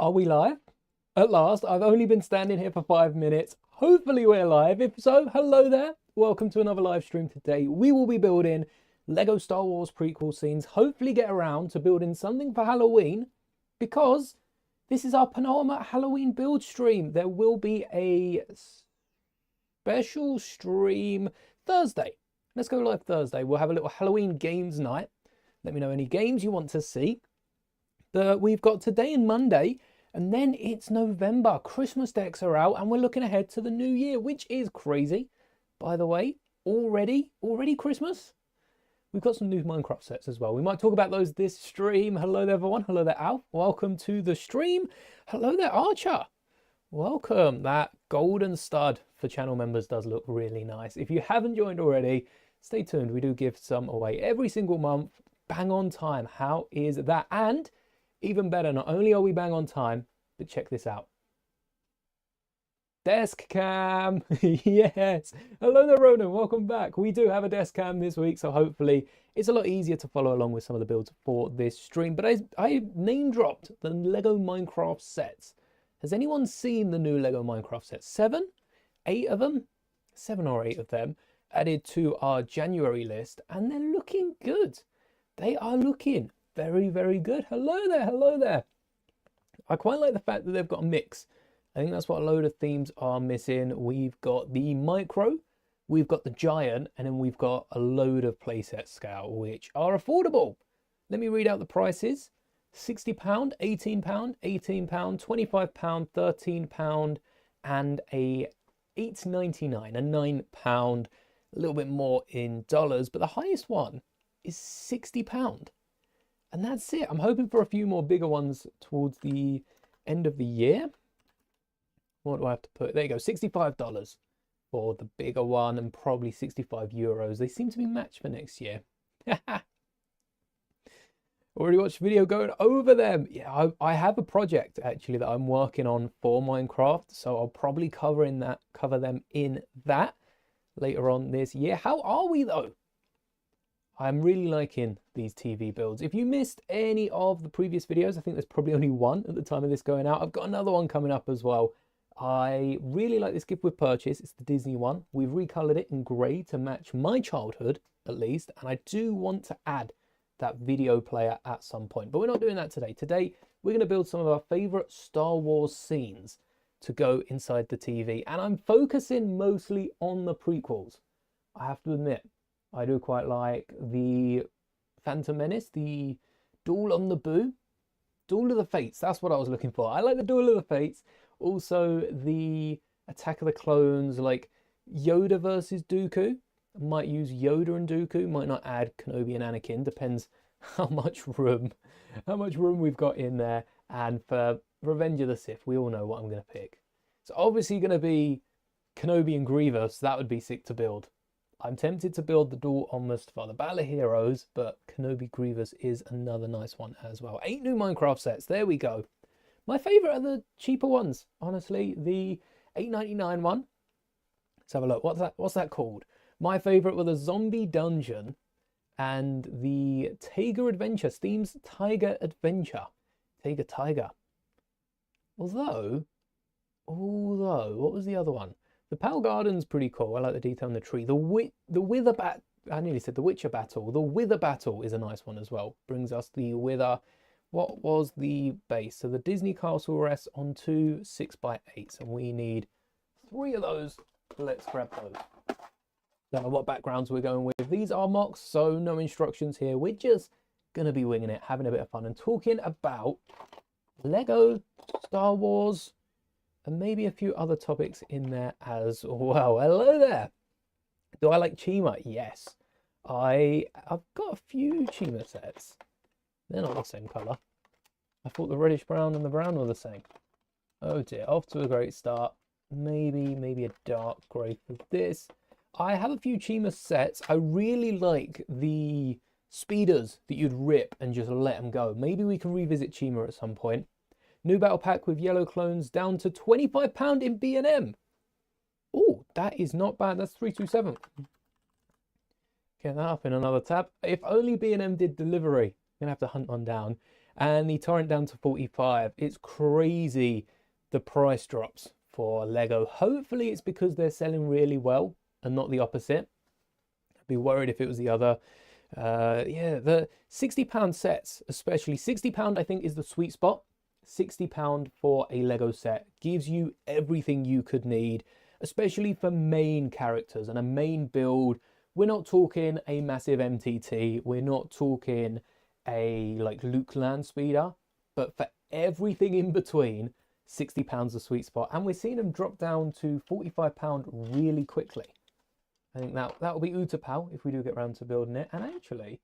Are we live? At last, I've only been standing here for 5 minutes. Hopefully we're live. If so, hello there. Welcome to another live stream today. We will be building Lego Star Wars prequel scenes. Hopefully get around to building something for Halloween because this is our penultimate Halloween build stream. There will be a special stream Thursday. Let's go live Thursday. We'll have a little Halloween games night. Let me know any games you want to see. We've got today and Monday, and then it's November. Christmas decks are out, and we're looking ahead to the new year, which is crazy. By the way, already Christmas? We've got some new Minecraft sets as well. We might talk about those this stream. Hello there, everyone. Hello there, Alf. Welcome to the stream. Hello there, Archer. Welcome. That golden stud for channel members does look really nice. If you haven't joined already, stay tuned. We do give some away every single month. Bang on time. How is that? And even better, not only are we bang on time, but check this out. Desk cam. Yes. Hello there, Ronan. Welcome back. We do have a desk cam this week, so hopefully it's a lot easier to follow along with some of the builds for this stream. But I name dropped the Lego Minecraft sets. Has anyone seen the new Lego Minecraft sets? 7? 8 of them? 7 or 8 of them added to our January list, and they're looking good. They are looking very, very good. Hello there, hello there. I quite like the fact that they've got a mix. I think that's what a load of themes are missing. We've got the micro, we've got the giant, and then we've got a load of playset scale, which are affordable. Let me read out the prices. £60, £18, £18, £25, £13, and a £8.99, a £9, a little bit more in dollars, but the highest one is £60. And that's it. I'm hoping for a few more bigger ones towards the end of the year. What do I have to put? There you go, $65 for the bigger one, and probably €65. They seem to be matched for next year. Already watched a video going over them. Yeah, I have a project actually that I'm working on for Minecraft, so I'll probably cover them in that later on this year. How are we though? I'm really liking these TV builds. If you missed any of the previous videos, I think there's probably only one at the time of this going out. I've got another one coming up as well. I really like this gift with purchase. It's the Disney one. We've recolored it in grey to match my childhood, at least. And I do want to add that video player at some point. But we're not doing that today. Today, we're going to build some of our favourite Star Wars scenes to go inside the TV. And I'm focusing mostly on the prequels. I have to admit, I do quite like the Phantom Menace, the Duel on the Boo, Duel of the Fates. That's what I was looking for. I like the Duel of the Fates. Also, the Attack of the Clones, like Yoda versus Dooku. I might use Yoda and Dooku. Might not add Kenobi and Anakin. Depends how much room we've got in there. And for Revenge of the Sith, we all know what I'm going to pick. It's obviously going to be Kenobi and Grievous. That would be sick to build. I'm tempted to build the Duel on Mustafar, the Battle of Heroes, but Kenobi Grievous is another nice one as well. 8 new Minecraft sets, there we go. My favourite are the cheaper ones, honestly. The $8.99 one. Let's have a look. What's that called? My favourite were the Zombie Dungeon and the Tiger Adventure, Steam's Tiger Adventure. Tiger. Although, what was the other one? The Pal Garden's pretty cool. I like the detail in the tree. The Wither Battle. I nearly said the Witcher Battle. The Wither Battle is a nice one as well. Brings us the Wither. What was the base? So the Disney Castle rests on 2 6x8s, and we need 3 of those. Let's grab those. Don't know what backgrounds we're going with. These are mocks, so no instructions here. We're just gonna be winging it, having a bit of fun, and talking about Lego Star Wars. And maybe a few other topics in there as well. Hello there. Do I like Chima? Yes. I've got a few Chima sets. They're not the same colour. I thought the reddish brown and the brown were the same. Oh dear, off to a great start. Maybe a dark grey for this. I have a few Chima sets. I really like the speeders that you'd rip and just let them go. Maybe we can revisit Chima at some point. New battle pack with yellow clones down to £25 in B&M. Oh, that is not bad. That's 327. Get that up in another tab. If only B&M did delivery. I'm going to have to hunt one down. and the torrent down to 45. It's crazy the price drops for Lego. Hopefully it's because they're selling really well and not the opposite. I'd be worried if it was the other. Yeah, the £60 sets, especially £60 I think is the sweet spot. £60 for a Lego set gives you everything you could need, especially for main characters and a main build. We're not talking a massive MTT, we're not talking a like Luke land speeder, but for everything in between, £60 a sweet spot, and we're seeing them drop down to £45 really quickly. I think that will be Utapau if we do get around to building it. And actually,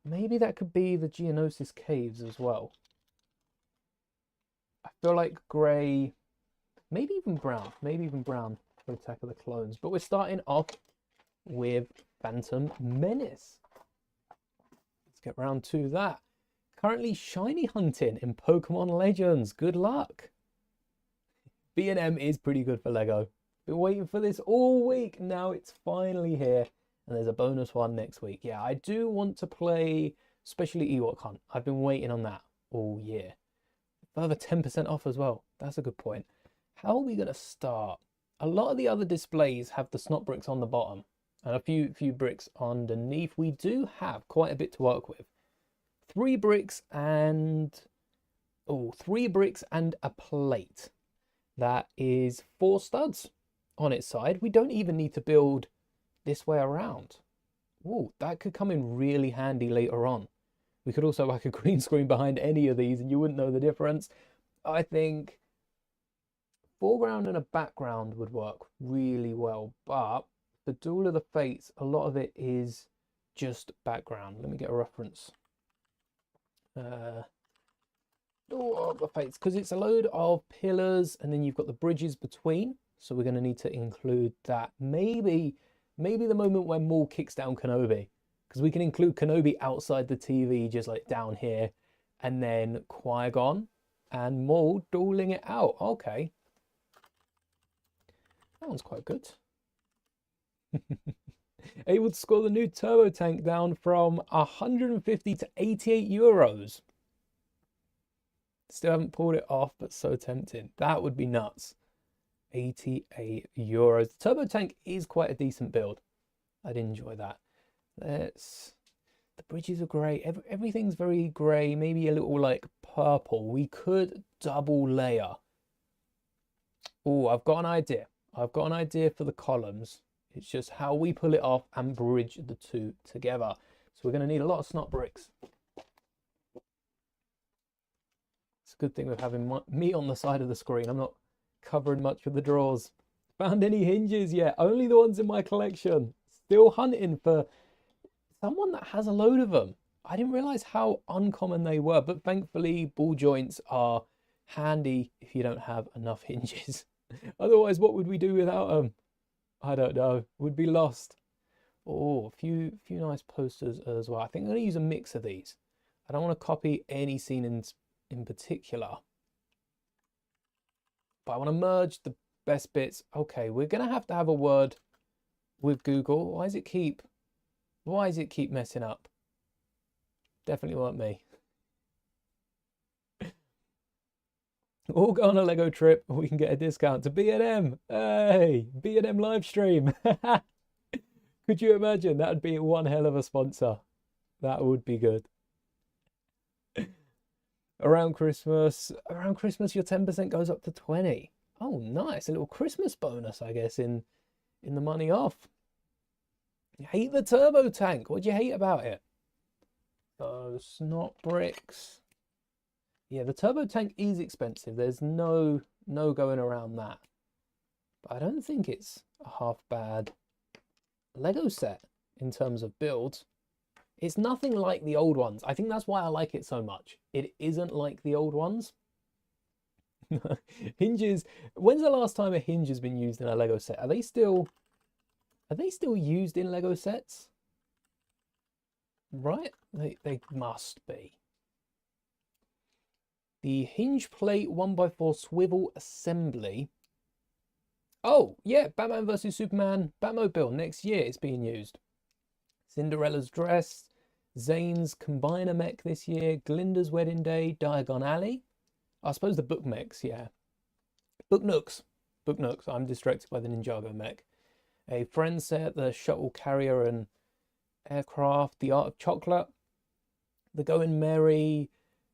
maybe that could be the Geonosis Caves as well. I feel like grey, maybe even brown for Attack of the Clones. But we're starting off with Phantom Menace. Let's get round to that. Currently shiny hunting in Pokemon Legends. Good luck. B&M is pretty good for Lego. Been waiting for this all week. Now it's finally here. And there's a bonus one next week. Yeah, I do want to play, especially Ewok Hunt. I've been waiting on that all year. Further 10% off as well. That's a good point. How are we going to start? A lot of the other displays have the snot bricks on the bottom and a few bricks underneath. We do have quite a bit to work with. 3 bricks and a plate. That is 4 studs on its side. We don't even need to build this way around. Ooh, that could come in really handy later on. We could also like a green screen behind any of these and you wouldn't know the difference. I think foreground and a background would work really well, but the Duel of the Fates, a lot of it is just background. Let me get a reference. Duel of the Fates, because it's a load of pillars and then you've got the bridges between, so we're going to need to include that. Maybe the moment when Maul kicks down Kenobi, because we can include Kenobi outside the TV, just like down here, and then Qui-Gon and Maul dueling it out. Okay, that one's quite good. Able to score the new turbo tank down from 150 to 88 euros. Still haven't pulled it off, but so tempting. That would be nuts. 88 euros. The turbo tank is quite a decent build. I'd enjoy that. The bridges are grey. Everything's very grey. Maybe a little like purple. We could double layer. Oh, I've got an idea. I've got an idea for the columns. It's just how we pull it off and bridge the two together. So we're going to need a lot of snot bricks. It's a good thing with having me on the side of the screen. I'm not covering much with the drawers. Found any hinges yet? Only the ones in my collection. Still hunting for someone that has a load of them. I didn't realize how uncommon they were, but thankfully ball joints are handy if you don't have enough hinges. Otherwise, what would we do without them? I don't know. Would be lost. Oh, a few nice posters as well. I think I'm going to use a mix of these. I don't want to copy any scene in particular, but I want to merge the best bits. Okay, we're going to have a word with Google. Why does it keep messing up? Definitely weren't me. All go on a Lego trip, we can get a discount to B&M. Hey, B&M live stream. Could you imagine? That would be one hell of a sponsor. That would be good. Around Christmas, your 10% goes up to 20. Oh, nice. A little Christmas bonus, I guess, in the money off. You hate the turbo tank. What do you hate about it? Oh, snot bricks. Yeah, the turbo tank is expensive. There's no going around that. But I don't think it's a half bad Lego set in terms of builds. It's nothing like the old ones. I think that's why I like it so much. It isn't like the old ones. Hinges. When's the last time a hinge has been used in a Lego set? Are they still used in Lego sets? Right? They must be. The hinge plate 1x4 swivel assembly. Oh, yeah, Batman vs Superman Batmobile. Next year it's being used. Cinderella's dress. Zane's Combiner Mech this year, Glinda's Wedding Day, Diagon Alley. I suppose the Book Mechs, yeah. Book Nooks. Book Nooks. I'm distracted by the Ninjago mech. A friend set, the Shuttle Carrier and Aircraft, the Art of Chocolate, the Going Merry,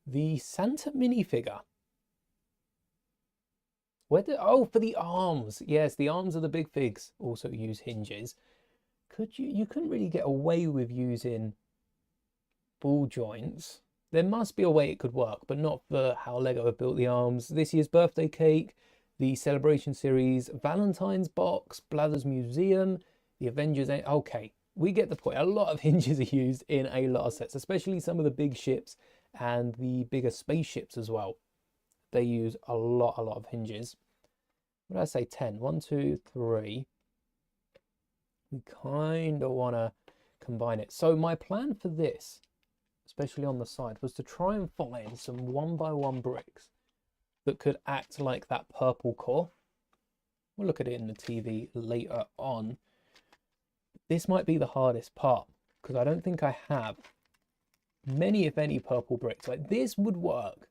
the Santa minifigure. Oh, for the arms. Yes, the arms of the big figs also use hinges. You couldn't really get away with using ball joints. There must be a way it could work, but not for how Lego have built the arms. This year's birthday cake, the Celebration Series, Valentine's box, Blathers Museum, the Avengers. Okay, we get the point. A lot of hinges are used in a lot of sets, especially some of the big ships and the bigger spaceships as well. They use a lot of hinges. What did I say? 10. 1, 2, 3. We kind of want to combine it. So my plan for this, especially on the side, was to try and find some 1x1 bricks that could act like that purple core. We'll look at it in the TV later on. This might be the hardest part because I don't think I have many, if any, purple bricks. Like this would work.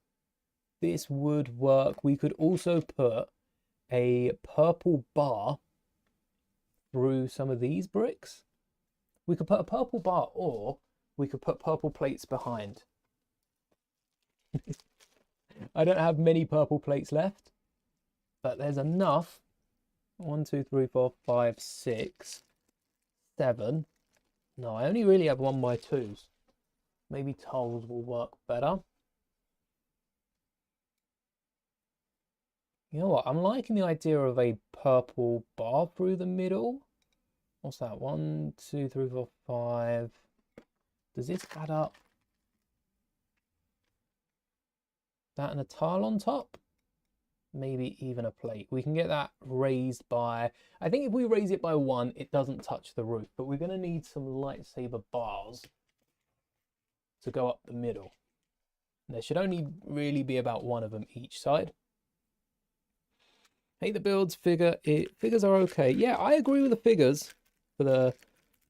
This would work. We could also put a purple bar through some of these bricks. We could put a purple bar, or we could put purple plates behind. I don't have many purple plates left, but there's enough. 1, 2, 3, 4, 5, 6, 7. No, I only really have 1x2s. Maybe tiles will work better. You know what? I'm liking the idea of a purple bar through the middle. What's that? 1, 2, 3, 4, 5. Does this add up? That and a tile on top? Maybe even a plate. We can get that raised by... I think if we raise it by 1, it doesn't touch the roof. But we're going to need some lightsaber bars to go up the middle. There should only really be about 1 of them each side. Hate the builds, figures are okay. Yeah, I agree with the figures for the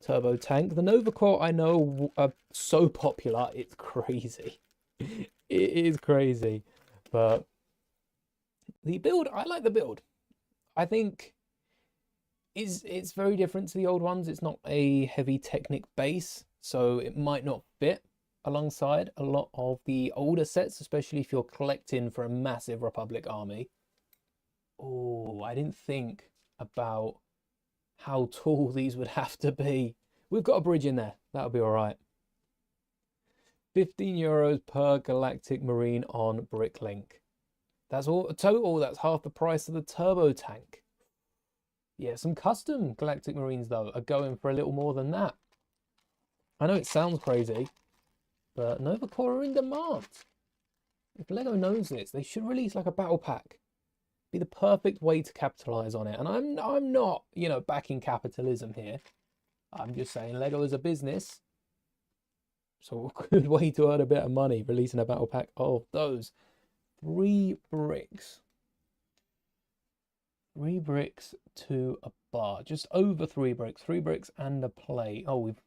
turbo tank. The Nova Core, I know, are so popular, it's crazy. It is crazy. But the build, I like the build. I think it's very different to the old ones. It's not a heavy Technic base, so it might not fit alongside a lot of the older sets, especially if you're collecting for a massive Republic army. Oh, I didn't think about how tall these would have to be. We've got a bridge in there. That'll be all right. 15 euros per Galactic Marine on Bricklink. That's all total. That's half the price of the turbo tank. Yeah, some custom Galactic Marines, though, are going for a little more than that. I know it sounds crazy, but Nova Core are in demand. If Lego knows this, they should release like a battle pack. Be the perfect way to capitalize on it. And I'm not, you know, backing capitalism here. I'm just saying Lego is a business. So a good way to earn a bit of money, releasing a battle pack of those. 3 bricks. 3 bricks to a bar. Just over 3 bricks. 3 bricks and a plate. Oh, we've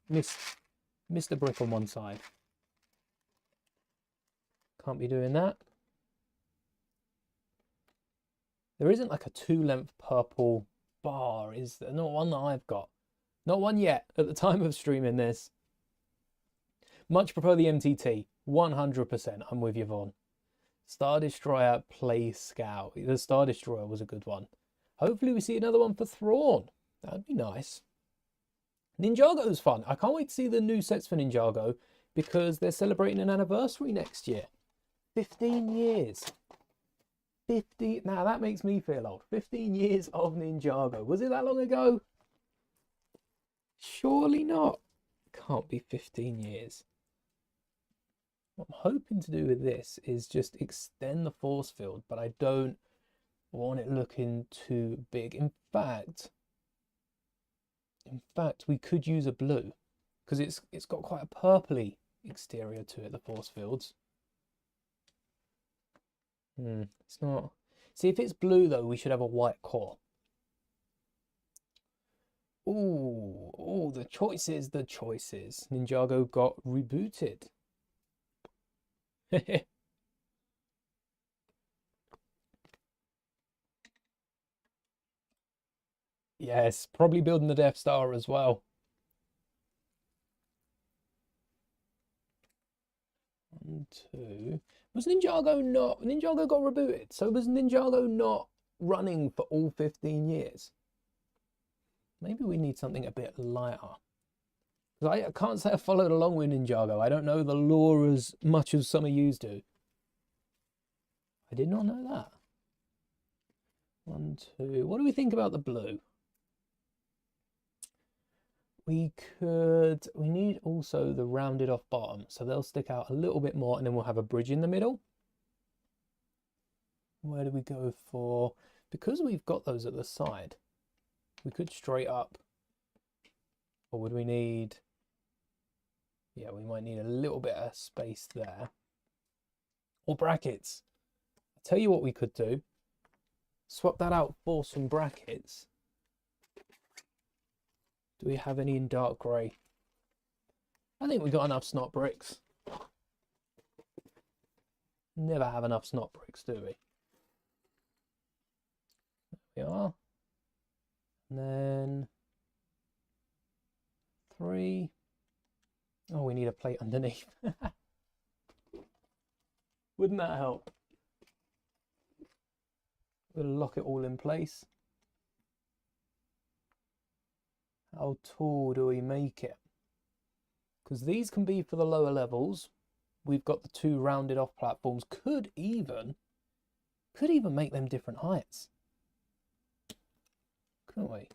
missed a brick on one side. Can't be doing that. There isn't like a 2-length purple bar, is there? Not one that I've got. Not one yet at the time of streaming this. Much prefer the MTT. 100%. I'm with you, Vaughn. Star Destroyer Play Scout. The Star Destroyer was a good one. Hopefully we see another one for Thrawn. That'd be nice. Ninjago's fun. I can't wait to see the new sets for Ninjago because they're celebrating an anniversary next year. 15 years. 50. Now that makes me feel old. 15 years of Ninjago. Was it that long ago? Surely not. Can't be 15 years. What I'm hoping to do with this is just extend the force field, but I don't want it looking too big. In fact, we could use a blue because it's got quite a purpley exterior to it, the force fields. It's not. See, if it's blue though, we should have a white core. Ooh, Oh, the choices, the choices. Ninjago got rebooted. Yes, probably building the Death Star as well. 1, 2. Was Ninjago not? Ninjago got rebooted. So was Ninjago not running for all 15 years? Maybe we need something a bit lighter. Because I can't say I followed along with Ninjago. I don't know the lore as much as some of yous do. I did not know that. 1, 2. What do we think about the blue? We need also the rounded off bottom. So they'll stick out a little bit more and then we'll have a bridge in the middle. Where do we go for? Because we've got those at the side, we could straight up. Or would we need? Yeah, we might need a little bit of space there. Or brackets. I'll tell you what we could do. Swap that out for some brackets. Do we have any in dark grey? I think we've got enough snot bricks. Never have enough snot bricks, do we? There we are. And then 3. Oh, we need a plate underneath. Wouldn't that help? We'll lock it all in place. How tall do we make it? Because these can be for the lower levels. We've got the 2 rounded off platforms. Could even make them different heights. Couldn't we?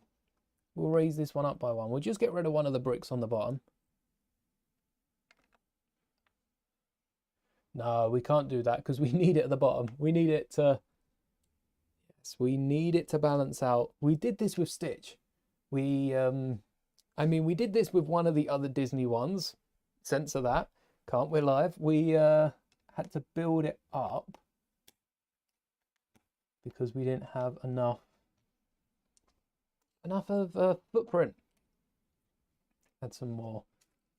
We'll raise this one up by 1. We'll just get rid of one of the bricks on the bottom. No, we can't do that because we need it at the bottom. We need it to... Yes, we need it to balance out. We did this with Stitch. We did this with one of the other Disney ones. Censor that. Can't, we're live. We had to build it up because we didn't have enough of footprint. Add some more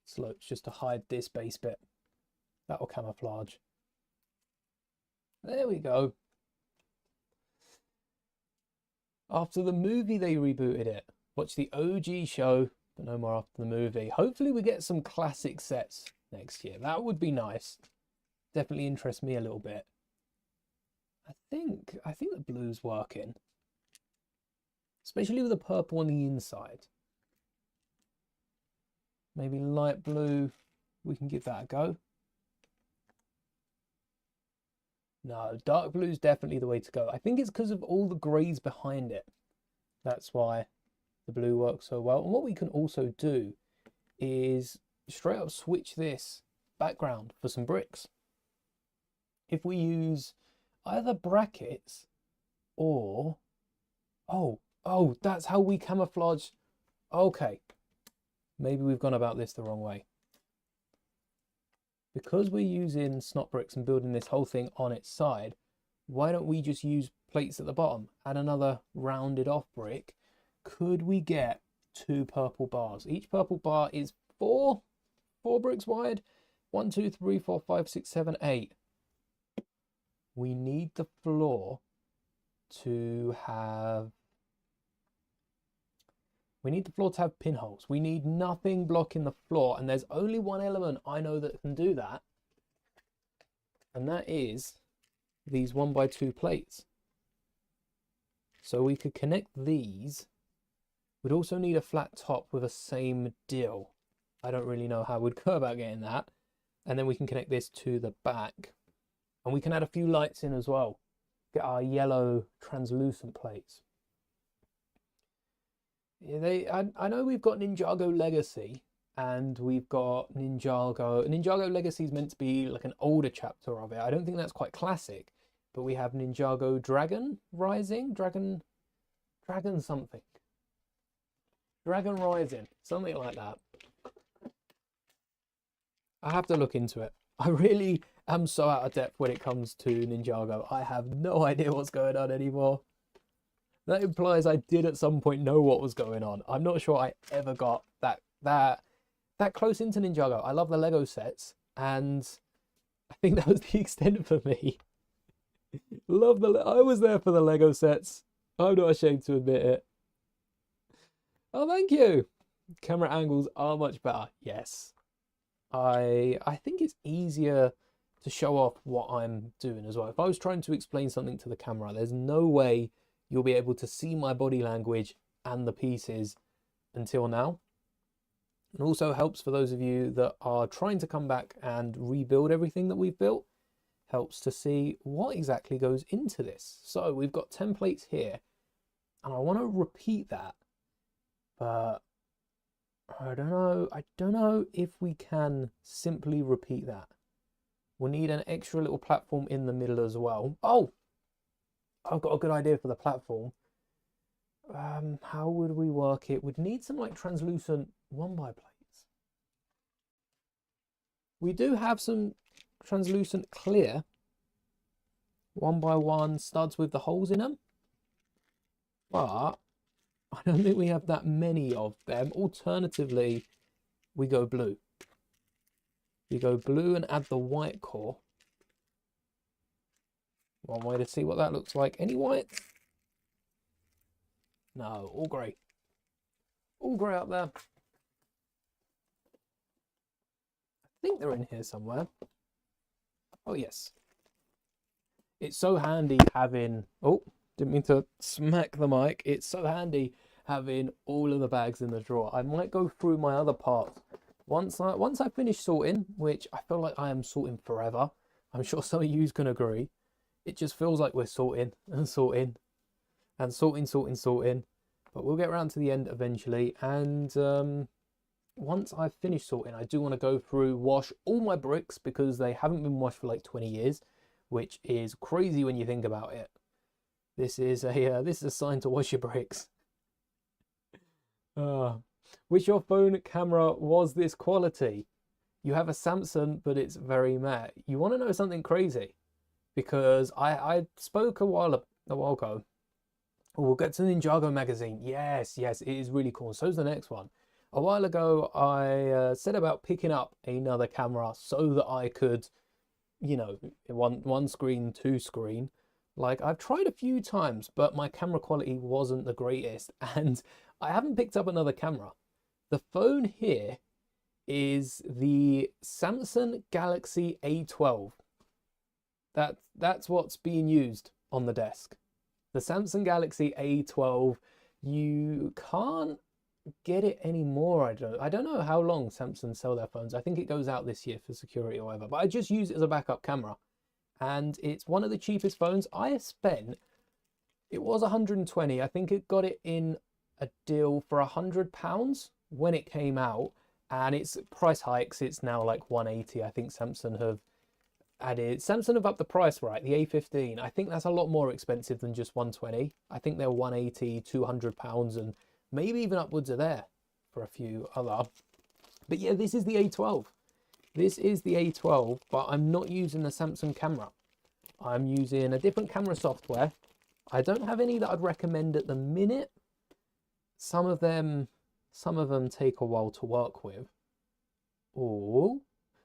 slopes just to hide this base bit. That will camouflage. There we go. After the movie, they rebooted it. Watch the OG show, but no more after the movie. Hopefully we get some classic sets next year. That would be nice. Definitely interests me a little bit. I think the blue's working. Especially with the purple on the inside. Maybe light blue, we can give that a go. No, dark blue is definitely the way to go. I think it's because of all the greys behind it. That's why the blue works so well. And what we can also do is straight up switch this background for some bricks. If we use either brackets or... Oh, that's how we camouflage. Okay. Maybe we've gone about this the wrong way. Because we're using snot bricks and building this whole thing on its side, why don't we just use plates at the bottom? Add another rounded off brick. Could we get 2 purple bars? Each purple bar is 4 bricks wide. 1, 2, 3, 4, 5, 6, 7, 8. We need the floor to have... We need the floor to have pinholes. We need nothing blocking the floor. And there's only one element I know that can do that. And that is these 1x2 plates. So we could connect these. We'd also need a flat top with a same deal. I don't really know how we'd go about getting that. And then we can connect this to the back. And we can add a few lights in as well. Get our yellow translucent plates. I know we've got Ninjago Legacy and we've got Ninjago. Ninjago Legacy is meant to be like an older chapter of it. I don't think that's quite classic, but we have Ninjago Dragon Rising, Dragon something. Dragon Rising, something like that. I have to look into it. I really am so out of depth when it comes to Ninjago. I have no idea what's going on anymore. That implies I did at some point know what was going on. I'm not sure I ever got that close into Ninjago. I love the Lego sets, and I think that was the extent for me. Love I was there for the Lego sets. I'm not ashamed to admit it. Oh, thank you. Camera angles are much better. Yes. I think it's easier to show off what I'm doing as well. If I was trying to explain something to the camera, there's no way you'll be able to see my body language and the pieces until now. It also helps for those of you that are trying to come back and rebuild everything that we've built. Helps to see what exactly goes into this. So we've got templates here, and I want to repeat that, but I don't know if we can simply repeat that. We'll need an extra little platform in the middle as well. Oh, I've got a good idea for the platform. How would we work it? We'd need some like translucent 1x plates. We do have some translucent clear 1x1 studs with the holes in them, but I don't think we have that many of them. Alternatively, we go blue. We go blue and add the white core. One way to see what that looks like. Any white? No, all grey. All grey up there. I think they're in here somewhere. Oh, yes. It's so handy having... Oh, didn't mean to smack the mic. It's so handy having all of the bags in the drawer. I might go through my other parts. Once I finish sorting, which I feel like I am sorting forever. I'm sure some of you can agree. It just feels like we're sorting and sorting and sorting. But we'll get around to the end eventually. And once I've finished sorting, I do want to go through, wash all my bricks because they haven't been washed for like 20 years, which is crazy when you think about it. This is a sign to wash your bricks. Wish your phone camera was this quality. You have a Samsung, but it's very matte. You want to know something crazy? Because I spoke a while ago. We'll get to the Ninjago magazine. Yes, it is really cool. So's the next one. A while ago, I said about picking up another camera so that I could, you know, one screen, two screen. Like, I've tried a few times, but my camera quality wasn't the greatest, and I haven't picked up another camera. The phone here is the Samsung Galaxy A12. That's what's being used on the desk. The Samsung Galaxy A12. You can't get it anymore. I don't know how long Samsung sell their phones. I think it goes out this year for security or whatever, but I just use it as a backup camera. And it's one of the cheapest phones. I spent, it was 120. I think it got it in a deal for £100 when it came out, and its price hikes. It's now like 180. I think Samsung have upped the price, right? The A15. I think that's a lot more expensive than just 120. I think they're 180, £200, and maybe even upwards of there for a few other. But yeah, this is the A12. This is the A12, but I'm not using the Samsung camera. I'm using a different camera software. I don't have any that I'd recommend at the minute. Some of them take a while to work with. Oh,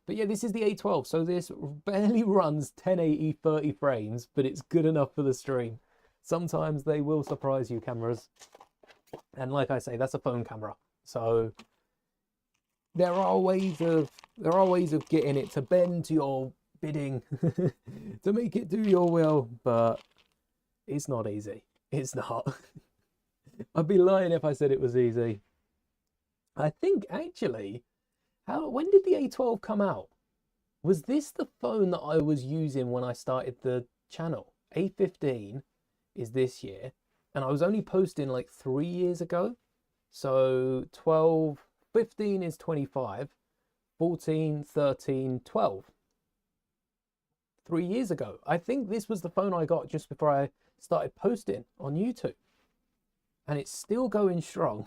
but yeah, this is the A12. So this barely runs 1080 30 frames, but it's good enough for the stream. Sometimes they will surprise you, cameras. And like I say, that's a phone camera. So there are ways of getting it to bend to your bidding, to make it do your will, but it's not easy. It's not. I'd be lying if I said it was easy. I think actually, when did the A12 come out? Was this the phone that I was using when I started the channel? A15 is this year, and I was only posting like 3 years ago. So 15 is 25, 14, 13, 12. 3 years ago. I think this was the phone I got just before I started posting on YouTube. And it's still going strong.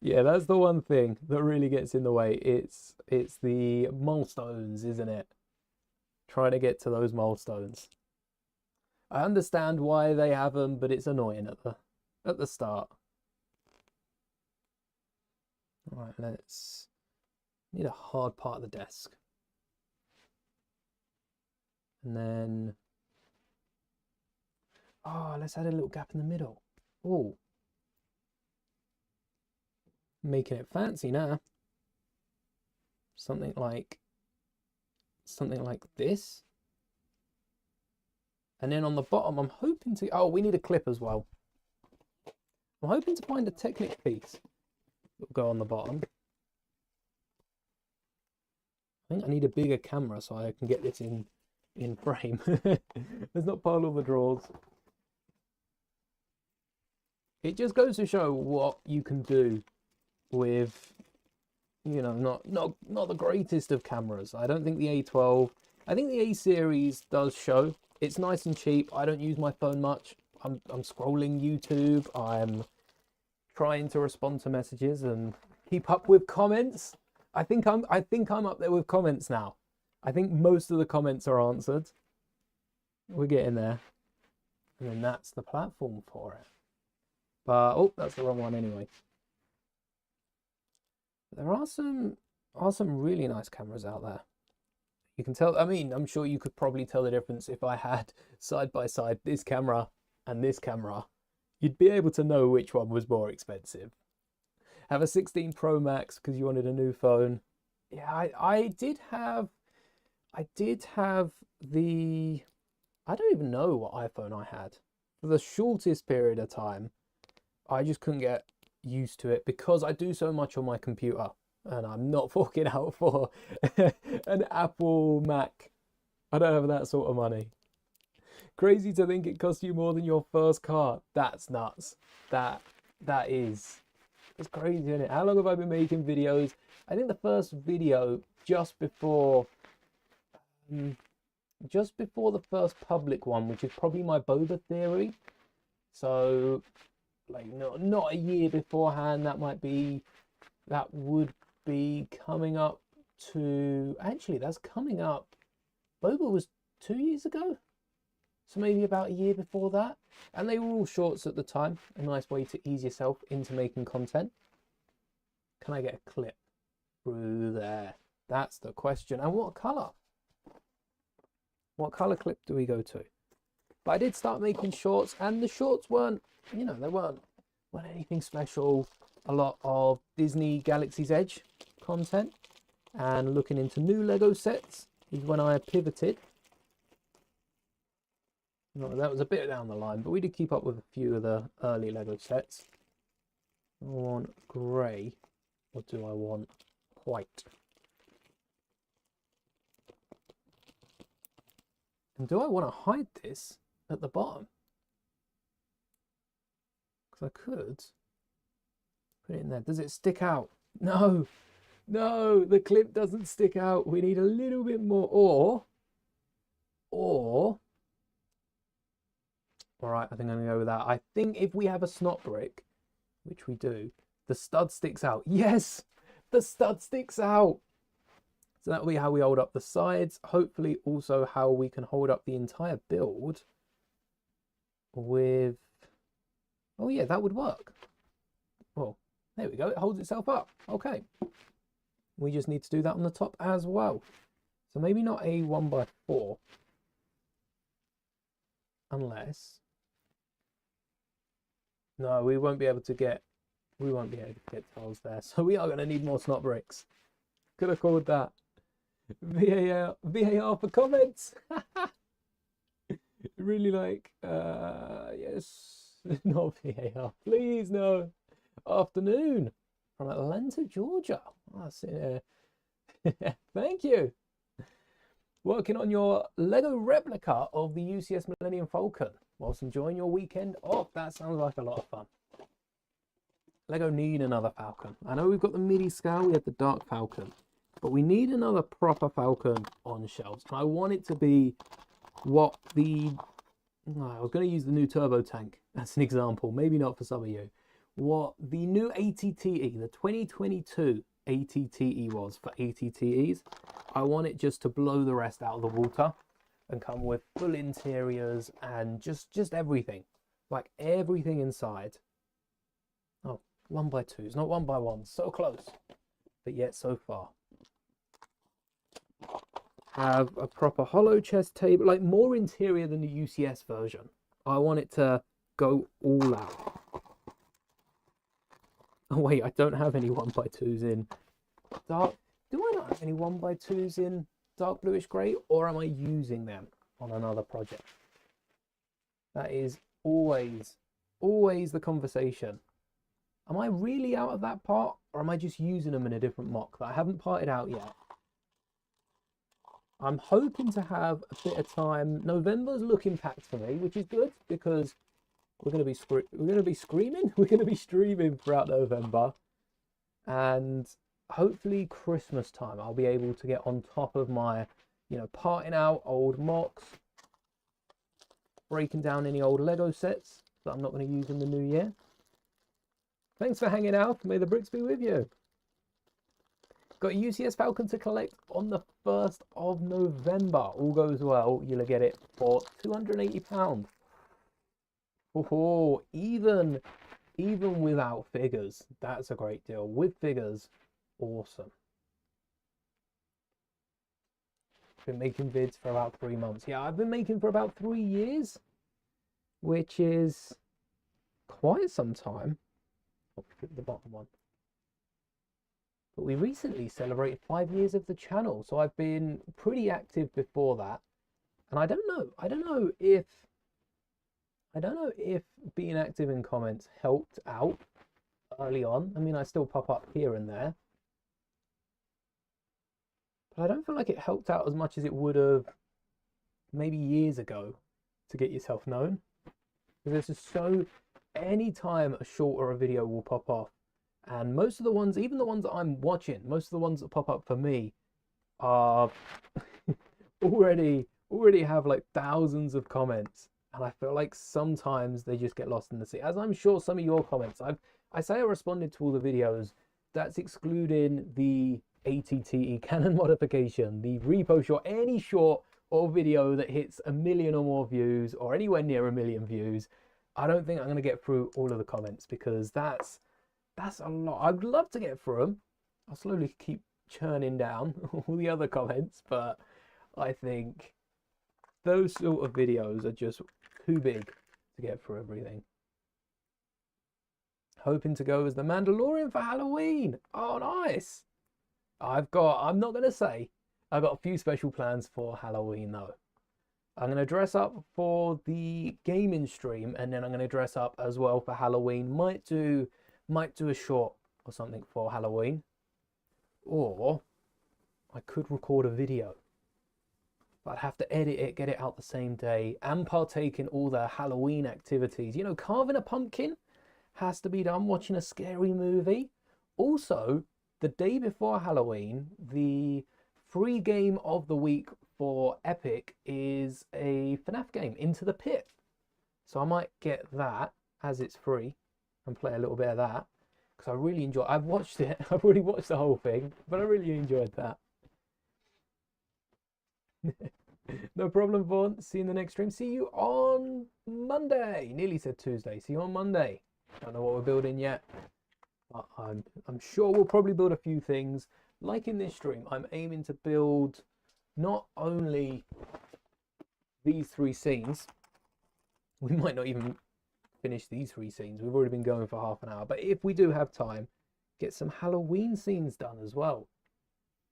Yeah, that's the one thing that really gets in the way. It's the milestones, isn't it? Trying to get to those milestones. I understand why they have them, but it's annoying at the start. All right, let's need a hard part of the desk. And then, oh, let's add a little gap in the middle. Oh, making it fancy now. Something like this. And then on the bottom, I'm hoping to, oh, we need a clip as well. I'm hoping to find a Technic piece that'll go on the bottom. I think I need a bigger camera so I can get this in frame. Let's not pile all the drawers. It just goes to show what you can do with, you know, not the greatest of cameras. I don't think the A12, I think the A series does show. It's nice and cheap. I don't use my phone much. I'm scrolling YouTube. I'm trying to respond to messages and keep up with comments. I think I'm up there with comments now. I think most of the comments are answered. We're getting there. And then that's the platform for it. But oh, that's the wrong one anyway. There are some really nice cameras out there. You can tell, I mean, I'm sure you could probably tell the difference if I had side by side this camera and this camera. You'd be able to know which one was more expensive. Have a 16 Pro Max because you wanted a new phone. Yeah, I did have the, I don't even know what iPhone I had. For the shortest period of time, I just couldn't get used to it because I do so much on my computer. And I'm not forking out for an Apple Mac. I don't have that sort of money. Crazy to think it cost you more than your first car. That's nuts. It's crazy, isn't it? How long have I been making videos? I think the first video just before the first public one, which is probably my Boba theory. So like not a year beforehand. That would be coming up to, actually that's coming up, Boba was 2 years ago, so maybe about a year before that, and they were all shorts at the time. A nice way to ease yourself into making content. Can I get a clip through there? That's the question. And what color clip do we go to? But I did start making shorts, and the shorts weren't, you know, they weren't anything special. A lot of Disney Galaxy's Edge content, and looking into new Lego sets is when I pivoted. No, that was a bit down the line, but we did keep up with a few of the early Lego sets. I want grey, or do I want white? And do I want to hide this at the bottom? Because I could put it in there. Does it stick out? No, the clip doesn't stick out. We need a little bit more, or, all right, I think I'm gonna go with that. I think if we have a snot brick, which we do, the stud sticks out. Yes, the stud sticks out. So that'll be how we hold up the sides. Hopefully also how we can hold up the entire build with, oh yeah, that would work. Well, there we go, it holds itself up. Okay. We just need to do that on the top as well. So maybe not a 1x4. Unless, no, we won't be able to get tiles there. So we are going to need more snot bricks. Could have called that. VAR for comments. Really like, yes, not VAR. Please, no. Afternoon from Atlanta, Georgia. Oh, thank you. Working on your Lego replica of the UCS Millennium Falcon whilst enjoying your weekend off. That sounds like a lot of fun. Lego need another Falcon. I know we've got the midi scale, we have the Dark Falcon, but we need another proper Falcon on shelves. And I want it to be what the, I was going to use the new turbo tank as an example, maybe not for some of you. What the new ATTE, the 2022 ATTE was for ATTEs. I want it just to blow the rest out of the water. and come with full interiors and just everything, like everything inside. Oh, 1x2s, not 1x1s, so close, but yet so far. Have a proper hollow chest table, like more interior than the UCS version. I want it to go all out. Oh wait, I don't have any 1x2s in dark. Do I not have any 1x2s in dark bluish grey, or am I using them on another project? That is always the conversation. Am I really out of that part, or am I just using them in a different mock that I haven't parted out yet? I'm hoping to have a bit of time. November's looking packed for me, which is good because we're going to be screaming. We're going to be streaming throughout November, and hopefully Christmas time I'll be able to get on top of my, parting out old mocks, breaking down any old Lego sets that I'm not going to use in the new year. Thanks for hanging out. May the bricks be with you. Got a UCS Falcon to collect on the 1st of November. All goes well, you'll get it for £280. Oh, even without figures, that's a great deal. With figures, awesome. Been making vids for about 3 months. Yeah, I've been making for about 3 years, which is quite some time. I'll pick the bottom one. But we recently celebrated 5 years of the channel, so I've been pretty active before that. And I don't know if being active in comments helped out early on. I mean, I still pop up here and there, but I don't feel like it helped out as much as it would have maybe years ago to get yourself known. Because there's just any time a short or a video will pop off, and most of the ones, even the ones that I'm watching, most of the ones that pop up for me are already have like thousands of comments, and I feel like sometimes they just get lost in the sea. As I'm sure some of your comments, I say I responded to all the videos. That's excluding the ATTE canon modification, the repo short, any short or video that hits 1 million or more views, or anywhere near 1 million views. I don't think I'm going to get through all of the comments, because that's a lot. I'd love to get through them. I'll slowly keep churning down all the other comments, but I think those sort of videos are just too big to get through everything. Hoping to go as the Mandalorian for Halloween. Oh, nice. I'm not going to say, I've got a few special plans for Halloween though. I'm going to dress up for the gaming stream, and then I'm going to dress up as well for Halloween. Might do a short or something for Halloween, or I could record a video, but I'd have to edit it, get it out the same day, and partake in all the Halloween activities. Carving a pumpkin has to be done, watching a scary movie. Also, the day before Halloween, the free game of the week for Epic is a FNAF game, Into the Pit. So I might get that as it's free and play a little bit of that, because I really enjoy it. I've watched it. I've already watched the whole thing, but I really enjoyed that. No problem, Vaughn. See you in the next stream. See you on Monday. Nearly said Tuesday. See you on Monday. Don't know what we're building yet, but I'm sure we'll probably build a few things. Like in this stream, I'm aiming to build not only these 3 scenes. We might not even finish these 3 scenes. We've already been going for half an hour. But if we do have time, get some Halloween scenes done as well.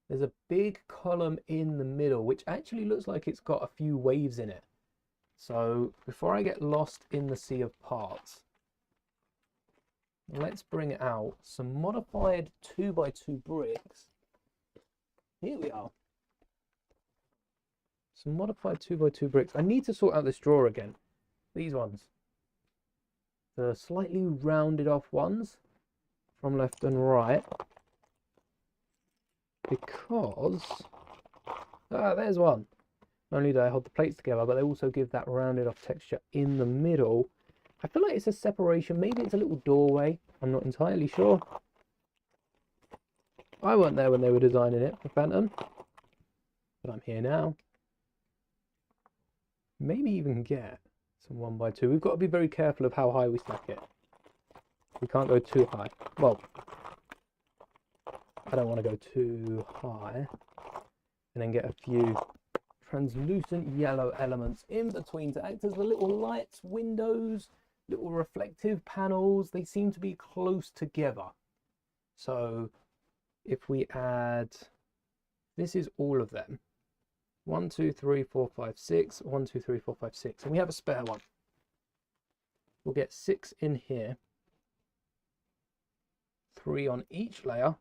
There's a big column in the middle, which actually looks like it's got a few waves in it. So before I get lost in the sea of parts, let's bring out some modified 2x2 bricks. Here we are. Some modified 2x2 bricks. I need to sort out this drawer again. These ones. The slightly rounded off ones from left and right. Because, there's one. Not only do I hold the plates together, but they also give that rounded off texture in the middle. I feel like it's a separation. Maybe it's a little doorway. I'm not entirely sure. I weren't there when they were designing it for Phantom, but I'm here now. maybe even get some 1x2. We've got to be very careful of how high we stack it. We can't go too high. Well, I don't want to go too high and then get a few translucent yellow elements in between to act as the little lights, windows, little reflective panels. They seem to be close together. So if we add, this is all of them. 1, 2, 3, 4, 5, 6. 1, 2, 3, 4, 5, 6. And we have a spare one. We'll get 6 in here. 3 on each layer.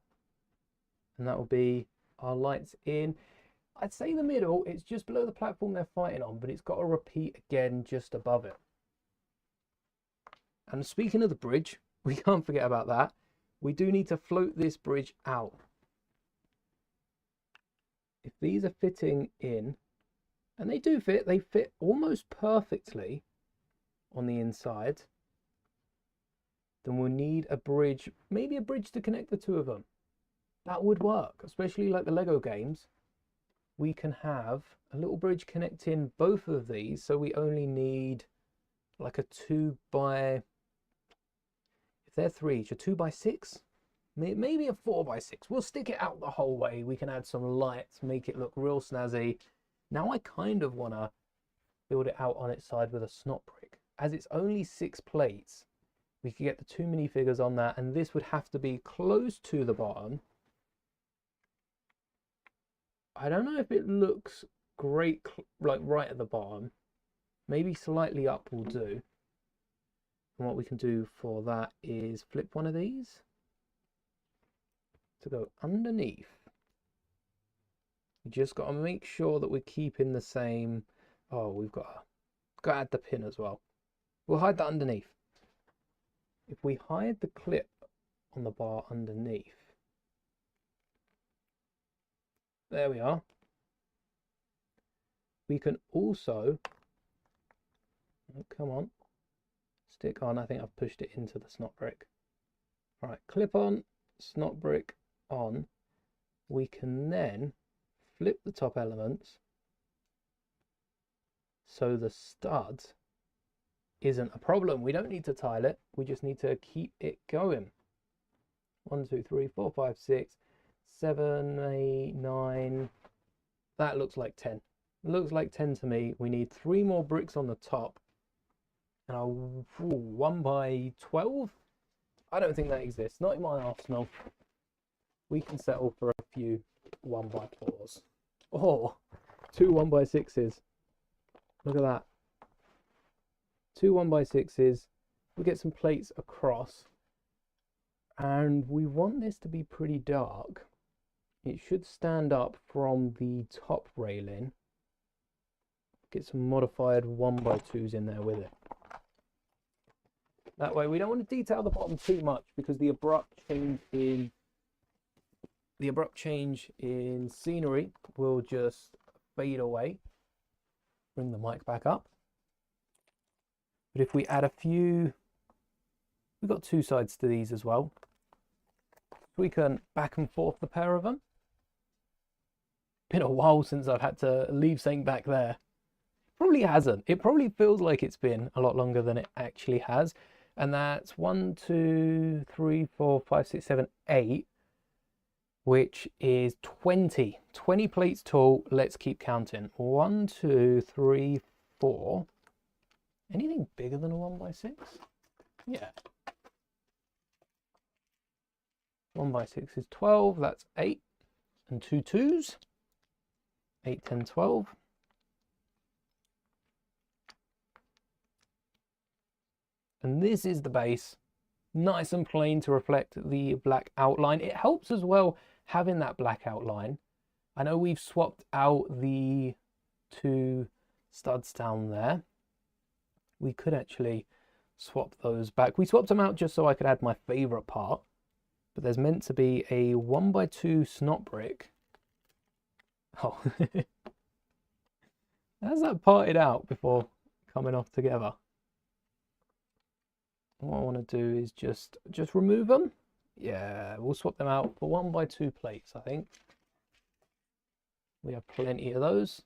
And that will be our lights in. I'd say the middle, it's just below the platform they're fighting on, but it's got to repeat again just above it. And speaking of the bridge, we can't forget about that. We do need to float this bridge out. If these are fitting in, and they do fit, they fit almost perfectly on the inside, then we'll need a bridge, maybe a bridge to connect the two of them. That would work, especially like the Lego games. We can have a little bridge connecting both of these, so we only need like a 2 by, if they're 3 each, a 2 by 6, maybe a 4 by 6. We'll stick it out the whole way. We can add some lights, make it look real snazzy. Now I kind of want to build it out on its side with a snot brick. As it's only 6 plates, we could get the 2 minifigures on that, and this would have to be close to the bottom. I don't know if it looks great, like right at the bottom. Maybe slightly up will do. And what we can do for that is flip one of these to go underneath. You just got to make sure that we're keeping the same. Oh, we've got to add the pin as well. We'll hide that underneath. If we hide the clip on the bar underneath, there we are. We can also, oh, come on, stick on. I think I've pushed it into the snot brick. All right, clip on, snot brick on. We can then flip the top elements so the stud isn't a problem. We don't need to tile it. We just need to keep it going. 1, 2, 3, 4, 5, 6. 7, 8, 9. That looks like 10. It looks like 10 to me. We need 3 more bricks on the top. And I'll 1 by 12. I don't think that exists. Not in my arsenal. We can settle for a few 1 by 4s. Or 2 1 by 6s. Look at that. 2 1 by 6s. We'll get some plates across. And we want this to be pretty dark. It should stand up from the top railing. Get some modified 1 by 2s in there with it. That way we don't want to detail the bottom too much, because the abrupt change in scenery will just fade away. Bring the mic back up. But if we add a few, we've got 2 sides to these as well. We can back and forth the pair of them. Been a while since I've had to leave something back there. Probably hasn't. It probably feels like it's been a lot longer than it actually has. And that's 1, 2, 3, 4, 5, 6, 7, 8, which is 20. 20 plates tall. Let's keep counting. 1, 2, 3, 4. Anything bigger than a 1 by 6? Yeah. 1 by 6 is 12. That's 8. And 2 2s. 8, 10, 12. And this is the base, nice and plain to reflect the black outline. It helps as well having that black outline. I know we've swapped out the 2 studs down there. We could actually swap those back. We swapped them out just so I could add my favorite part. But there's meant to be a 1 by 2 snot brick. Oh, how's that parted out before coming off together? What I want to do is just remove them. Yeah, we'll swap them out for 1 by 2 plates, I think. We have plenty of those.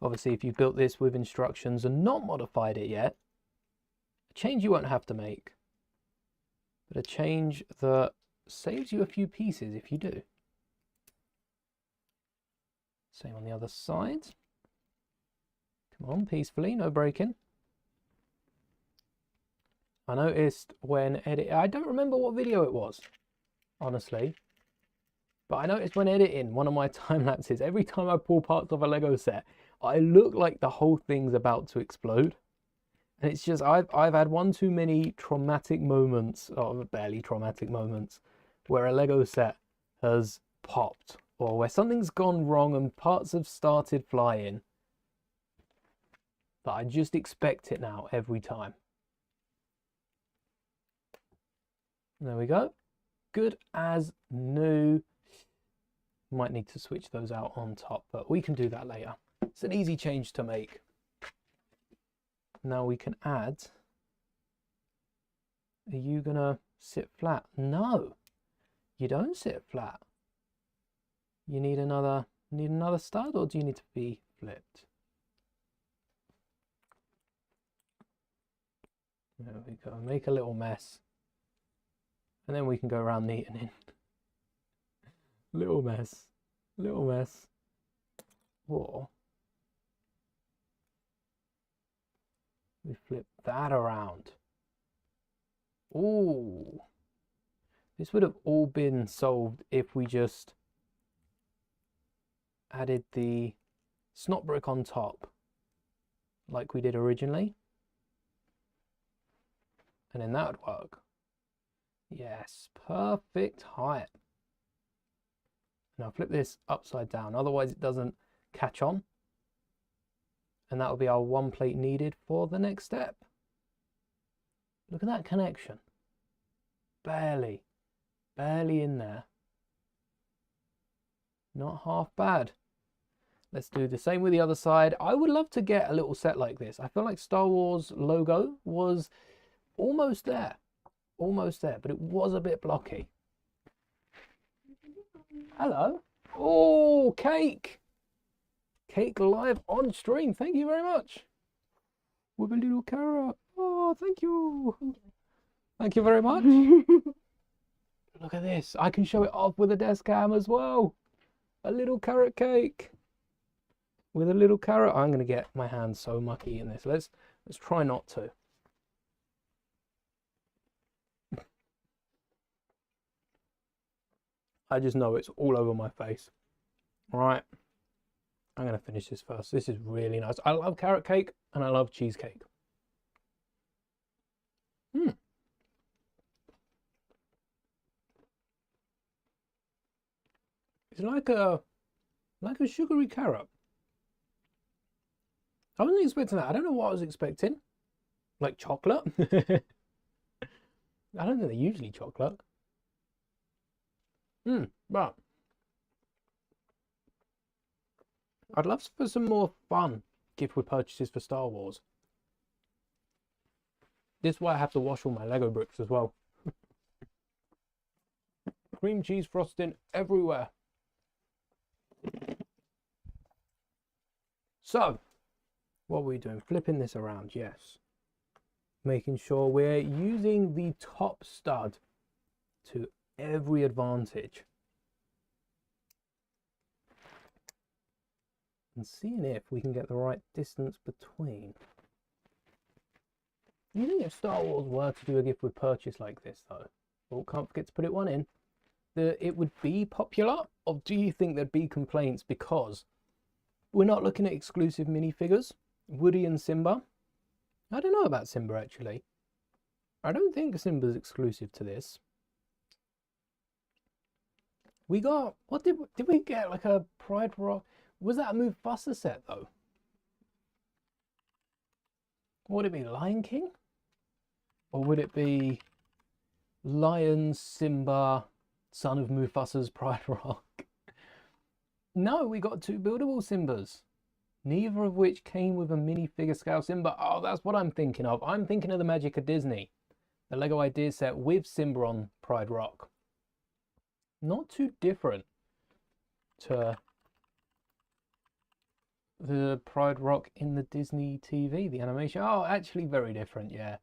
Obviously, if you've built this with instructions and not modified it yet, a change you won't have to make, but a change that saves you a few pieces if you do. Same on the other side. Come on, peacefully, no breaking. I noticed when editing, I don't remember what video it was, honestly, but I noticed when editing one of my time lapses, every time I pull parts of a Lego set, I look like the whole thing's about to explode. And it's just, I've had one too many traumatic moments, or barely traumatic moments, where a Lego set has popped, or where something's gone wrong and parts have started flying. But I just expect it now every time. There we go. Good as new. Might need to switch those out on top, but we can do that later. It's an easy change to make. Now we can add. Are you gonna sit flat? No, you don't sit flat. You need another stud, or do you need to be flipped? There we go. Make a little mess. And then we can go around neating in. Little mess. Little mess. Or we flip that around. Ooh. This would have all been solved if we just added the snot brick on top like we did originally. And then that would work. Yes, perfect height. Now flip this upside down, otherwise it doesn't catch on. And that will be our one plate needed for the next step. Look at that connection. Barely in there. Not half bad. Let's do the same with the other side. I would love to get a little set like this. I feel like Star Wars logo was almost there, but it was a bit blocky. Hello. Oh, cake live on stream. Thank you very much. With a little carrot. Oh, thank you. Thank you very much. Look at this. I can show it off with a desk cam as well. A little carrot cake with a little carrot. I'm going to get my hands so mucky in this. Let's try not to. I just know it's all over my face. All right, I'm going to finish this first. This is really nice. I love carrot cake and I love cheesecake. It's like a sugary carrot. I wasn't expecting that. I don't know what I was expecting. Like chocolate? I don't think they're usually chocolate. But I'd love for some more fun gift with purchases for Star Wars. This is why I have to wash all my Lego bricks as well. Cream cheese frosting everywhere. So, what are we doing? Flipping this around, yes. Making sure we're using the top stud to every advantage. And seeing if we can get the right distance between. You think if Star Wars were to do a gift with purchase like this though, well, can't forget to put it one in, that it would be popular? Or do you think there'd be complaints because we're not looking at exclusive minifigures? Woody and Simba. I don't know about Simba actually. I don't think Simba's exclusive to this. We got, what did we get? Like a Pride Rock? Was that a Mufasa set though? Would it be Lion King? Or would it be Lion, Simba, son of Mufasa's Pride Rock? No, we got two buildable Simbas. Neither of which came with a minifigure scale Simba. Oh, that's what I'm thinking of. I'm thinking of the Magic of Disney. The Lego Ideas set with Simba on Pride Rock. Not too different to the Pride Rock in the Disney TV, the animation. Oh, actually very different, yeah.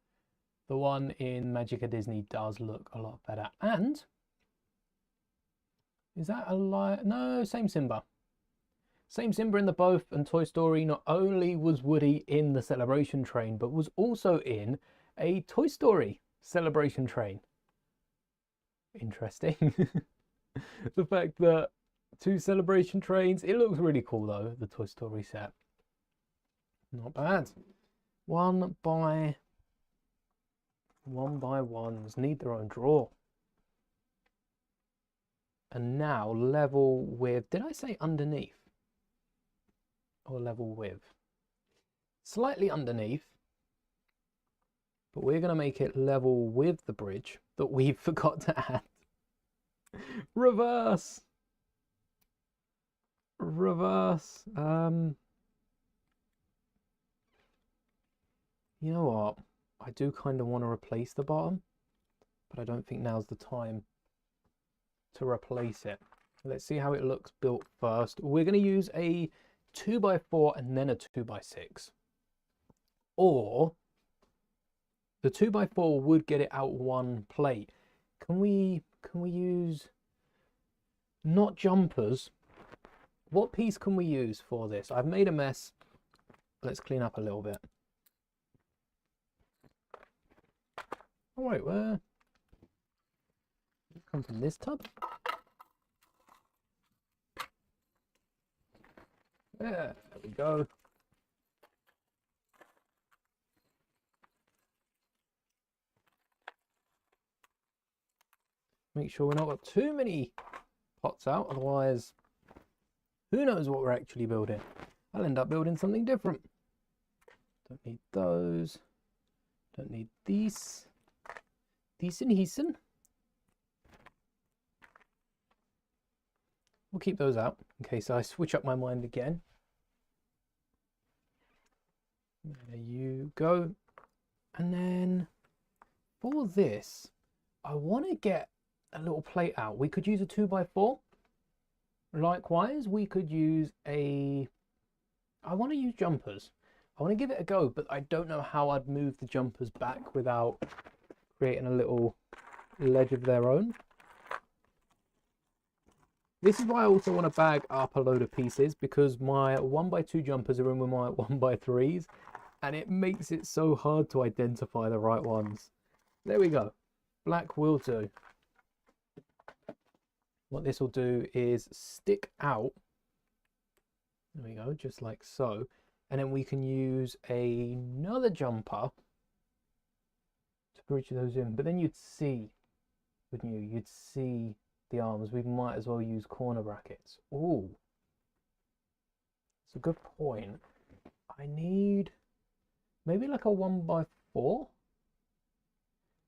The one in Magica Disney does look a lot better. And is that a lie? No, same Simba. Same Simba in the both, and Toy Story. Not only was Woody in the Celebration Train, but was also in a Toy Story Celebration Train. Interesting. The fact that two Celebration Trains, it looks really cool though, the Toy Story set. Not bad. One by ones need their own drawer. And now level with, did I say underneath? Or level with? Slightly underneath. But we're going to make it level with the bridge that we forgot to add. Reverse. Reverse. You know what? I do kind of want to replace the bottom, but I don't think now's the time to replace it. Let's see how it looks built first. We're going to use a 2x4 and then a 2x6. Or the 2x4 would get it out one plate. Can we use not jumpers? What piece can we use for this? I've made a mess. Let's clean up a little bit. Oh wait, where? Come from this tub? There we go. Make sure we're not got too many pots out, otherwise who knows what we're actually building. I'll end up building something different. Don't need those. Don't need these. These and heesen. We'll keep those out in case I switch up my mind again. There you go. And then for this, I want to get a little plate out. We could use a 2x4. Likewise, we could use a... I want to use jumpers. I want to give it a go, but I don't know how I'd move the jumpers back without creating a little ledge of their own. This is why I also want to bag up a load of pieces, because my 1x2 jumpers are in with my 1x3s, and it makes it so hard to identify the right ones. There we go. Black will do. What this will do is stick out. There we go, just like so. And then we can use another jumper to bridge those in. But then you'd see, wouldn't you? You'd see the arms. We might as well use corner brackets. Ooh, it's a good point. I need maybe like a 1x4.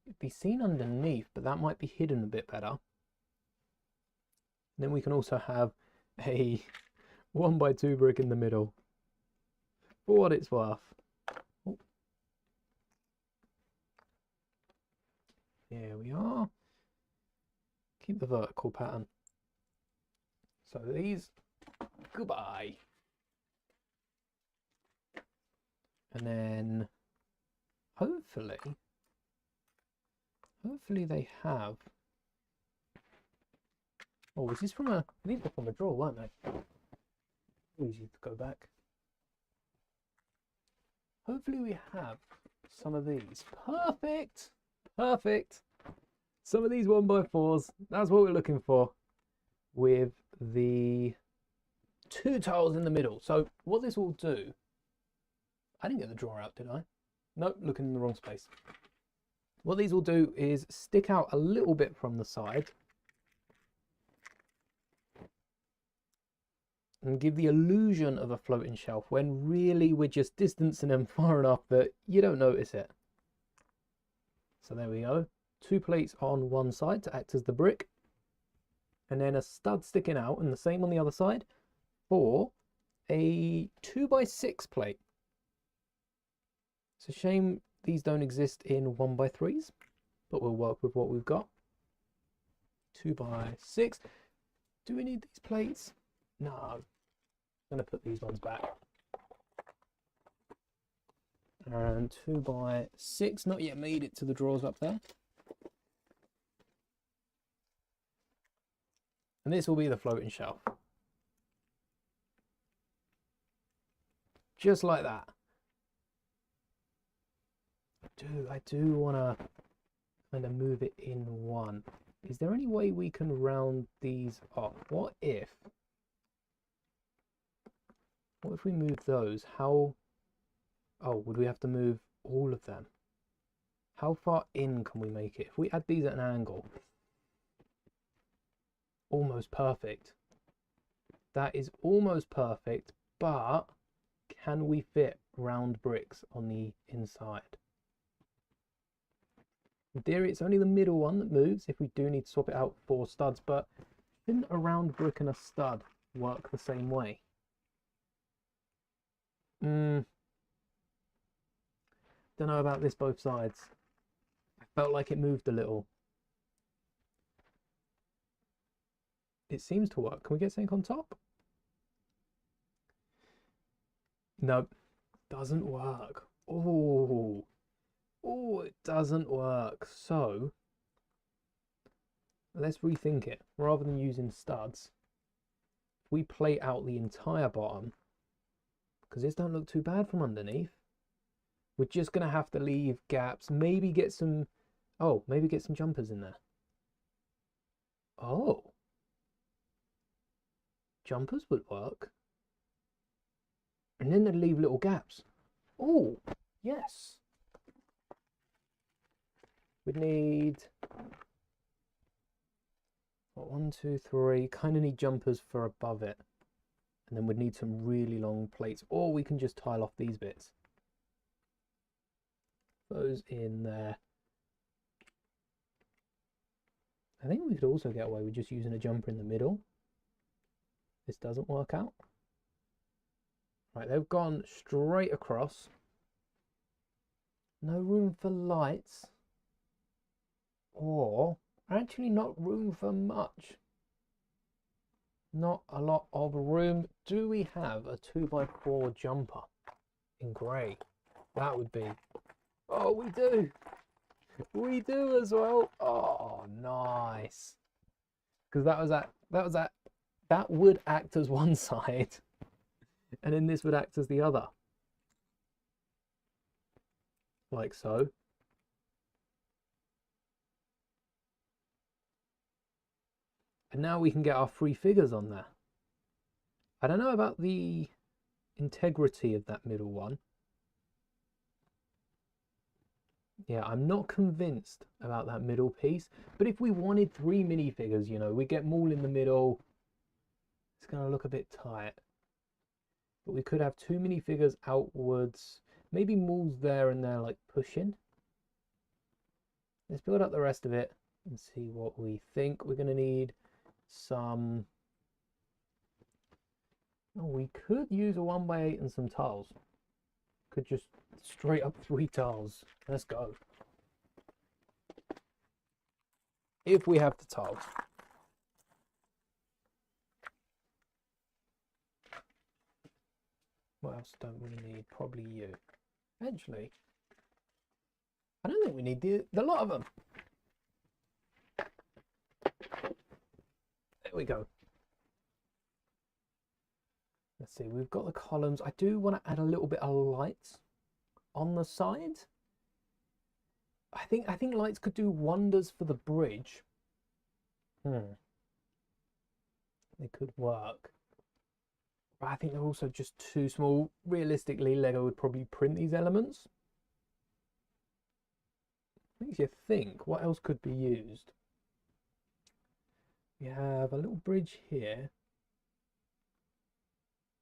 It'd be seen underneath, but that might be hidden a bit better. Then we can also have a 1x2 brick in the middle, for what it's worth. Oh. There we are. Keep the vertical pattern. So these, goodbye. And then hopefully they have... Oh, was this from a... These were from a drawer, weren't they? Easy to go back. Hopefully we have some of these. Perfect! Perfect! Some of these 1x4s. That's what we're looking for. With the 2 tiles in the middle. So what this will do... I didn't get the drawer out, did I? Nope, looking in the wrong space. What these will do is stick out a little bit from the side. And give the illusion of a floating shelf when really we're just distancing them far enough that you don't notice it. So there we go. 2 plates on one side to act as the brick. And then a stud sticking out, and the same on the other side for a 2x6 plate. It's a shame these don't exist in 1x3s, but we'll work with what we've got. 2x6. Do we need these plates? No, I'm going to put these ones back. And 2x6, not yet made it to the drawers up there. And this will be the floating shelf. Just like that. I do want to kind of move it in one. Is there any way we can round these off? What if we move those? How... Oh, would we have to move all of them? How far in can we make it? If we add these at an angle, almost perfect. That is almost perfect, but can we fit round bricks on the inside? In theory, it's only the middle one that moves if we do need to swap it out for studs, but shouldn't a round brick and a stud work the same way? Don't know about this both sides. I felt like it moved a little. It seems to work. Can we get something on top? Nope. Doesn't work. Oh, it doesn't work. So let's rethink it. Rather than using studs, we plate out the entire bottom, because this don't look too bad from underneath. We're just gonna have to leave gaps. Maybe get some. Oh, maybe get some jumpers in there. Oh, jumpers would work. And then they'd leave little gaps. Oh, yes. We'd need... What, 1, 2, 3. Kind of need jumpers for above it. And then we'd need some really long plates. Or we can just tile off these bits. Those in there. I think we could also get away with just using a jumper in the middle. This doesn't work out. Right, they've gone straight across. No room for lights. Or actually not room for much. Not a lot of room. Do we have a 2x4 jumper in grey? That would be... Oh, we do. We do as well. Oh, nice. Because that would act as one side. And then this would act as the other. Like so. And now we can get our 3 figures on there. I don't know about the integrity of that middle one. Yeah, I'm not convinced about that middle piece. But if we wanted 3 minifigures, you know, we get them all in the middle. It's going to look a bit tight. But we could have 2 minifigures outwards. Maybe Maul's there and they're like pushing. Let's build up the rest of it and see what we think. We're going to need some... Oh, we could use a 1x8 and some tiles. Could just straight up 3 tiles. Let's go. If we have the tiles. What else don't we need? Probably you. Actually, I don't think we need the lot of them. There we go. Let's see, we've got the columns. I do want to add a little bit of lights on the side. I think lights could do wonders for the bridge. They could work. But I think they're also just too small. Realistically, Lego would probably print these elements. Makes you think, what else could be used? We have a little bridge here.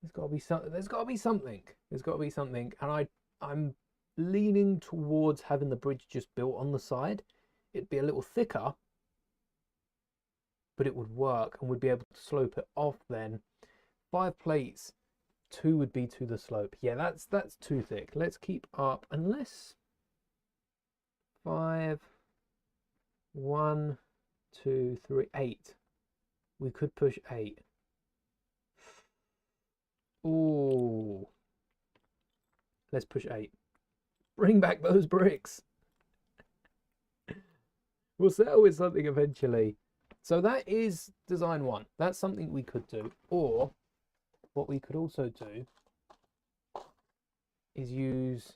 There's got to be something. There's got to be something. There's got to be something. And I'm leaning towards having the bridge just built on the side. It'd be a little thicker, but it would work, and we'd be able to slope it off then. 5 plates, 2 would be to the slope. Yeah, that's too thick. Let's keep up, unless 5, 1, 2, 3, 8. We could push 8. Ooh. Let's push 8. Bring back those bricks. We'll settle with something eventually. So that is design one. That's something we could do. Or what we could also do is use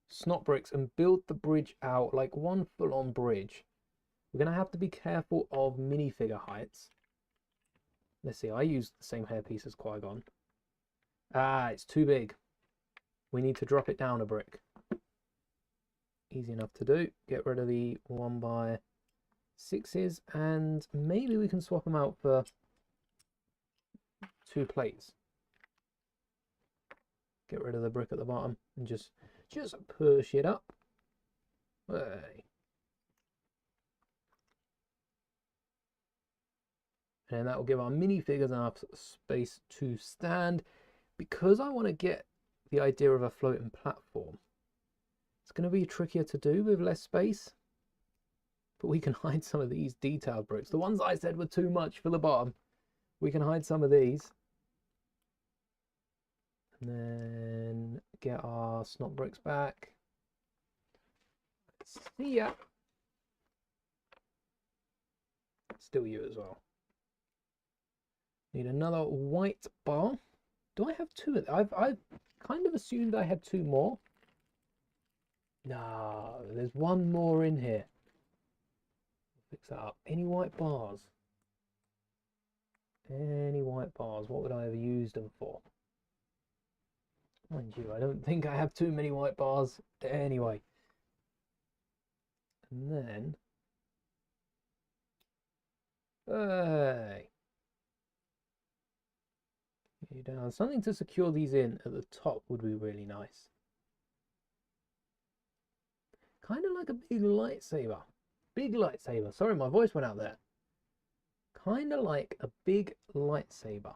snot bricks and build the bridge out like one full-on bridge. We're going to have to be careful of minifigure heights. Let's see, I used the same hairpiece as Qui-Gon. Ah, it's too big. We need to drop it down a brick. Easy enough to do. Get rid of the 1x6s and maybe we can swap them out for 2 plates. Get rid of the brick at the bottom and just push it up. Hey. And that will give our minifigures enough space to stand. Because I want to get the idea of a floating platform, it's going to be trickier to do with less space. But we can hide some of these detailed bricks. The ones I said were too much for the bottom. We can hide some of these. And then get our snot bricks back. See ya. Still you as well. Need another white bar. Do I have 2 of them? I've kind of assumed I had 2 more. No, there's 1 more in here. Fix that up. Any white bars? Any white bars? What would I have used them for? Mind you, I don't think I have too many white bars anyway. And then, hey, you down. Something to secure these in at the top would be really nice. Kind of like a big lightsaber. Big lightsaber. Sorry, my voice went out there. Kind of like a big lightsaber.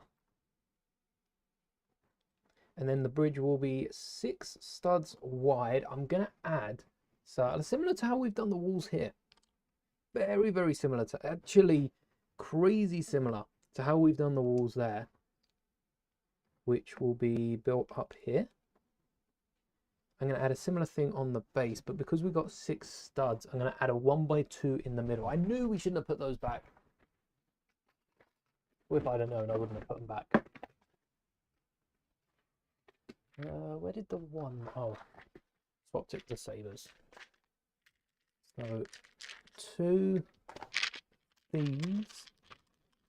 And then the bridge will be 6 studs wide. I'm going to add, so similar to how we've done the walls here. Very, very similar to, actually crazy similar to how we've done the walls there. Which will be built up here. I'm going to add a similar thing on the base, but because we've got 6 studs, I'm going to add a 1x2 in the middle. I knew we shouldn't have put those back. If I'd have known, I wouldn't have put them back. Where did the one? Oh, swapped it to sabers. So 2 these,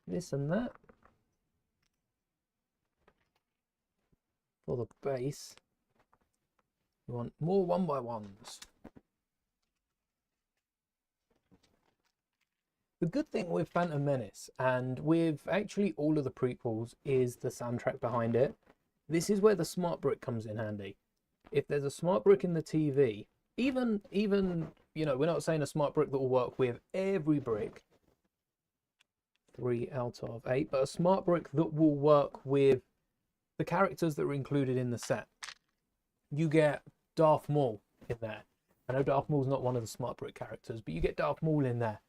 this and that for the base. We want more 1x1s. The good thing with Phantom Menace and with actually all of the prequels is the soundtrack behind it. This is where the smart brick comes in handy. If there's a smart brick in the TV, even you know, we're not saying a smart brick that will work with every brick, 3 out of 8, but a smart brick that will work with the characters that are included in the set. You get Darth Maul in there. I know Darth Maul's not one of the smart brick characters, but you get Darth Maul in there.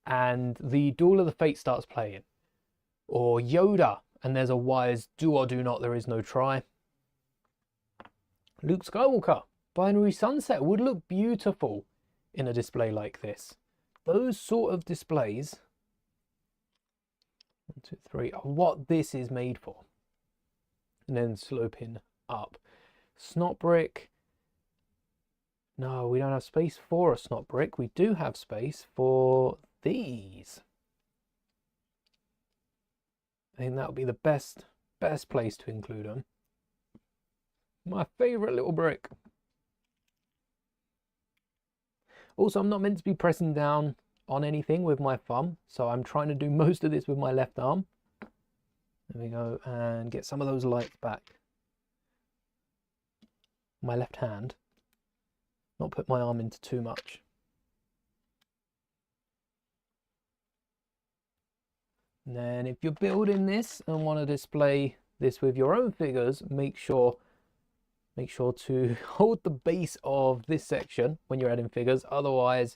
And the Duel of the Fate starts playing. Or Yoda, and there's a wise do or do not, there is no try. Luke Skywalker, Binary Sunset would look beautiful in a display like this. Those sort of displays, 1, 2, 3, are what this is made for. And then sloping up. Snot brick. No, we don't have space for a snot brick. We do have space for these. I think that would be the best place to include them. My favourite little brick. Also, I'm not meant to be pressing down on anything with my thumb, so I'm trying to do most of this with my left arm. There we go, and get some of those lights back. My left hand. Not put my arm into too much. And then if you're building this and want to display this with your own figures, make sure to hold the base of this section when you're adding figures. Otherwise,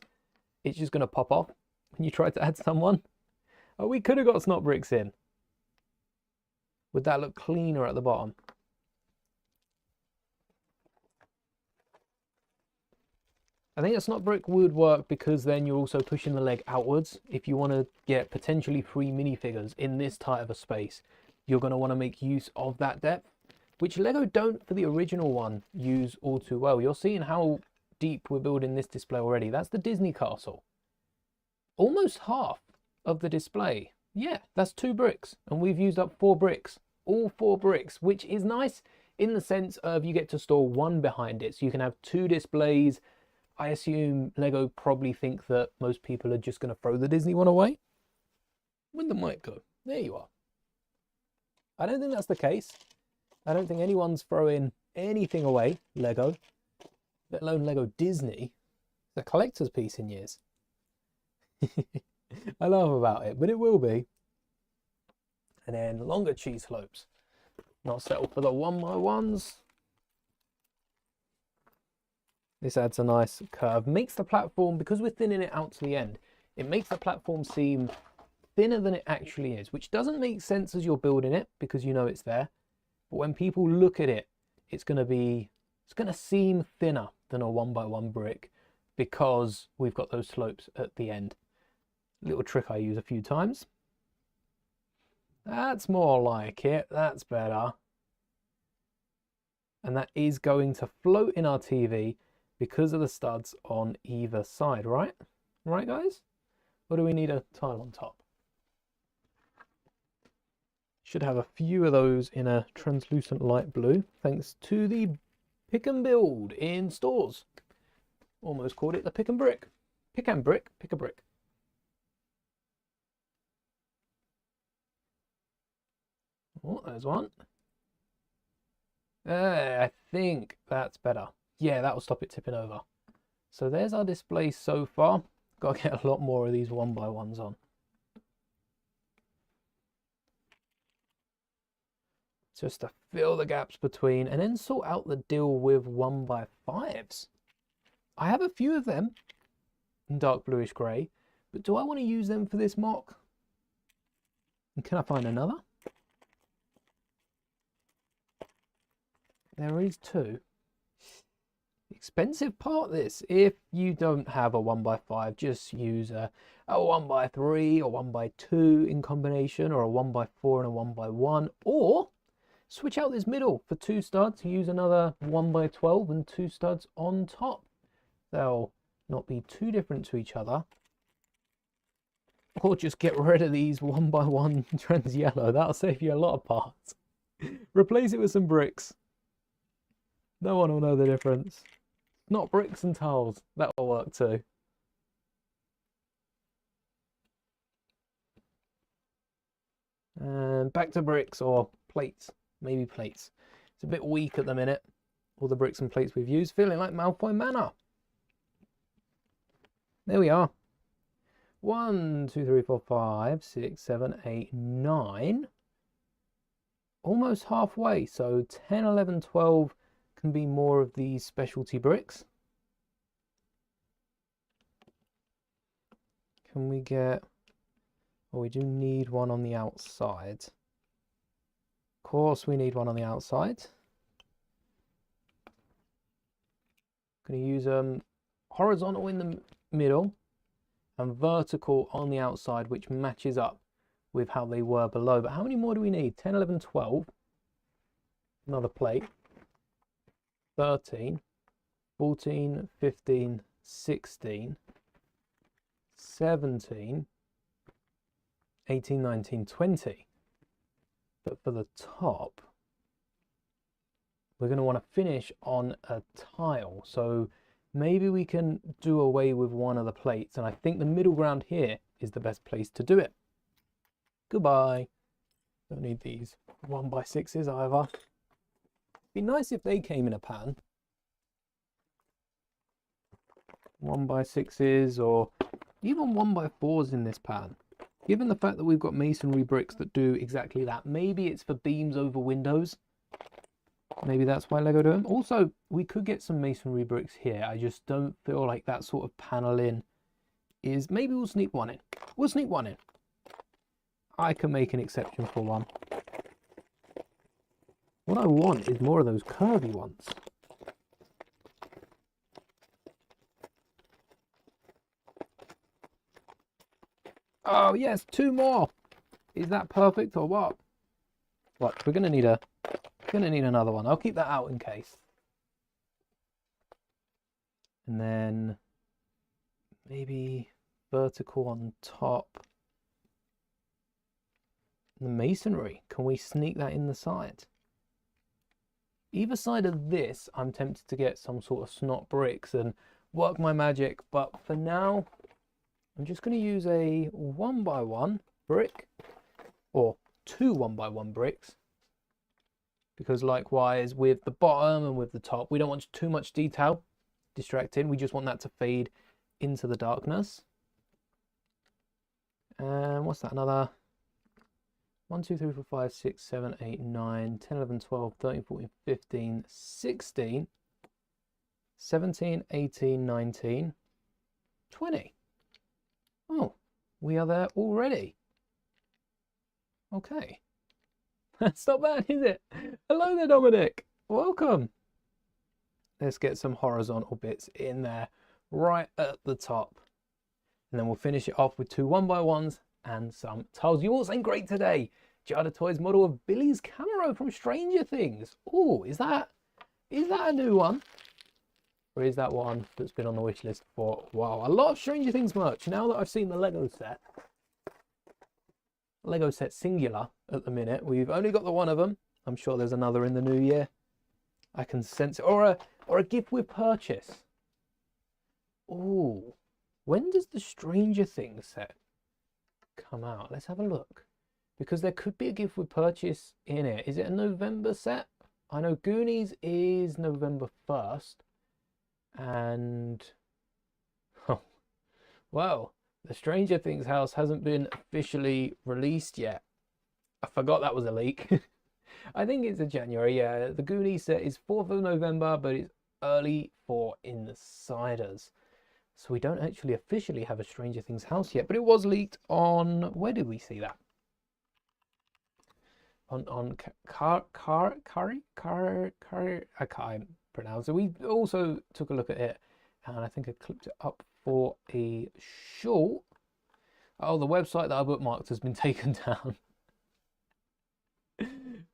it's just going to pop off when you try to add someone. Oh, we could have got snot bricks in. Would that look cleaner at the bottom? I think a snot brick would work because then you're also pushing the leg outwards. If you want to get potentially 3 minifigures in this tight of a space, you're going to want to make use of that depth, which Lego don't for the original one use all too well. You're seeing how deep we're building this display already. That's the Disney castle. Almost half of the display. Yeah, that's 2 bricks, and we've used up 4 bricks. All 4 bricks, which is nice in the sense of you get to store 1 behind it, so you can have 2 displays. I assume Lego probably think that most people are just going to throw the Disney one away. Where'd the mic go? There you are. I don't think that's the case. I don't think anyone's throwing anything away, Lego, let alone Lego Disney. It's a collector's piece in years. I laugh about it, but it will be. And then longer cheese slopes. Not settled for the 1x1s. This adds a nice curve. Makes the platform, because we're thinning it out to the end, it makes the platform seem thinner than it actually is, which doesn't make sense as you're building it because you know it's there. But when people look at it, it's going to seem thinner than a 1x1 brick because we've got those slopes at the end. Little trick I use a few times. That's more like it. That's better. And that is going to float in our TV because of the studs on either side, right? Right, guys? Or do we need a tile on top? Should have a few of those in a translucent light blue, thanks to the pick and build in stores. Almost called it the pick and brick. Pick and brick, pick a brick. Oh, there's one. I think that's better. Yeah, that'll stop it tipping over. So there's our display so far. Got to get a lot more of these 1x1s on. Just to fill the gaps between and then sort out the deal with 1x5s. I have a few of them in dark bluish grey, but do I want to use them for this mock? And can I find another? There is 2. Expensive part this. If you don't have a 1x5, just use a 1x3 or 1x2 in combination, or a 1x4 and a 1x1, or switch out this middle for 2 studs, use another 1x12 and 2 studs on top. They'll not be too different to each other. Or just get rid of these 1x1 trans yellow. That'll save you a lot of parts. Replace it with some bricks. No one will know the difference. Not bricks and tiles. That'll work too. And back to bricks or plates. Maybe plates. It's a bit weak at the minute. All the bricks and plates we've used. Feeling like Malfoy Manor. There we are. 1, 2, 3, 4, 5, 6, 7, 8, 9. Almost halfway. So 10, 11, 12 can be more of these specialty bricks. Can we get... Oh, we do need one on the outside. Of course we need one on the outside. Going to use horizontal in the middle and vertical on the outside, which matches up with how they were below. But how many more do we need? 10, 11, 12. Another plate. 13, 14, 15, 16, 17, 18, 19, 20. But for the top, we're going to want to finish on a tile. So maybe we can do away with one of the plates. And I think the middle ground here is the best place to do it. Goodbye. Don't need these 1x6s either. Be nice if they came in a pan. 1x6s or even 1x4s in this pan. Given the fact that we've got masonry bricks that do exactly that, maybe it's for beams over windows. Maybe that's why Lego do them. Also, we could get some masonry bricks here. I just don't feel like that sort of paneling is... Maybe we'll sneak one in. We'll sneak one in. I can make an exception for one. What I want is more of those curvy ones. Oh yes, 2 more. Is that perfect or what? What? We're gonna need another one. I'll keep that out in case. And then maybe vertical on top. The masonry. Can we sneak that in the side? Either side of this, I'm tempted to get some sort of snot bricks and work my magic, but for now, I'm just going to use a 1x1 brick, or 2 1x1 bricks, because likewise with the bottom and with the top, we don't want too much detail distracting. We just want that to fade into the darkness. And what's that? Another 1, 2, 3, 4, 5, 6, 7, 8, 9, 10, 11, 12, 13, 14, 15, 16, 17, 18, 19, 20. Oh, we are there already. Okay. That's not bad, is it? Hello there, Dominic. Welcome. Let's get some horizontal bits in there right at the top. And then we'll finish it off with 2 1x1s and some tiles. You all saying great today. Jada Toys model of Billy's Camaro from Stranger Things. Oh, is that a new one? Or is that one that's been on the wish list for a while? A lot of Stranger Things merch. Now that I've seen the Lego set singular at the minute. We've only got the one of them. I'm sure there's another in the new year. I can sense it. Or a gift with purchase. Oh, when does the Stranger Things set come out? Let's have a look. Because there could be a gift with purchase in it. Is it a November set? I know Goonies is November 1st. And, oh, well, the Stranger Things house hasn't been officially released yet. I forgot that was a leak. I think it's in January, yeah. The Goonies set is 4th of November, but it's early for insiders. So we don't actually officially have a Stranger Things house yet, but it was leaked on, where did we see that? On I can't pronounce it. We also took a look at it, and I think I clipped it up for a short. Oh, the website that I bookmarked has been taken down.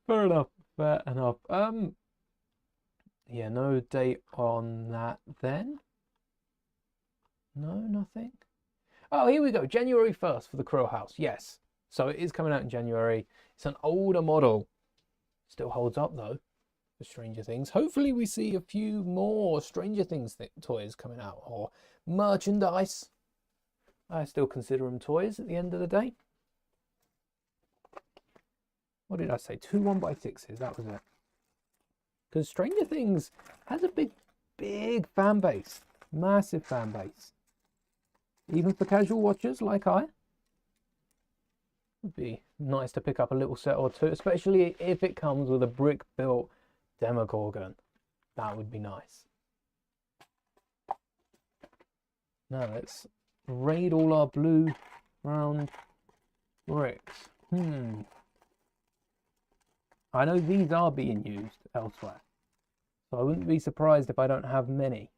Fair enough. Fair enough. Yeah, no date on that then. No, nothing. Oh, here we go. January 1st for the Crow House. Yes. So it is coming out in January. It's an older model. Still holds up though for Stranger Things. Hopefully we see a few more Stranger Things toys coming out, or merchandise. I still consider them toys at the end of the day. What did I say? 2 1x6s, that was it. Because Stranger Things has a big fan base. Massive fan base. Even for casual watchers like I. Would be nice to pick up a little set or two, especially if it comes with a brick built Demogorgon. That would be nice. Now let's raid all our blue round bricks. I know these are being used elsewhere, so I wouldn't be surprised if I don't have many.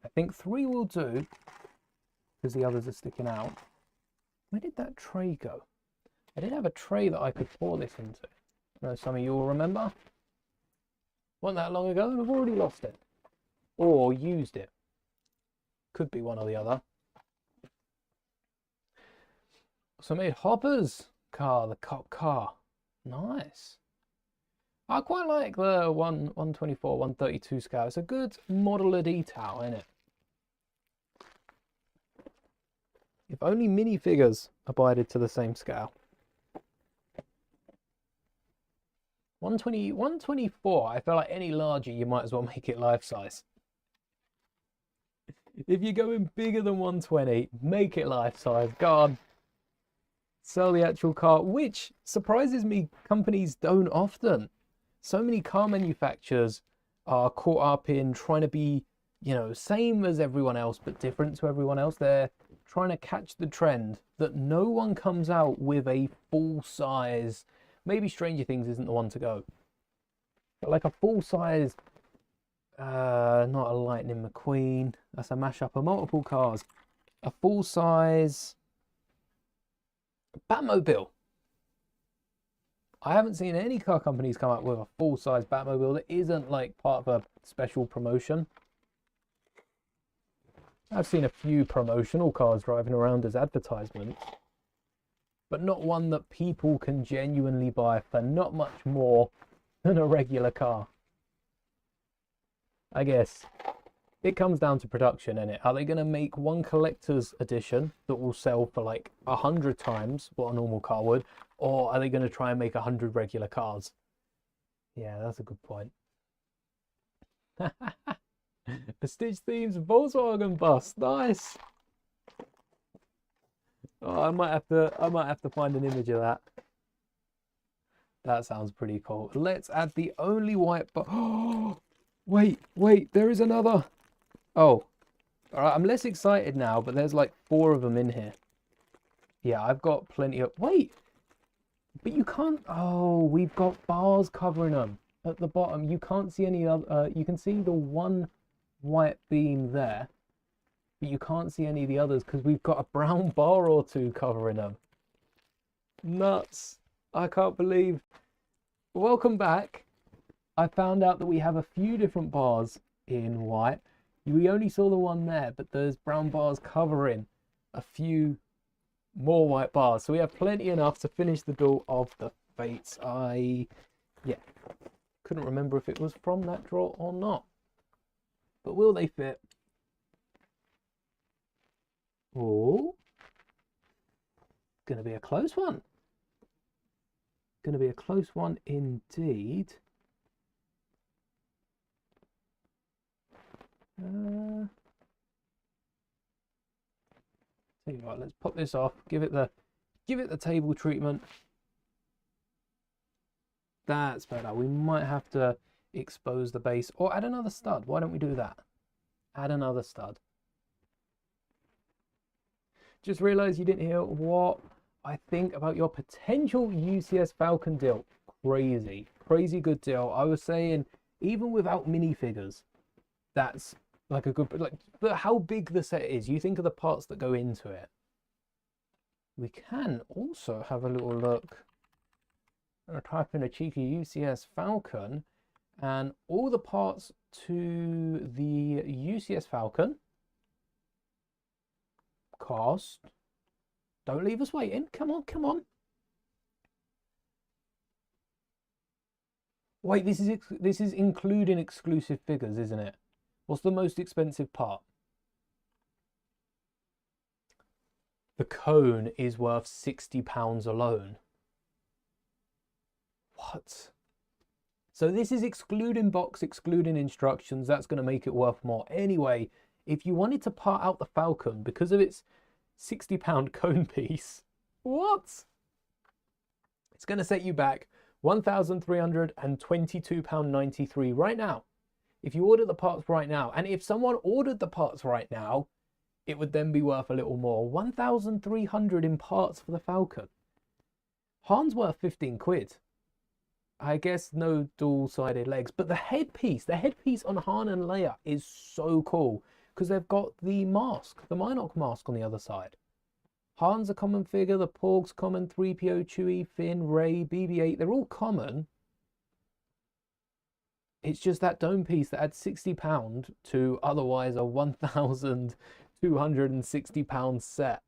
I think 3 will do, because the others are sticking out. Where did that tray go? I did have a tray that I could pour this into. I know some of you will remember. Wasn't that long ago, and I've already lost it. Or used it. Could be one or the other. So I made Hopper's car, the cop car. Nice. I quite like the 124, 132 scale. It's a good model of detail, isn't it? If only minifigures abided to the same scale. 124, I feel like any larger, you might as well make it life size. If you're going bigger than 120, make it life size. Go on. Sell the actual car, which surprises me, companies don't often. So many car manufacturers are caught up in trying to be, you know, same as everyone else, but different to everyone else. They're trying to catch the trend that no one comes out with a full size. Maybe Stranger Things isn't the one to go, but like a full size, not a Lightning McQueen. That's a mashup of multiple cars. A full size Batmobile. I haven't seen any car companies come up with a full-size Batmobile that isn't like part of a special promotion. I've seen a few promotional cars driving around as advertisements, but not one that people can genuinely buy for not much more than a regular car. I guess it comes down to production, innit? Are they going to make one collector's edition that will sell for like 100 times what a normal car would? Or are they going to try and make 100 regular cars? Yeah, that's a good point. Prestige themes Volkswagen bus. Nice. Oh, I might have to find an image of that. That sounds pretty cool. Let's add the only white bus. Oh, wait, there is another. Oh, all right, I'm less excited now, but there's like 4 of them in here. Yeah, I've got plenty of... Wait, but you can't... Oh, we've got bars covering them at the bottom. You can't see any other... you can see the one white beam there, but you can't see any of the others because we've got a brown bar or 2 covering them. Nuts. I can't believe... Welcome back. I found out that we have a few different bars in white. We only saw the one there, but there's brown bars covering a few more white bars. So we have plenty enough to finish the Duel of the Fates. Yeah, couldn't remember if it was from that draw or not. But will they fit? Oh, gonna be a close one. Gonna be a close one indeed. Tell you what, let's pop this off. Give it the table treatment. That's better. We might have to expose the base or add another stud. Why don't we do that? Add another stud. Just realized you didn't hear what I think about your potential UCS Falcon deal. Crazy good deal. I was saying, even without minifigures, that's like a good, like, but how big the set is, you think of the parts that go into it. We can also have a little look. I'm gonna type in a cheeky UCS Falcon, and all the parts to the UCS Falcon cost. Don't leave us waiting. Come on. Wait, this is including exclusive figures, isn't it? What's the most expensive part? The cone is worth £60 alone. What? So this is excluding box, excluding instructions. That's going to make it worth more. Anyway, if you wanted to part out the Falcon because of its £60 cone piece, what? It's going to set you back £1,322.93 right now. If you order the parts right now, and if someone ordered the parts right now, it would then be worth a little more. 1,300 in parts for the Falcon. Han's worth 15 quid. I guess no dual-sided legs, but the headpiece on Han and Leia is so cool because they've got the mask, the Minoc mask on the other side. Han's a common figure, the Porg's common, 3PO, Chewie, Finn, Rey, BB-8, they're all common. It's just that dome piece that adds £60 to otherwise a £1,260 set.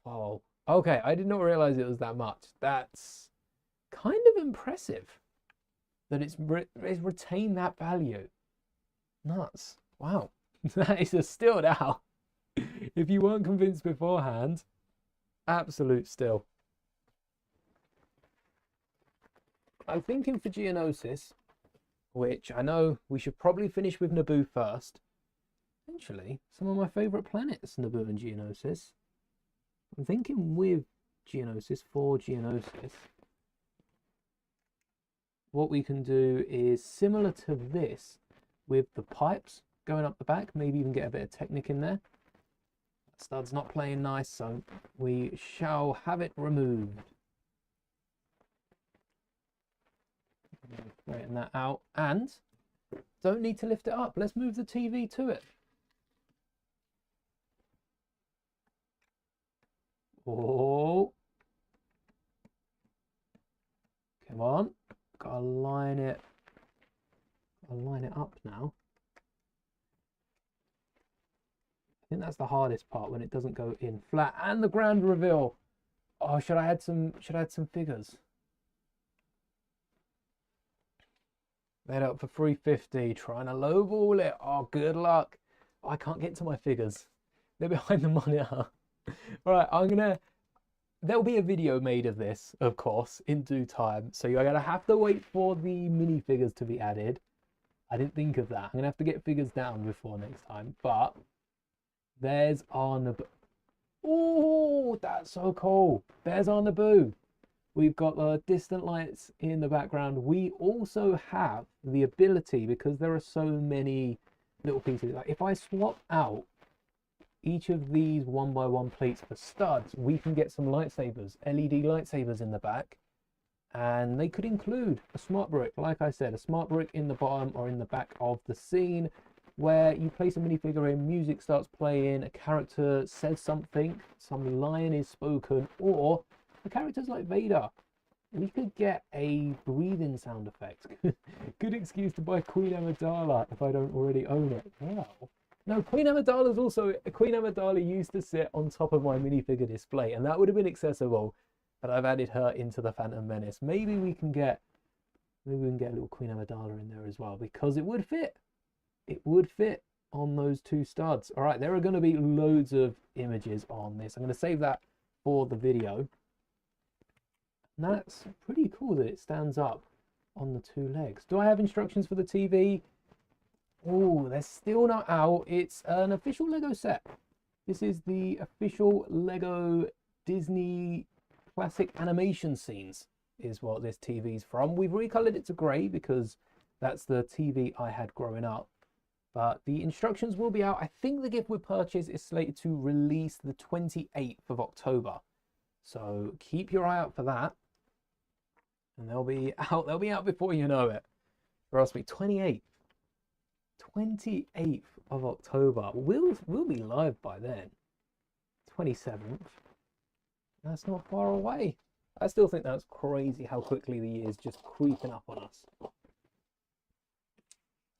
Oh, okay, I did not realize it was that much. That's kind of impressive that it's retained that value. Nuts. Wow. That is a still now. If you weren't convinced beforehand, absolute still. I'm thinking for Geonosis, which I know we should probably finish with Naboo first. Essentially, some of my favourite planets, Naboo and Geonosis. I'm thinking with Geonosis, for Geonosis, what we can do is similar to this with the pipes going up the back, maybe even get a bit of Technic in there. That stud's not playing nice, so we shall have it removed. Straighten that out, and don't need to lift it up. Let's move the TV to it. Oh, come on. Gotta line it. Gotta line it up now. I think that's the hardest part, when it doesn't go in flat. And the grand reveal. Oh, should I add some figures? Made up for 350, trying to lowball it. Oh, good luck. I can't get to my figures. They're behind the monitor. All right, there'll be a video made of this, of course, in due time. So you're gonna have to wait for the minifigures to be added. I didn't think of that. I'm gonna have to get figures down before next time. But there's our Naboo. Oh, that's so cool. There's our Naboo. We've got the distant lights in the background. We also have the ability, because there are so many little pieces, like if I swap out each of these 1x1 plates for studs, we can get some lightsabers, LED lightsabers in the back, and they could include a smart brick, like I said, a smart brick in the bottom or in the back of the scene, where you place a minifigure in, music starts playing, a character says something, some line is spoken, or the character's like Vader. We could get a breathing sound effect. Good excuse to buy Queen Amidala if I don't already own it. Wow. No, Queen Amidala used to sit on top of my minifigure display, and that would have been accessible, but I've added her into the Phantom Menace. Maybe we can get a little Queen Amidala in there as well, because it would fit. It would fit on those two studs. All right, there are going to be loads of images on this. I'm going to save that for the video. And that's pretty cool that it stands up on the two legs. Do I have instructions for the TV? Oh, they're still not out. It's an official Lego set. This is the official Lego Disney classic animation scenes, is what this TV's from. We've recolored it to grey because that's the TV I had growing up. But the instructions will be out. I think the gift with purchase is slated to release the 28th of October. So keep your eye out for that. And they'll be out before you know it. Trust me, 28th of October. We'll be live by then. 27th. That's not far away. I still think that's crazy how quickly the year's just creeping up on us.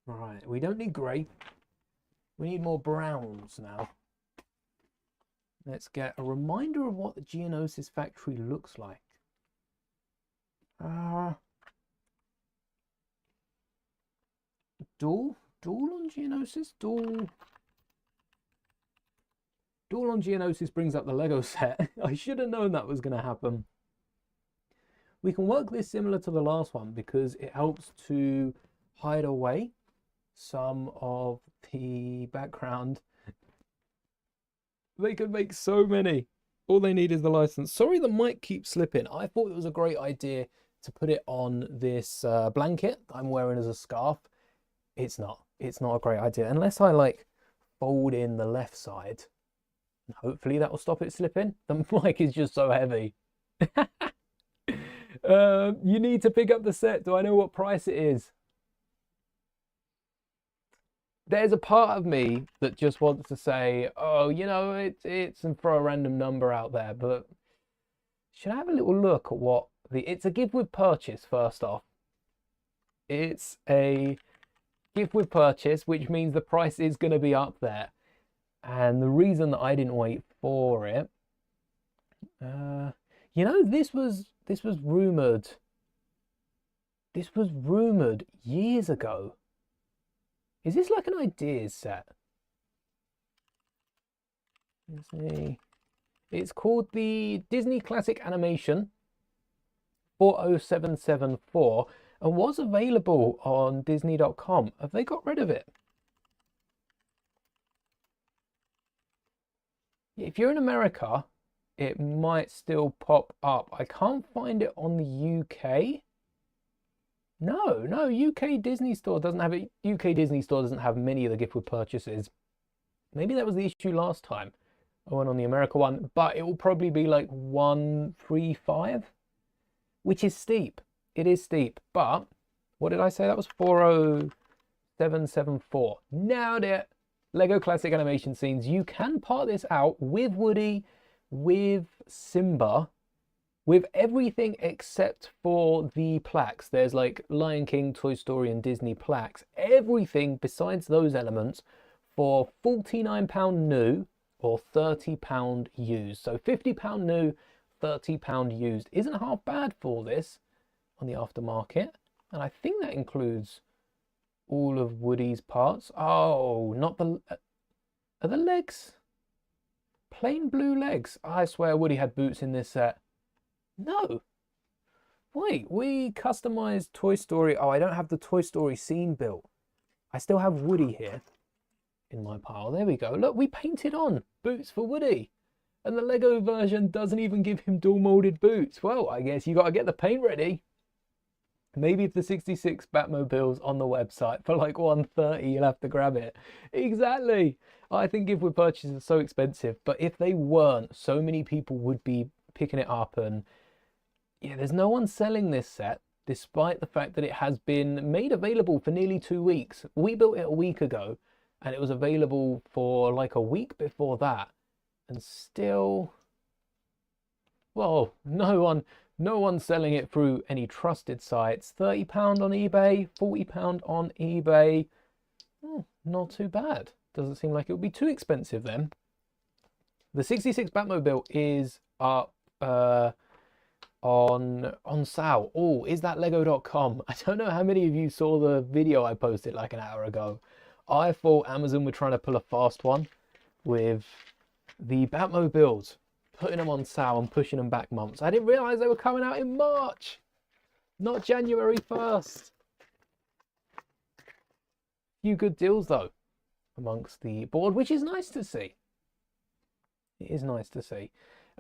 Right, we don't need grey. We need more browns now. Let's get a reminder of what the Geonosis factory looks like. Duel on Geonosis? Duel on Geonosis brings up the Lego set. I should have known that was going to happen. We can work this similar to the last one because it helps to hide away some of the background. They could make so many. All they need is the license. Sorry, the mic keeps slipping. I thought it was a great idea to put it on this blanket I'm wearing as a scarf. It's not a great idea unless I like fold in the left side. And hopefully that will stop it slipping. The mic is just so heavy. You need to pick up the set. Do I know what price it is? There's a part of me that just wants to say, oh, you know, it's and throw a random number out there, but should I have a little look at what it's a gift with purchase first off. It's a gift with purchase, which means the price is going to be up there. And the reason that I didn't wait for it, you know, this was rumored. This was rumored years ago. Is this like an ideas set? Let's see. It's called the Disney Classic Animation 40774 and was available on Disney.com. Have they got rid of it? If you're in America, it might still pop up. I can't find it on the UK. No, UK Disney Store doesn't have it. UK Disney Store doesn't have many of the gift with purchases. Maybe that was the issue last time I went on the America one, but it will probably be like 135, which is steep. It is steep, but what did I say? That was 40774. Nailed it. Lego Classic Animation Scenes. You can part this out with Woody, with Simba, with everything except for the plaques. There's like Lion King, Toy Story, and Disney plaques. Everything besides those elements for £49 new or £30 used. So £50 new, £30 used isn't half bad for this on the aftermarket. And I think that includes all of Woody's parts. Oh, not the... Are the legs? Plain blue legs. I swear Woody had boots in this set. No. Wait, we customized Toy Story. Oh, I don't have the Toy Story scene built. I still have Woody here in my pile. There we go. Look, we painted on boots for Woody. And the Lego version doesn't even give him dual molded boots. Well, I guess you got to get the paint ready. Maybe if the 66 Batmobile's on the website for like 130, you'll have to grab it. Exactly. I think if we're purchasing it so expensive, but if they weren't, so many people would be picking it up. And yeah, there's no one selling this set, despite the fact that it has been made available for nearly 2 weeks. We built it a week ago, and it was available for like a week before that. And still, well, no one's selling it through any trusted sites. £30 on eBay, £40 on eBay. Not too bad. Doesn't seem like it would be too expensive then. The 66 Batmobile is up on sale. Oh, is that lego.com? I don't know how many of you saw the video I posted like an hour ago. I thought Amazon were trying to pull a fast one with the Batmobiles, putting them on sale and pushing them back months. I didn't realize they were coming out in March, not January 1st. Few good deals though amongst the board, which is nice to see. It is nice to see.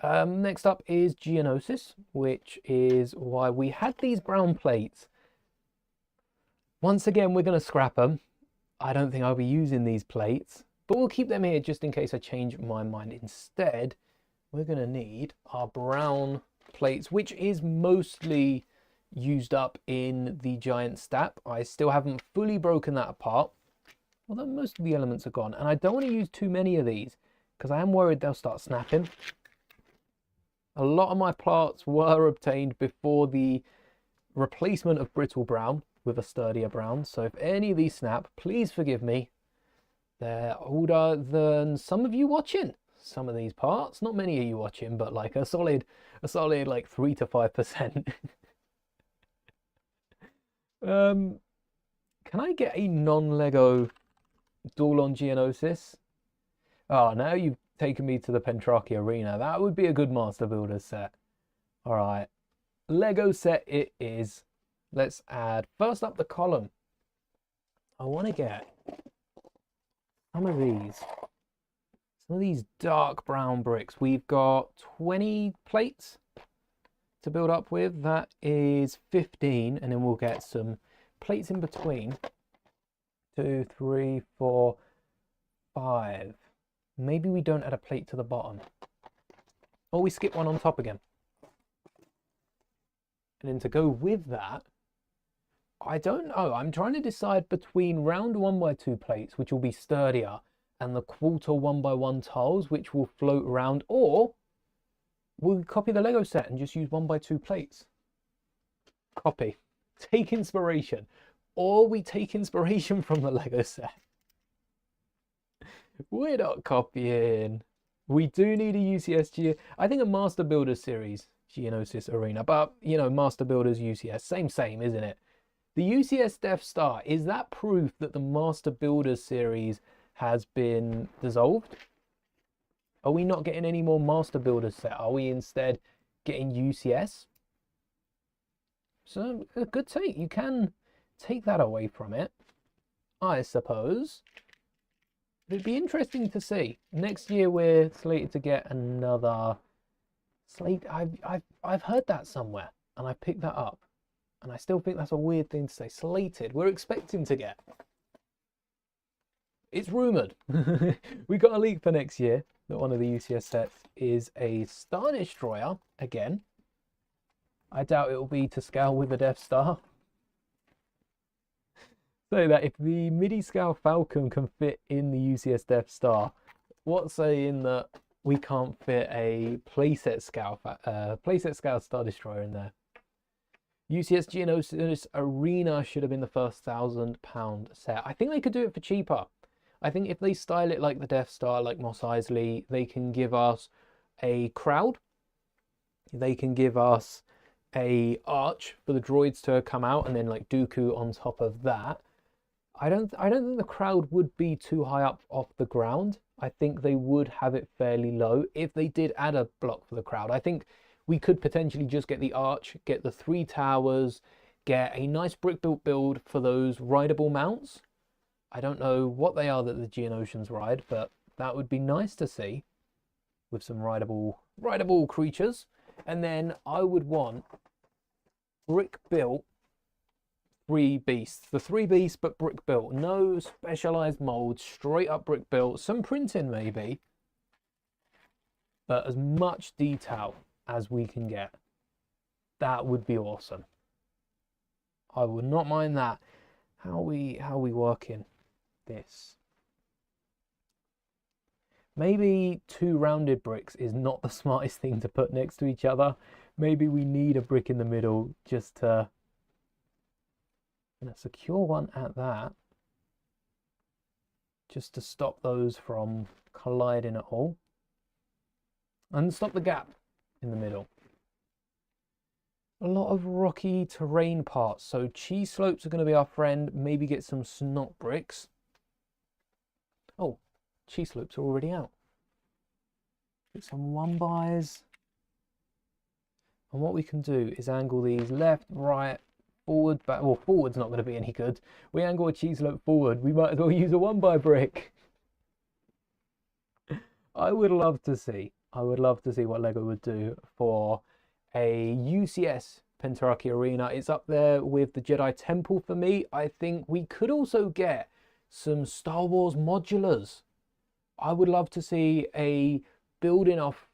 Next up is Geonosis, which is why we had these brown plates. Once again, we're going to scrap them. I don't think I'll be using these plates, but we'll keep them here just in case I change my mind. Instead, we're going to need our brown plates, which is mostly used up in the giant stap. I still haven't fully broken that apart, although most of the elements are gone. And I don't want to use too many of these because I am worried they'll start snapping. A lot of my parts were obtained before the replacement of brittle brown with a sturdier brown. So if any of these snap, please forgive me. They're older than some of you watching. Some of these parts, not many of you watching, but like a solid like 3 to 5%. Can I get a non-Lego Duel on Geonosis? Oh, now you've taken me to the Pentrarchy Arena. That would be a good Master Builder set. All right, Lego set it is. Let's add first up the column. I want to get some of these dark brown bricks. We've got 20 plates to build up with. That is 15, and then we'll get some plates in between. 2, 3, 4, 5. Maybe we don't add a plate to the bottom, or we skip one on top again. And then to go with that, I don't know. I'm trying to decide between round 1x2 plates, which will be sturdier, and the quarter 1x1 tiles, which will float around, or we'll copy the Lego set and just use 1x2 plates. Copy. Take inspiration. Or we take inspiration from the Lego set. We're not copying. We do need a UCS I think a Master Builders series Geonosis Arena, but you know, Master Builders UCS, same, isn't it? The UCS Death Star, is that proof that the Master Builders series has been dissolved? Are we not getting any more Master Builders set? Are we instead getting UCS? So a good take. You can take that away from it, I suppose. It'd be interesting to see. Next year we're slated to get another slate. I've heard that somewhere, and I picked that up, and I still think that's a weird thing to say. Slated. We're expecting to get. It's rumored. We got a leak for next year that one of the UCS sets is a Star Destroyer again. I doubt it will be to scale with the Death Star. So that if the midi scale Falcon can fit in the UCS Death Star, what's saying that we can't fit a playset scale Star Destroyer in there. UCS Geonosis Arena should have been the first £1,000 set. I think they could do it for cheaper. I think if they style it like the Death Star, like Mos Eisley, they can give us a crowd. They can give us a arch for the droids to come out, and then like Dooku on top of that. I don't think the crowd would be too high up off the ground. I think they would have it fairly low if they did add a block for the crowd. I think we could potentially just get the arch, get the 3 towers, get a nice brick built build for those rideable mounts. I don't know what they are that the Geonosians ride, but that would be nice to see with some rideable creatures. And then I would want brick built 3 beasts. The 3 beasts, but brick built. No specialized molds, straight up brick built. Some printing maybe, but as much detail as we can get. That would be awesome. I would not mind that. How are we working this? Maybe 2 rounded bricks is not the smartest thing to put next to each other. Maybe we need a brick in the middle just to secure one at that, just to stop those from colliding at all and stop the gap in the middle. A lot of rocky terrain parts, so cheese slopes are going to be our friend. Maybe get some snot bricks. Oh, cheese slopes are already out. Get some 1-bys. And what we can do is angle these left, right, forward, back. Well, forward's not going to be any good. We angle a cheese slope forward, we might as well use a 1-by brick. I would love to see what Lego would do for a UCS Pentarchy Arena. It's up there with the Jedi Temple for me. I think we could also get some Star Wars modulars. I would love to see a building off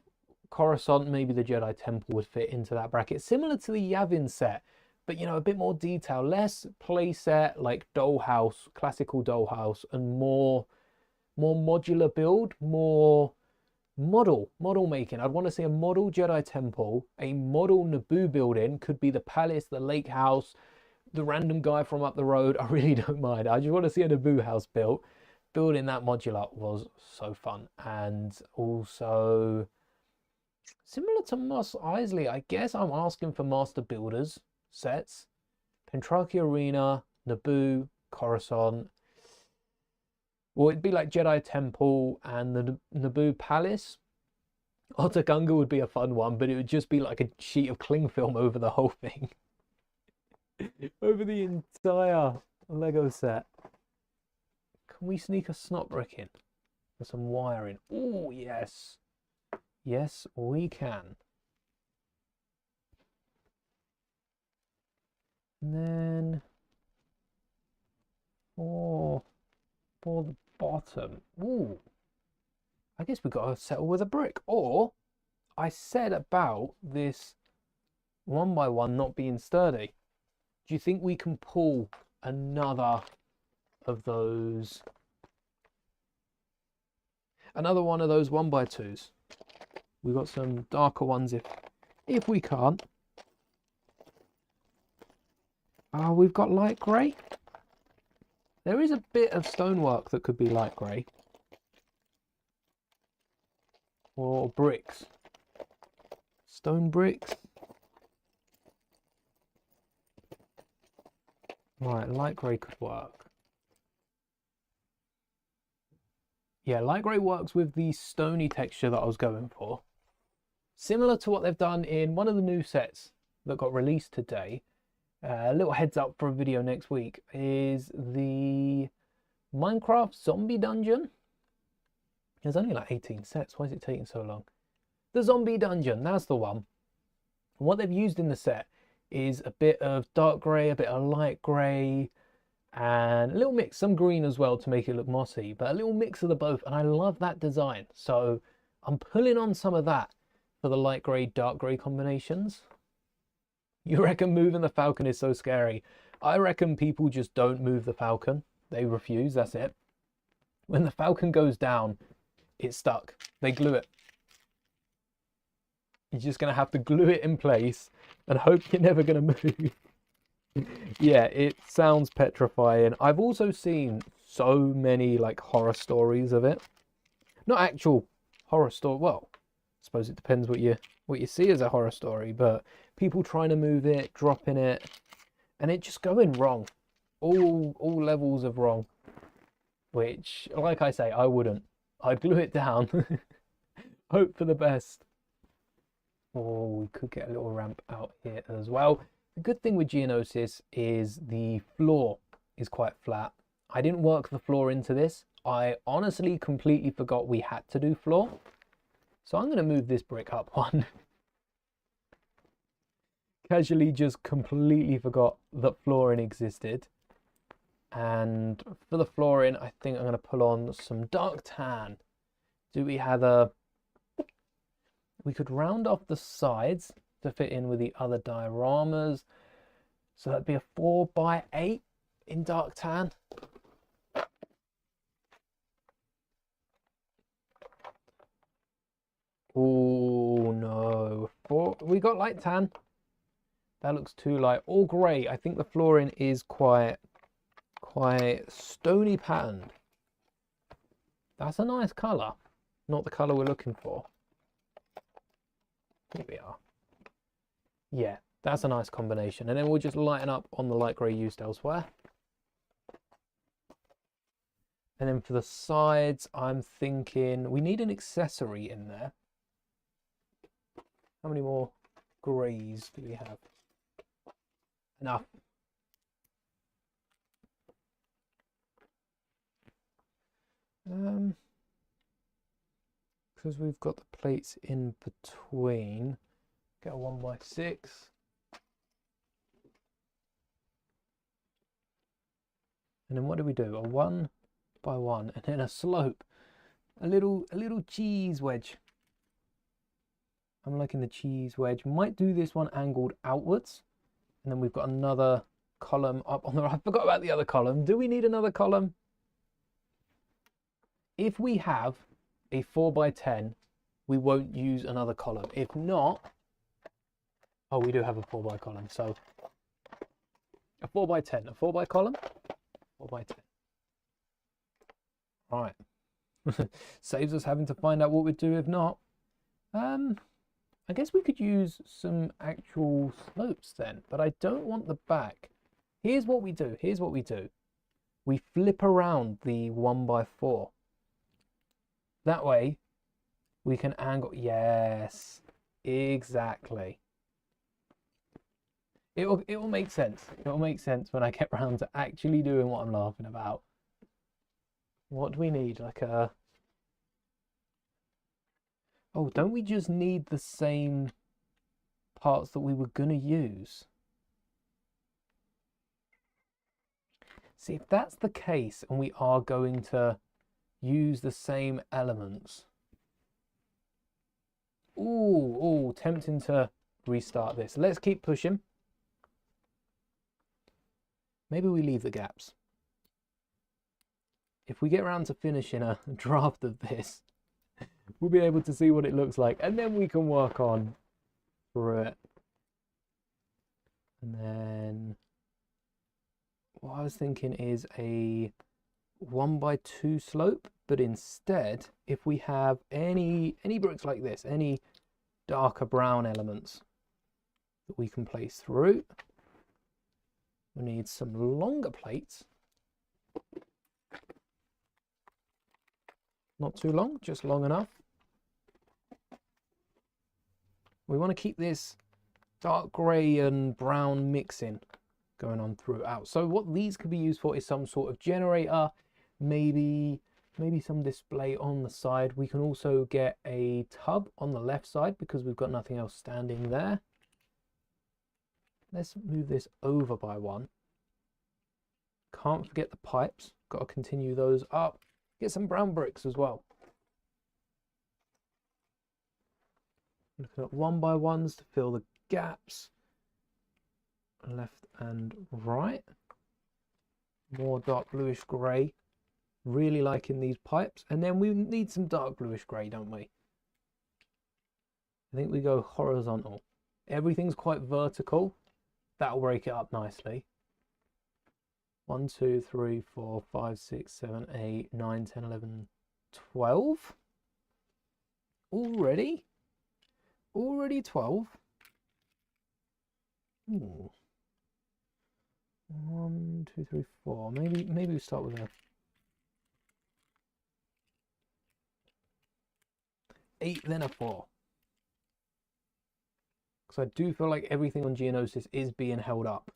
Coruscant. Maybe the Jedi Temple would fit into that bracket, similar to the Yavin set, but you know, a bit more detail, less playset like dollhouse, classical dollhouse, and more modular build, more model making. I'd want to see a model Jedi Temple, a model Naboo building. Could be the palace, the lake house, the random guy from up the road. I really don't mind. I just want to see a Naboo house built. Building that modular was so fun. And also similar to Mos Eisley, I guess I'm asking for Master Builders sets. Pentarchy Arena, Naboo, Coruscant. Well, it'd be like Jedi Temple and the Naboo Palace. Otter Gunga would be a fun one, but it would just be like a sheet of cling film over the whole thing. Over the entire Lego set. Can we sneak a snot brick in? For some wiring. Oh, yes. Yes, we can. And then for the bottom. Ooh. I guess we got to settle with a brick. Or I said about this 1-by-1 not being sturdy. Do you think we can pull another of those? Another one of those 1-by-2s. We've got some darker ones if we can't. We've got light grey. There is a bit of stonework that could be light grey. Or bricks. Stone bricks. Right, light grey could work. Yeah, light grey works with the stony texture that I was going for. Similar to what they've done in one of the new sets that got released today. A little heads up for a video next week is the Minecraft Zombie Dungeon. There's only like 18 sets. Why is it taking so long? The Zombie Dungeon, that's the one. And what they've used in the set is a bit of dark grey, a bit of light grey, and a little mix, some green as well to make it look mossy, but a little mix of the both. And I love that design. So I'm pulling on some of that for the light grey, dark grey combinations. You reckon moving the Falcon is so scary? I reckon people just don't move the Falcon. They refuse, that's it. When the Falcon goes down, it's stuck. They glue it. You're just going to have to glue it in place and hope you're never going to move. Yeah, it sounds petrifying. I've also seen so many like horror stories of it. Not actual horror story. Well, I suppose it depends what you see as a horror story, but people trying to move it, dropping it, and it just going wrong. All levels of wrong. Which, like I say, I wouldn't. I'd glue it down. Hope for the best. Oh, we could get a little ramp out here as well. The good thing with Geonosis is the floor is quite flat. I didn't work the floor into this. I honestly completely forgot we had to do floor. So I'm going to move this brick up one. Casually just completely forgot that flooring existed. And for the flooring, I think I'm going to pull on some dark tan. Do we have a... We could round off the sides to fit in with the other dioramas. So that'd be a 4x8 in dark tan. Oh no, we got light tan. That looks too light. All grey. I think the flooring is quite stony patterned. That's a nice colour. Not the colour we're looking for. Here we are. Yeah, that's a nice combination. And then we'll just lighten up on the light grey used elsewhere. And then for the sides, I'm thinking we need an accessory in there. How many more greys do we have? Enough. Because we've got the plates in between, get a 1x6. And then what do we do? A 1x1 and then a slope. A little cheese wedge. I'm liking the cheese wedge. Might do this one angled outwards. And then we've got another column up on the right. I forgot about the other column. Do we need another column? If we have a 4x10, we won't use another column. If not, oh, we do have a 4x column. So a 4x10, a 4x column, 4x10. All right. Saves us having to find out what we'd do if not. I guess we could use some actual slopes then, but I don't want the back. Here's what we do. Here's what we do. We flip around the 1x4. That way we can angle. Yes, exactly. It will make sense. It will make sense when I get around to actually doing what I'm laughing about. What do we need? Like a... Oh, don't we just need the same parts that we were going to use? See, if that's the case and we are going to use the same elements. Ooh, tempting to restart this. Let's keep pushing. Maybe we leave the gaps. If we get around to finishing a draft of this, we'll be able to see what it looks like, and then we can work on through it. And then what I was thinking is a 1x2 slope, but instead, if we have any bricks like this, any darker brown elements that we can place through, we need some longer plates. Not too long, just long enough. We want to keep this dark grey and brown mixing going on throughout. So what these could be used for is some sort of generator, maybe some display on the side. We can also get a tub on the left side because we've got nothing else standing there. Let's move this over by one. Can't forget the pipes. Got to continue those up. Get some brown bricks as well. Looking at 1x1s to fill the gaps. Left and right. More dark bluish grey. Really liking these pipes. And then we need some dark bluish grey, don't we? I think we go horizontal. Everything's quite vertical. That'll break it up nicely. 1, 2, 3, 4, 5, 6, 7, 8, 9, 10, 11, 12. Already? Already 12? Ooh. 1, 2, 3, 4. Maybe we start with a 8, then a 4. Because I do feel like everything on Geonosis is being held up.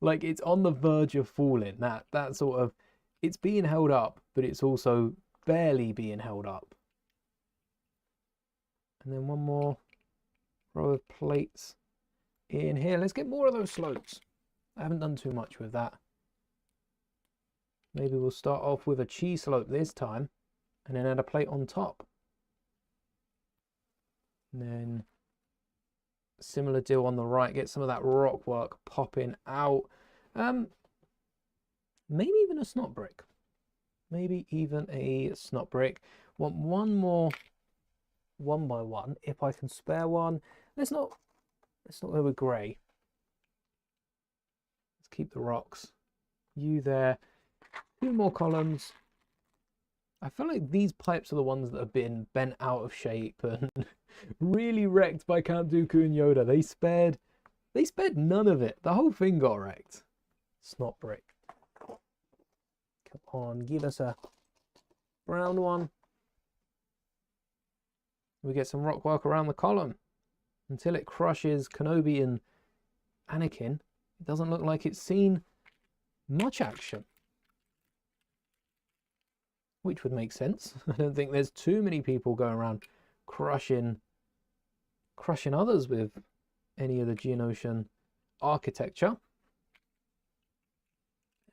Like it's on the verge of falling. That sort of, it's being held up, but it's also barely being held up. And then one more row of plates in here. Let's get more of those slopes. I haven't done too much with that. Maybe we'll start off with a cheese slope this time and then add a plate on top. And then similar deal on the right, get some of that rock work popping out. Maybe even a snot brick. Maybe even a snot brick. Want one more 1 by 1 if I can spare one. Let's not go with grey. Let's keep the rocks. You there. 2 more columns. I feel like these pipes are the ones that have been bent out of shape and really wrecked by Count Dooku and Yoda. They spared none of it. The whole thing got wrecked. Snot brick. Come on, give us a brown one. We get some rock work around the column until it crushes Kenobi and Anakin. It doesn't look like it's seen much action, which would make sense. I don't think there's too many people going around crushing others with any of the Geonosian architecture.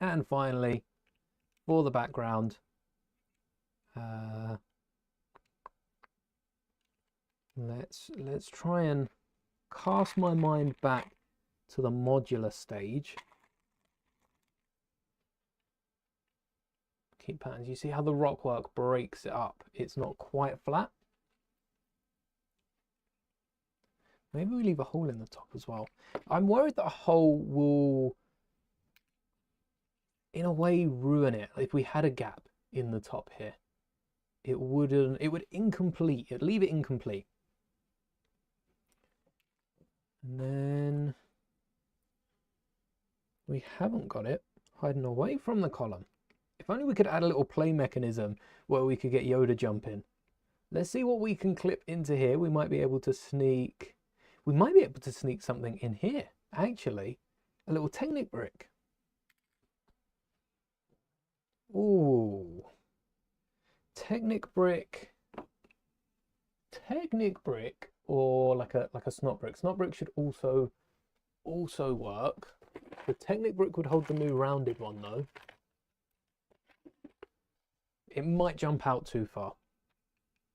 And finally, for the background, let's try and cast my mind back to the modular stage. Keep patterns. You see how the rock work breaks it up. It's not quite flat. Maybe we leave a hole in the top as well. I'm worried that a hole will, in a way, ruin it. If we had a gap in the top here, it would incomplete. It'd leave it incomplete. And then we haven't got it hiding away from the column. If only we could add a little play mechanism where we could get Yoda jumping. Let's see what we can clip into here. We might be able to sneak something in here, actually. A little Technic brick. Ooh. Technic brick or like a snot brick. Snot brick should also work. The Technic brick would hold the new rounded one though. It might jump out too far.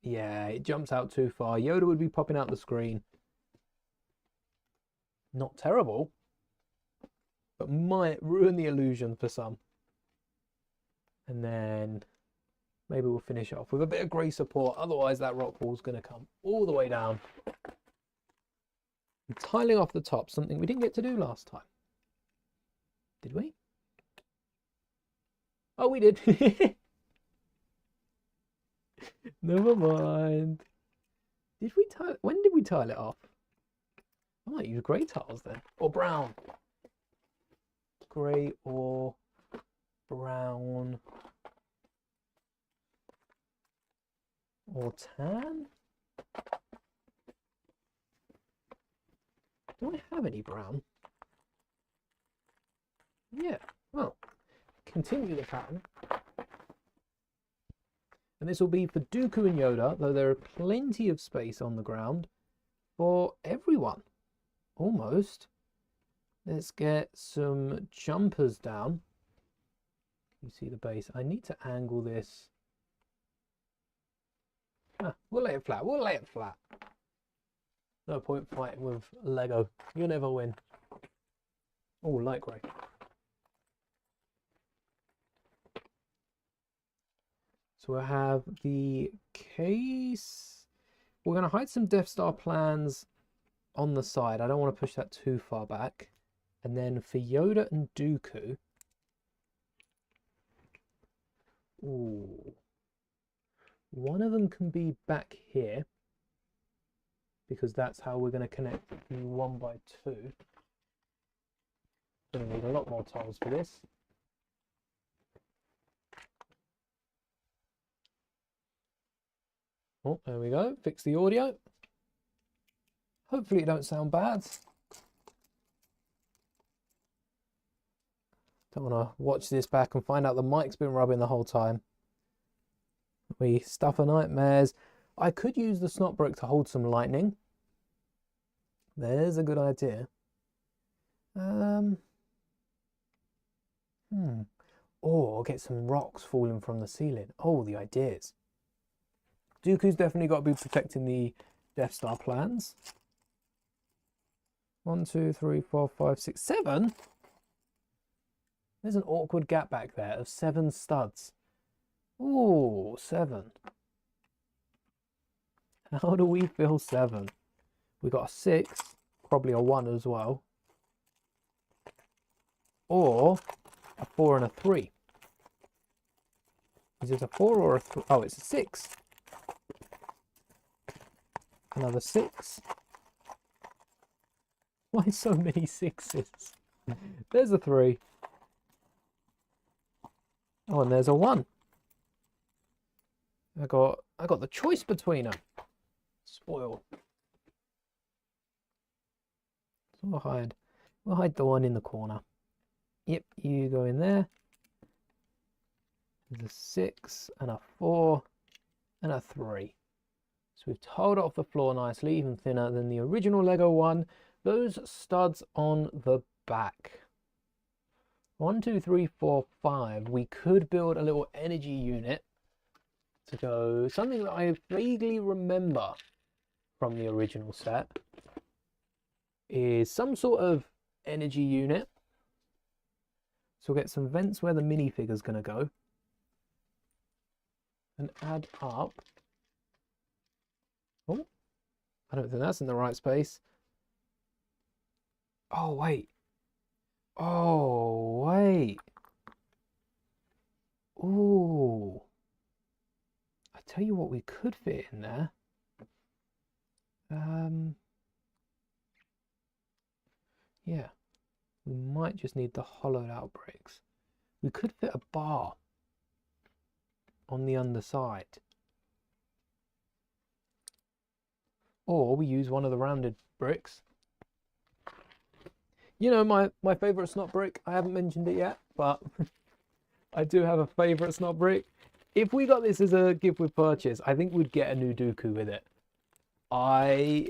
Yeah, it jumps out too far. Yoda would be popping out the screen. Not terrible, but might ruin the illusion for some. And then maybe we'll finish it off with a bit of grey support. Otherwise, that rock wall's going to come all the way down. And tiling off the top, something we didn't get to do last time. Did we? Oh, we did. Never mind. Did we tile? When did we tile it off? I might use grey tiles then, or brown. Grey or brown or tan. Do I have any brown? Yeah. Well, continue the pattern. And this will be for Dooku and Yoda, though there are plenty of space on the ground for everyone. Almost. Let's get some jumpers down. You see the base. I need to angle this. We'll lay it flat. We'll lay it flat. No point fighting with Lego. You'll never win. Oh, light grey. So I have the case. We're going to hide some Death Star plans on the side. I don't want to push that too far back. And then for Yoda and Dooku, ooh, one of them can be back here, because that's how we're going to connect the 1x2. Going to need a lot more tiles for this. Oh, there we go. Fix the audio. Hopefully it don't sound bad. Don't want to watch this back and find out the mic's been rubbing the whole time. We stuff of nightmares. I could use the snot brick to hold some lightning. There's a good idea. Or get some rocks falling from the ceiling. Oh, the ideas. Dooku's definitely got to be protecting the Death Star plans. 1, 2, 3, 4, 5, 6, 7. There's an awkward gap back there of 7 studs. Ooh, 7. How do we fill 7? We got a 6, probably a 1 as well. Or a 4 and a 3. Is it a 4 or a 3? Oh, it's a 6. Another 6. Why so many 6s? There's a 3. Oh, and there's a 1. I got the choice between them. Spoiled. So we'll hide the 1 in the corner. Yep, you go in there. There's a 6 and a 4 and a 3. So we've tiled it off the floor nicely, even thinner than the original Lego one. Those studs on the back. 1, 2, 3, 4, 5. We could build a little energy unit to go. Something that I vaguely remember from the original set is some sort of energy unit. So we'll get some vents where the minifigure's going to go. And add up. Oh, I don't think that's in the right space. Oh, wait. Oh, wait. Ooh. I tell you what, we could fit in there. Yeah. We might just need the hollowed out bricks. We could fit a bar on the underside. Or we use one of the rounded bricks. You know, my favourite snot brick, I haven't mentioned it yet, but I do have a favourite snot brick. If we got this as a gift with purchase, I think we'd get a new Dooku with it. I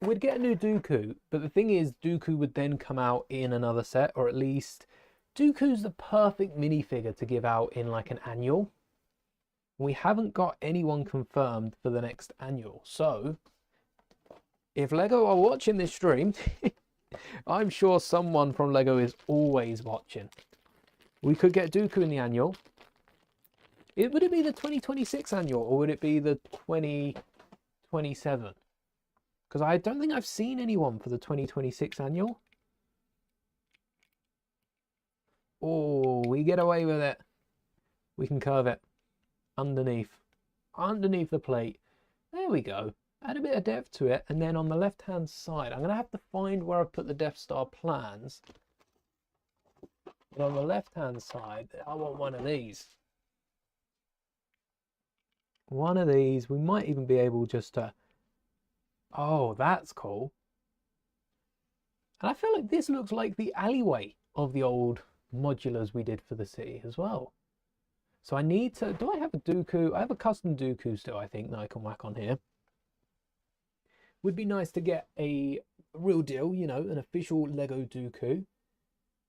would get a new Dooku, but the thing is, Dooku would then come out in another set, or at least Dooku's the perfect minifigure to give out in like an annual. We haven't got anyone confirmed for the next annual, so if Lego are watching this stream, I'm sure someone from Lego is always watching. We could get Dooku in the annual. Would it be the 2026 annual, or would it be the 2027? Because I don't think I've seen anyone for the 2026 annual. Oh, we get away with it. We can curve it underneath the plate. There we go. Add a bit of depth to it, and then on the left hand side, I'm going to have to find where I put the Death Star plans. But on the left hand side, I want one of these. One of these. We might even be able just to... Oh, that's cool. And I feel like this looks like the alleyway of the old modulars we did for the city as well. So I need to... Do I have a Dooku? I have a custom Dooku still, I think, that I can whack on here. Would be nice to get a real deal, you know, an official Lego Dooku.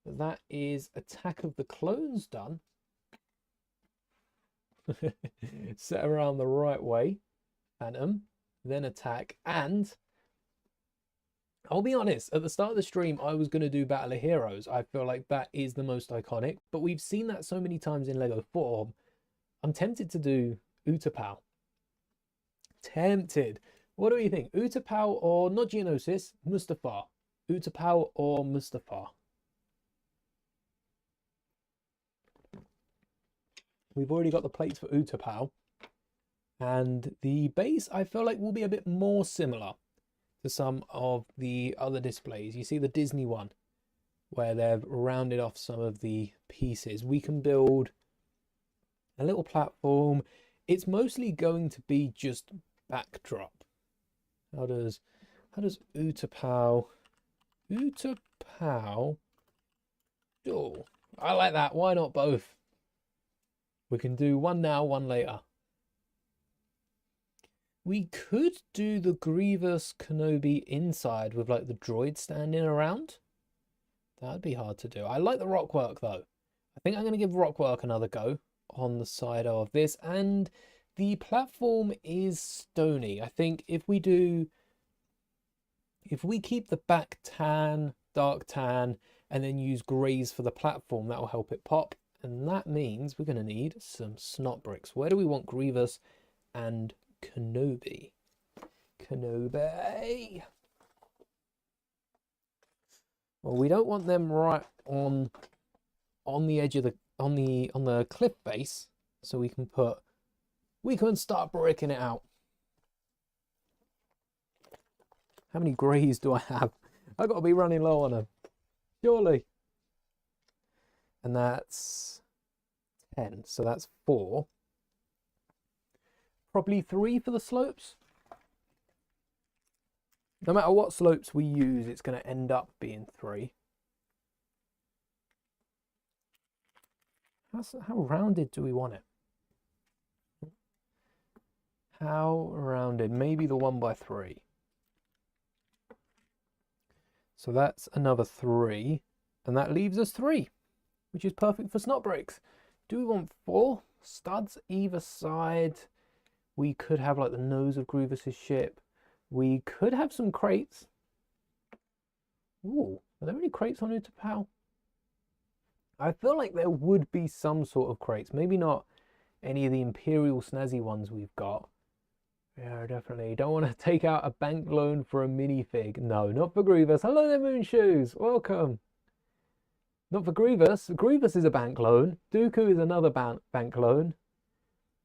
That is Attack of the Clones done. Set around the right way. Phantom. Then attack. And I'll be honest, at the start of the stream, I was going to do Battle of Heroes. I feel like that is the most iconic. But we've seen that so many times in Lego form. I'm tempted to do Utapau. Tempted. What do you think? Utapau or not Geonosis? Mustafa. Utapau or Mustafa? We've already got the plates for Utapau. And the base, I feel like, will be a bit more similar to some of the other displays. You see the Disney one, where they've rounded off some of the pieces. We can build a little platform. It's mostly going to be just backdrop. How does Utapau oh, I like that. Why not both? We can do one now, one later. We could do the Grievous Kenobi inside with like the droid standing around. That'd be hard to do. I like the rock work though. I think I'm going to give rock work another go on the side of this. And the platform is stony. I think if we keep the back tan, dark tan, and then use greys for the platform, that will help it pop. And that means we're going to need some snot bricks. Where do we want Grievous and Kenobi? Kenobi. Well, we don't want them right on the edge of the on the cliff face, so we can start bricking it out. How many greys do I have? I've got to be running low on them, surely. And that's 10, so that's 4. Probably 3 for the slopes. No matter what slopes we use, it's going to end up being 3. How rounded do we want it? How rounded? Maybe the 1x3. So that's another 3. And that leaves us 3, which is perfect for snot bricks. Do we want 4 studs either side? We could have like the nose of Grievous's ship. We could have some crates. Ooh, are there any crates on Utapau? I feel like there would be some sort of crates. Maybe not any of the Imperial snazzy ones we've got. Yeah, definitely. Don't want to take out a bank loan for a minifig. No, not for Grievous. Hello there, Moon Shoes. Welcome. Not for Grievous. Grievous is a bank loan. Dooku is another bank loan.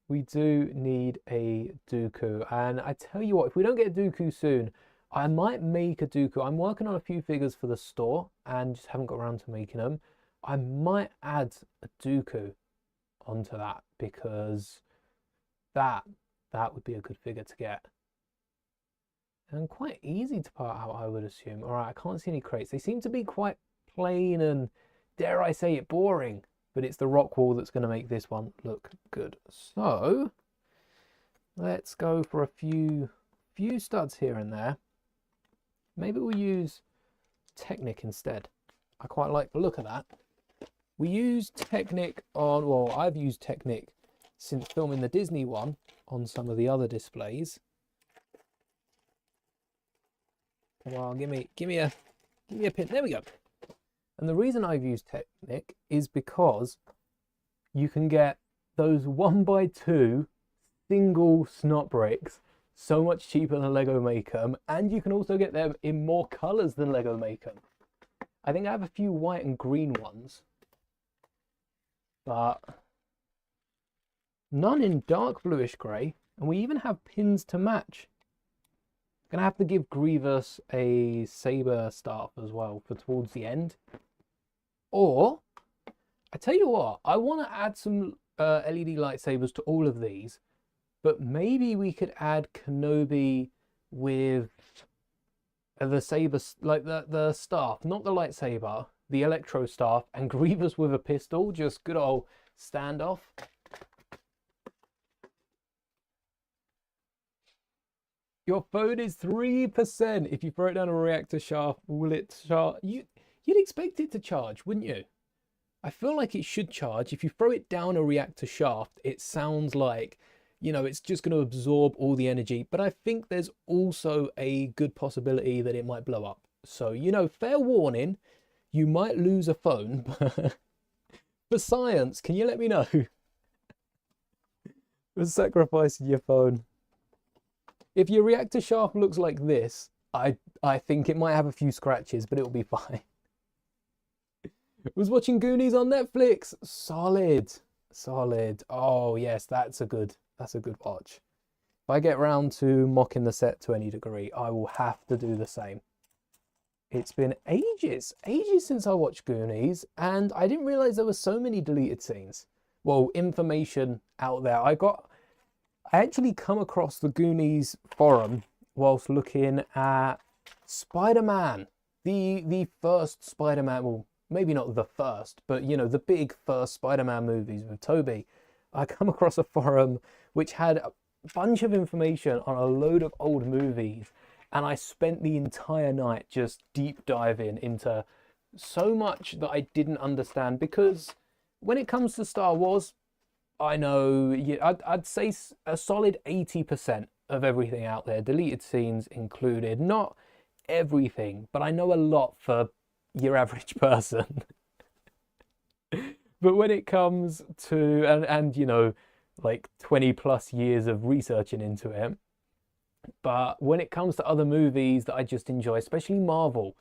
We do need a Dooku. And I tell you what, if we don't get a Dooku soon, I might make a Dooku. I'm working on a few figures for the store and just haven't got around to making them. I might add a Dooku onto that because that would be a good figure to get. And quite easy to part out, I would assume. All right, I can't see any crates. They seem to be quite plain and, dare I say it, boring. But it's the rock wall that's going to make this one look good. So let's go for a few studs here and there. Maybe we'll use Technic instead. I quite like the look of that. We use Technic on, well, I've used Technic since filming the Disney one on some of the other displays. Well, give me a pin. There we go. And the reason I've used Technic is because you can get those 1x2 single snot bricks so much cheaper than Lego make 'em, and you can also get them in more colors than Lego make 'em. I think I have a few white and green ones, but none in dark bluish grey, and we even have pins to match. Gonna have to give Grievous a saber staff as well for towards the end. Or, I tell you what, I want to add some LED lightsabers to all of these, but maybe we could add Kenobi with the saber, like the staff, not the lightsaber, the electro staff, and Grievous with a pistol, just good old standoff. Your phone is 3%. If you throw it down a reactor shaft, will it charge? You'd expect it to charge, wouldn't you? I feel like it should charge. If you throw it down a reactor shaft, it sounds like, you know, it's just going to absorb all the energy. But I think there's also a good possibility that it might blow up. So, you know, fair warning, you might lose a phone. For science, can you let me know? For sacrificing your phone. If your reactor shaft looks like this, I think it might have a few scratches, but it'll be fine. Was watching Goonies on Netflix. Solid. Solid. Oh yes, that's a good watch. If I get round to mocking the set to any degree, I will have to do the same. It's been ages since I watched Goonies, and I didn't realize there were so many deleted scenes. Well, information out there. I actually come across the Goonies forum whilst looking at Spider-Man, the first Spider-Man. Well, maybe not the first, but you know, the big first Spider-Man movies with Tobey. I come across a forum which had a bunch of information on a load of old movies, and I spent the entire night just deep diving into so much that I didn't understand, because when it comes to Star Wars, I know, yeah, I'd say a solid 80% of everything out there, deleted scenes included. Not everything, but I know a lot for your average person. But when it comes to, and you know, like 20 plus years of researching into it, but when it comes to other movies that I just enjoy, especially Marvel,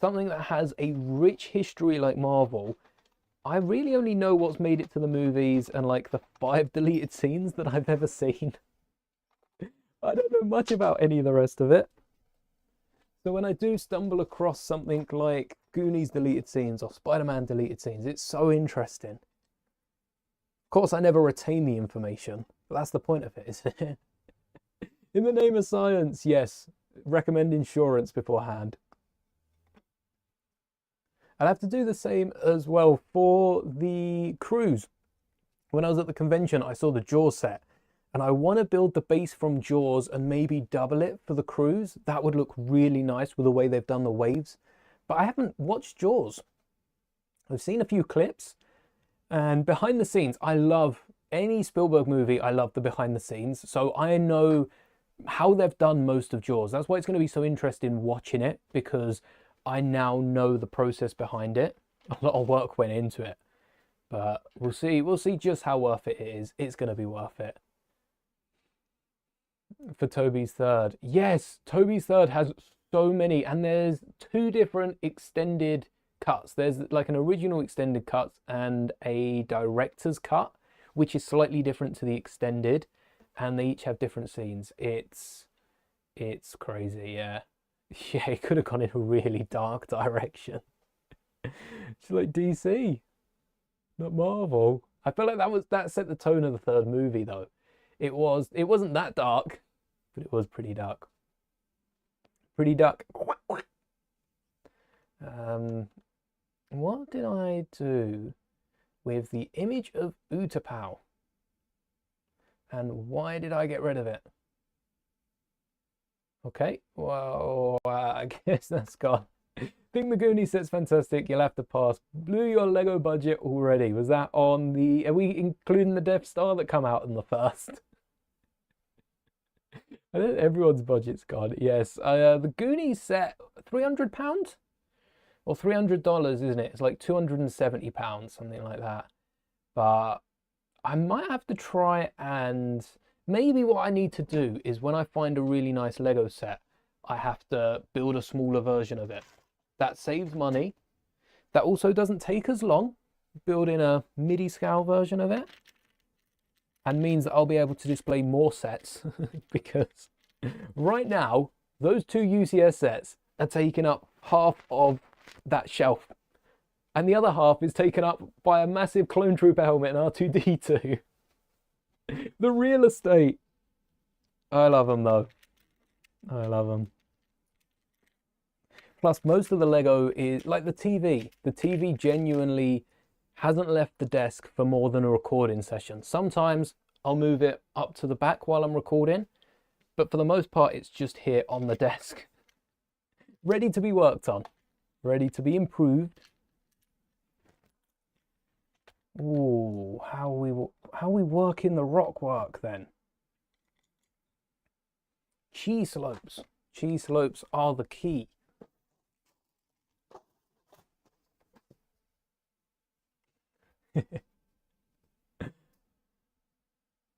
something that has a rich history like Marvel, I really only know what's made it to the movies and like the 5 deleted scenes that I've ever seen. I don't know much about any of the rest of it. So when I do stumble across something like Goonies deleted scenes or Spider-Man deleted scenes, it's so interesting. Of course, I never retain the information, but that's the point of it, isn't it? In the name of science, yes, recommend insurance beforehand. I'd have to do the same as well for the cruise. When I was at the convention, I saw the Jaws set, and I want to build the base from Jaws and maybe double it for the cruise. That would look really nice with the way they've done the waves. But I haven't watched Jaws. I've seen a few clips, and behind the scenes, I love any Spielberg movie. I love the behind the scenes, so I know how they've done most of Jaws. That's why it's going to be so interesting watching it, because I now know the process behind it. A lot of work went into it, but we'll see just how worth it is. It's going to be worth it. For Tobey's Third, yes, Tobey's Third has so many, and there's 2 different extended cuts. There's like an original extended cut and a director's cut, which is slightly different to the extended, and they each have different scenes. It's crazy, yeah. Yeah, it could have gone in a really dark direction. It's like DC, not Marvel. I feel like that set the tone of the 3rd movie though. It wasn't that dark, but it was pretty dark. Pretty dark. What did I do with the image of Utapau? And why did I get rid of it? Okay, well, I guess that's gone. Think the Goonies set's fantastic. You'll have to pass. Blew your Lego budget already. Was that on the... Are we including the Death Star that come out in the first? I think everyone's budget's gone. Yes, the Goonies set, £300? Or $300, isn't it? It's like £270, something like that. But I might have to try, and maybe what I need to do is when I find a really nice Lego set, I have to build a smaller version of it. That saves money. That also doesn't take as long, building a MIDI scale version of it, and means that I'll be able to display more sets because right now, those 2 UCS sets are taking up half of that shelf. And the other half is taken up by a massive Clone Trooper helmet and R2-D2. The real estate. I love them though. I love them. Plus, most of the Lego is like the TV. The TV genuinely hasn't left the desk for more than a recording session. Sometimes I'll move it up to the back while I'm recording, but for the most part, it's just here on the desk. Ready to be worked on. Ready to be improved. Ooh, how we work in the rock work then? Cheese slopes. Cheese slopes are the key.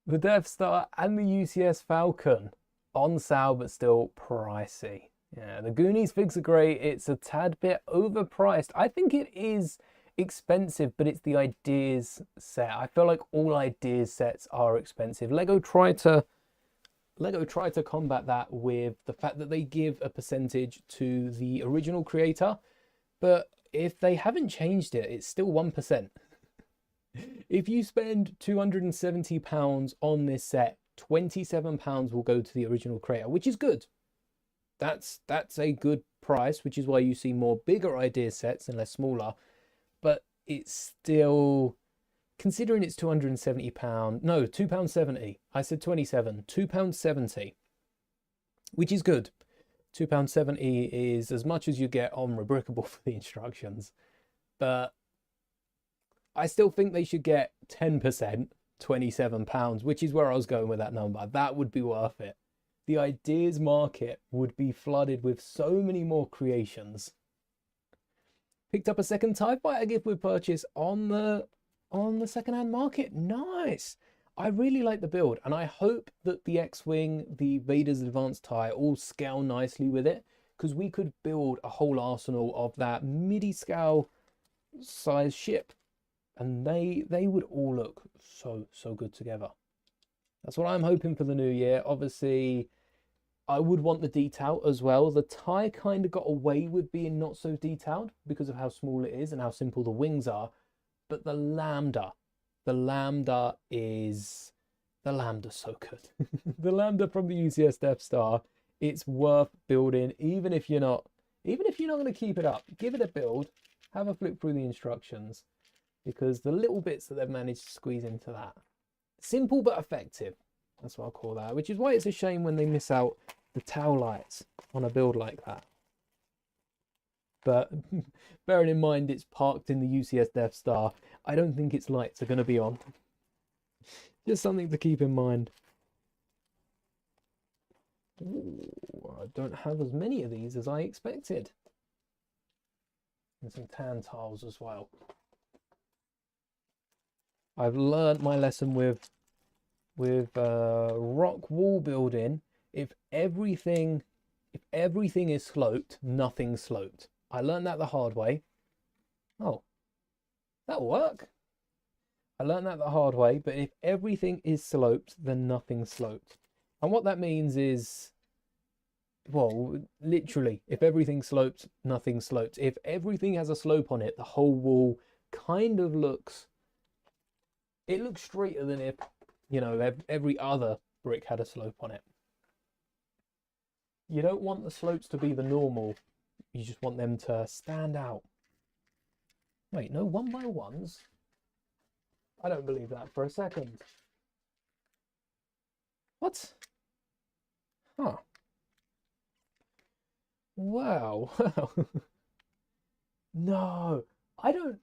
The Death Star and the UCS Falcon. On sale, but still pricey. Yeah, the Goonies figs are great. It's a tad bit overpriced. I think it is expensive, but it's the ideas set. I feel like all ideas sets are expensive. Lego try to combat that with the fact that they give a percentage to the original creator, but if they haven't changed it, it's still 1%. If you spend £270 on this set, £27 will go to the original creator, which is good. That's a good price, which is why you see more bigger idea sets and less smaller. But it's still, considering it's £270, no, £2.70. I said 27, £2.70, which is good. £2.70 is as much as you get on Rebrickable for the instructions. But I still think they should get 10%, £27, which is where I was going with that number. That would be worth it. The ideas market would be flooded with so many more creations. Picked up a second TIE Fighter gift with purchase on the secondhand market. Nice. I really like the build, and I hope that the X-Wing, the Vader's Advanced TIE all scale nicely with it, because we could build a whole arsenal of that midi scale size ship, and they would all look so good together. That's what I'm hoping for the new year. Obviously, I would want the detail as well. The TIE kind of got away with being not so detailed because of how small it is and how simple the wings are. But the Lambda is so good. The Lambda from the UCS Death Star, it's worth building, even if you're not going to keep it up. Give it a build, have a flip through the instructions, because the little bits that they've managed to squeeze into that. Simple but effective. That's what I'll call that. Which is why it's a shame when they miss out the tail lights on a build like that. But bearing in mind it's parked in the UCS Death Star, I don't think its lights are going to be on. Just something to keep in mind. Ooh, I don't have as many of these as I expected. And some tan tiles as well. I've learned my lesson with rock wall building. If everything is sloped, nothing's sloped. I learned that the hard way. Oh, that'll work. I learned that the hard way, but if everything is sloped, then nothing's sloped. And what that means is, well, literally, if everything's sloped, nothing's sloped. If everything has a slope on it, the whole wall kind of looks straighter than if, you know, every other brick had a slope on it. You don't want the slopes to be the normal. You just want them to stand out. Wait, no 1x1s? I don't believe that for a second. What? Huh. Wow. No, I don't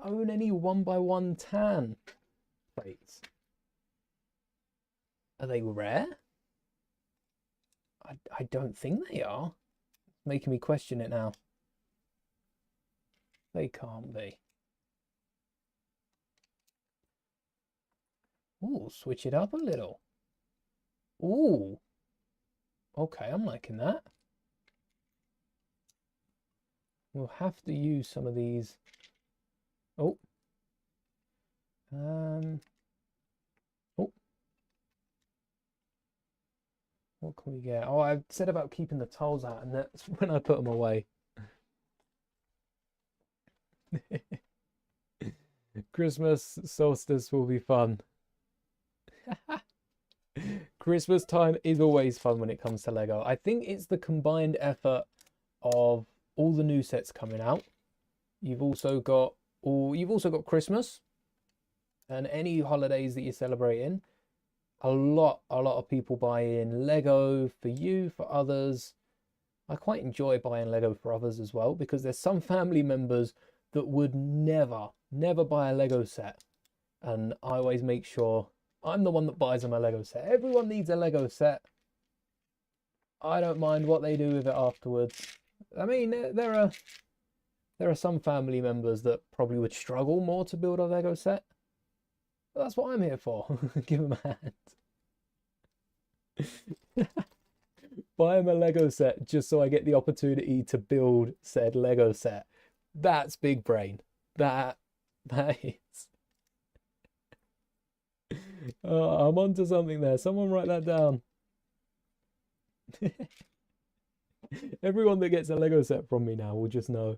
own any 1x1 tan plates. Are they rare? I don't think they are. It's making me question it now. They can't be. Ooh, switch it up a little. Ooh. Okay, I'm liking that. We'll have to use some of these. Oh. Oh. What can we get? Oh, I said about keeping the tiles out, and that's when I put them away. Christmas solstice will be fun. Christmas time is always fun when it comes to Lego. I think it's the combined effort of all the new sets coming out. You've also got Christmas and any holidays that you're celebrating. A lot of people buy in Lego for you, for others. I quite enjoy buying Lego for others as well, because there's some family members that would never buy a Lego set, and I always make sure I'm the one that buys them a Lego set. Everyone needs a Lego set. I don't mind what they do with it afterwards. I mean, there are some family members that probably would struggle more to build a Lego set. But that's what I'm here for. Give them a hand. Buy him a Lego set just so I get the opportunity to build said Lego set. That's big brain. That is. Oh, I'm onto something there. Someone write that down. Everyone that gets a Lego set from me now will just know.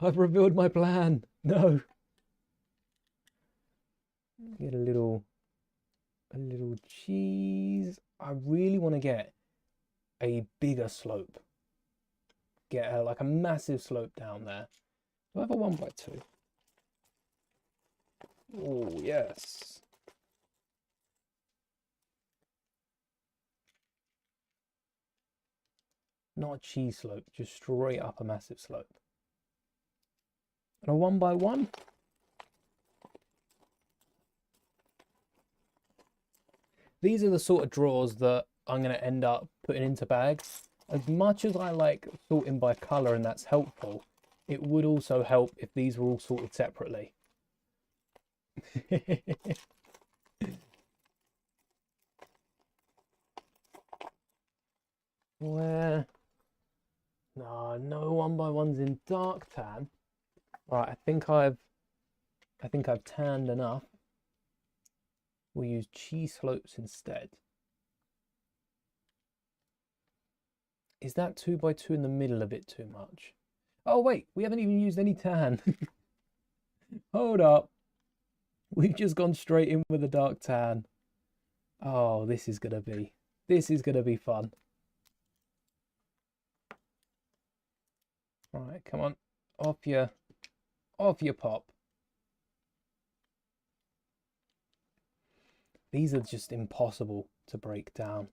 I've revealed my plan. No. Get a little cheese. I really want to get a bigger slope. Get like a massive slope down there. Do I have a 1x2? Oh, yes. Not a cheese slope, just straight up a massive slope. And a 1x1? These are the sort of drawers that I'm going to end up putting into bags. As much as I like sorting by colour and that's helpful, it would also help if these were all sorted separately. Where? No 1x1s in dark tan. Right, I think I've tanned enough. We'll use cheese slopes instead. Is that 2x2 in the middle a bit too much? Oh wait, we haven't even used any tan. Hold up. We've just gone straight in with a dark tan. Oh, this is gonna be fun. All right, come on. Off your pop. These are just impossible to break down.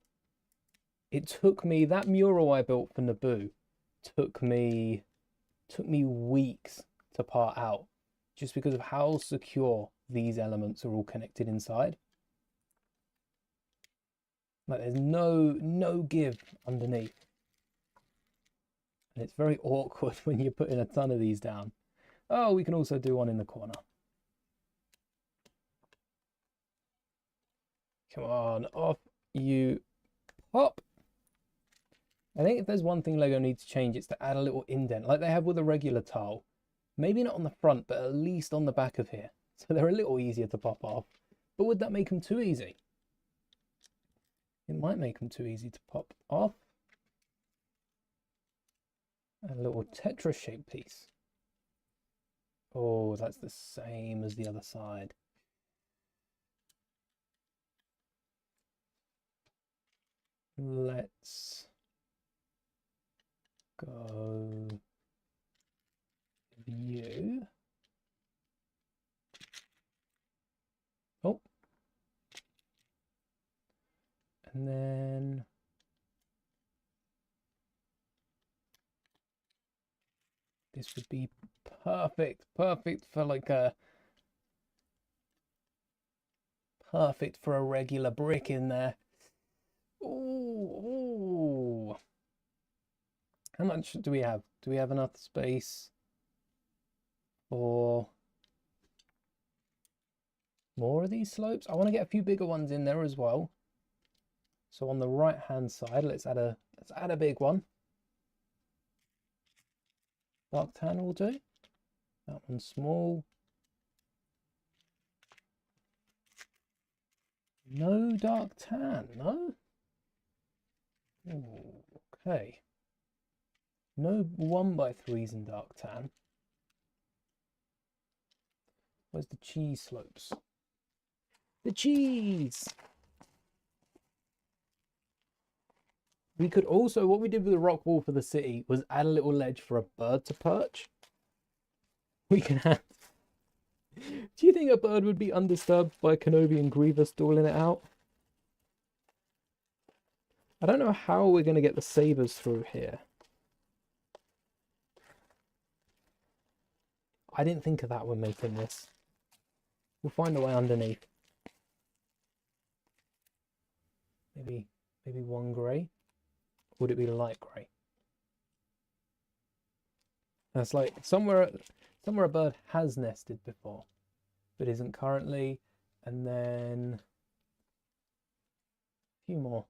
It took me, that mural I built for Naboo took me weeks to part out just because of how secure these elements are all connected inside. Like there's no give underneath. And it's very awkward when you're putting a ton of these down. Oh, we can also do one in the corner. Come on, off you pop. I think if there's one thing Lego needs to change, it's to add a little indent like they have with a regular tile. Maybe not on the front, but at least on the back of here. So they're a little easier to pop off. But would that make them too easy? It might make them too easy to pop off. A little Tetris shaped piece. Oh, that's the same as the other side. Let's go view. Oh. And then this would be perfect for like a perfect for a regular brick in there. Ooh. How much do we have? Do we have enough space for more of these slopes? I want to get a few bigger ones in there as well. So on the right hand side, let's add a big one. Dark tan will do. That one's small. No dark tan, no? Ooh, okay. No 1x3s in dark tan. Where's the cheese slopes? The cheese! We could also, what we did with the rock wall for the city was add a little ledge for a bird to perch. We can have... Do you think a bird would be undisturbed by Kenobi and Grievous dueling it out? I don't know how we're going to get the sabers through here. I didn't think of that when making this. We'll find a way underneath. Maybe one grey. Would it be light grey? That's like somewhere a bird has nested before, but isn't currently. And then few more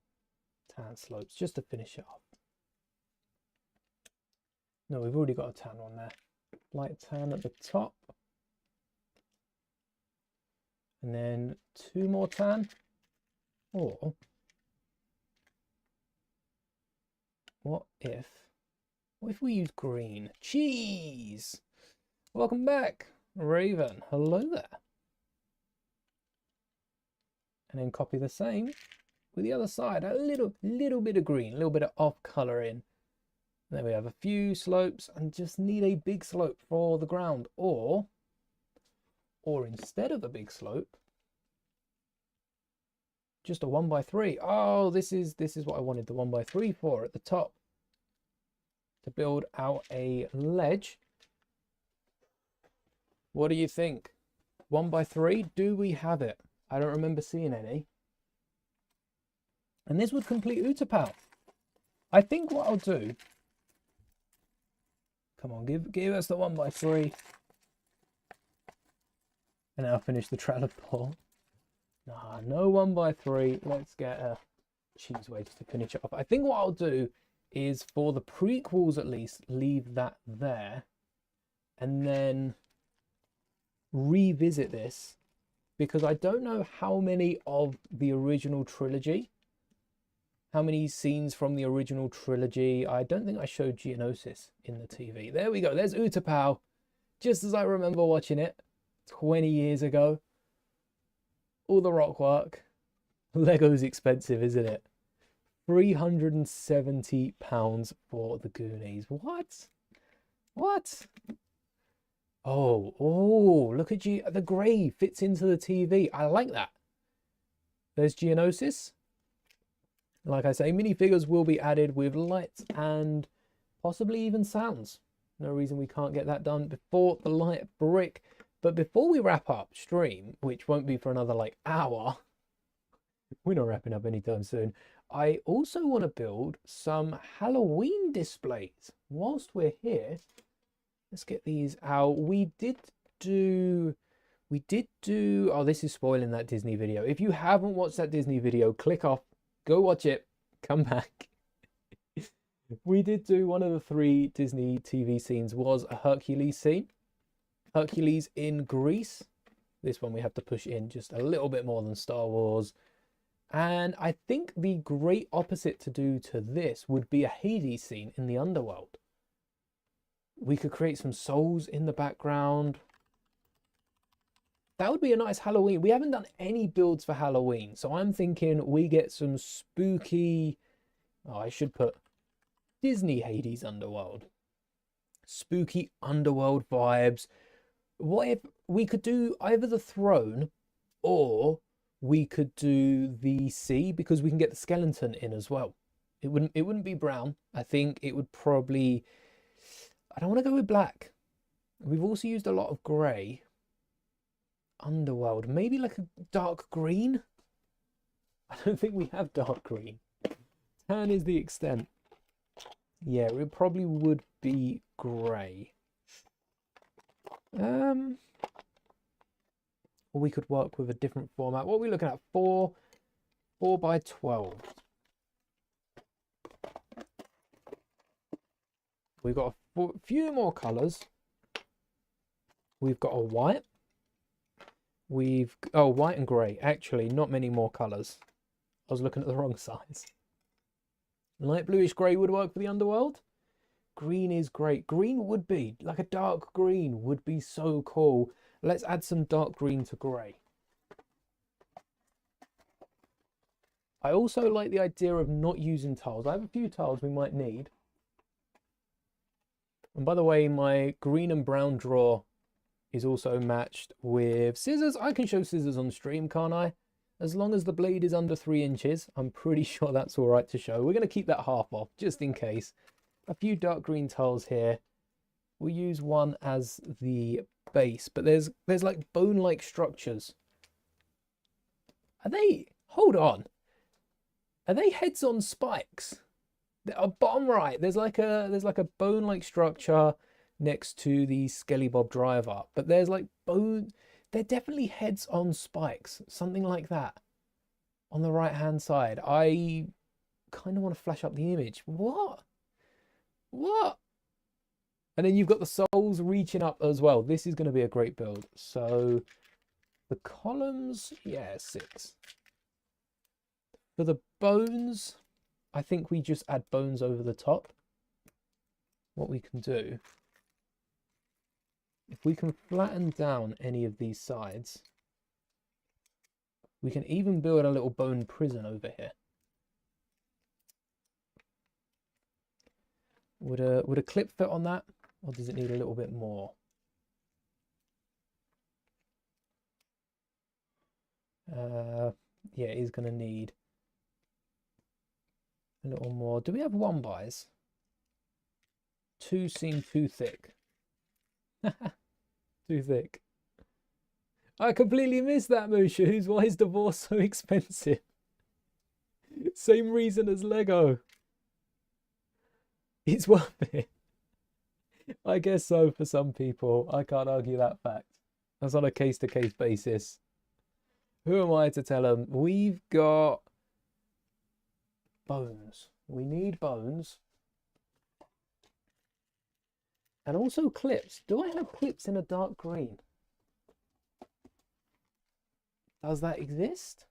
tan slopes just to finish it off. No, we've already got a tan one there. Light tan at the top. And then 2 more tan. Or what if we use green? Cheese! Welcome back, Raven. Hello there. And then copy the same with the other side. A little bit of green, a little bit of off color in. Then we have a few slopes and just need a big slope for the ground, or instead of a big slope, just a 1x3. Oh, this is what I wanted the 1x3 for at the top, to build out a ledge. What do you think? 1x3? Do we have it? I don't remember seeing any. And this would complete Utapau. I think what I'll do. Come on, give us the 1x3. And I'll finish the trailer pole. Nah, no 1x3. Let's get a cheese wedge to finish it off. I think what I'll do is, for the prequels at least, leave that there. And then revisit this. Because I don't know how many of the original trilogy. How many scenes from the original trilogy. I don't think I showed Geonosis in the TV. There we go. There's Utapau. Just as I remember watching it 20 years ago. All the rock work. Lego's expensive, isn't it? £370 for the Goonies. What? What? Oh, look at you. The grey fits into the TV. I like that. There's Geonosis. Like I say, minifigures will be added with lights and possibly even sounds. No reason we can't get that done before the light brick. But before we wrap up stream, which won't be for another like hour, we're not wrapping up anytime soon, I also want to build some Halloween displays. Whilst we're here, let's get these out. We did do, oh, this is spoiling that Disney video. If you haven't watched that Disney video, click off, go watch it, come back. We did do one of the 3 Disney TV scenes was a Hercules scene. Hercules in Greece. This one we have to push in just a little bit more than Star Wars. And I think the great opposite to do to this would be a Hades scene in the underworld. We could create some souls in the background. That would be a nice Halloween. We haven't done any builds for Halloween. So I'm thinking we get some spooky... Oh, I should put Disney Hades Underworld. Spooky underworld vibes. What if we could do either the throne or we could do the sea, because we can get the skeleton in as well. It wouldn't be brown. I think it would probably... I don't want to go with black. We've also used a lot of grey. Underworld. Maybe like a dark green? I don't think we have dark green. Tan is the extent. Yeah, it probably would be grey. Or we could work with a different format. What are we looking at? 4 by 12. We've got a few more colours. We've got a white. White and grey. Actually, not many more colours. I was looking at the wrong size. Light bluish grey would work for the underworld. Green is great. Green would be, like a dark green would be so cool. Let's add some dark green to grey. I also like the idea of not using tiles. I have a few tiles we might need. And by the way, my green and brown drawer is also matched with scissors. I can show scissors on stream, can't I? As long as the blade is under 3 inches, I'm pretty sure that's all right to show. We're going to keep that half off, just in case. A few dark green tiles here. We'll use one as the base, but there's like bone-like structures. Are they... Hold on. Are they heads on spikes? Bottom right, there's like a bone-like structure next to the Skelly Bob driver, but there's like bone. They're definitely heads on spikes, something like that. on the right hand side. I kind of want to flash up the image. What? And then you've got the souls reaching up as well. This is going to be a great build. So the columns, yeah, 6. For the bones, I think we just add bones over the top. What we can do, if we can flatten down any of these sides, we can even build a little bone prison over here. Would a clip fit on that, or does it need a little bit more? Yeah, it is going to need a little more. Do we have 1-bys? 2 seem too thick. Too thick. I completely missed that, Mooshoes. Why is divorce so expensive? Same reason as Lego. It's worth it. I guess so for some people. I can't argue that fact. That's on a case-to-case basis. Who am I to tell them? We've got bones. We need bones. And also clips. Do I have clips in a dark green? Does that exist?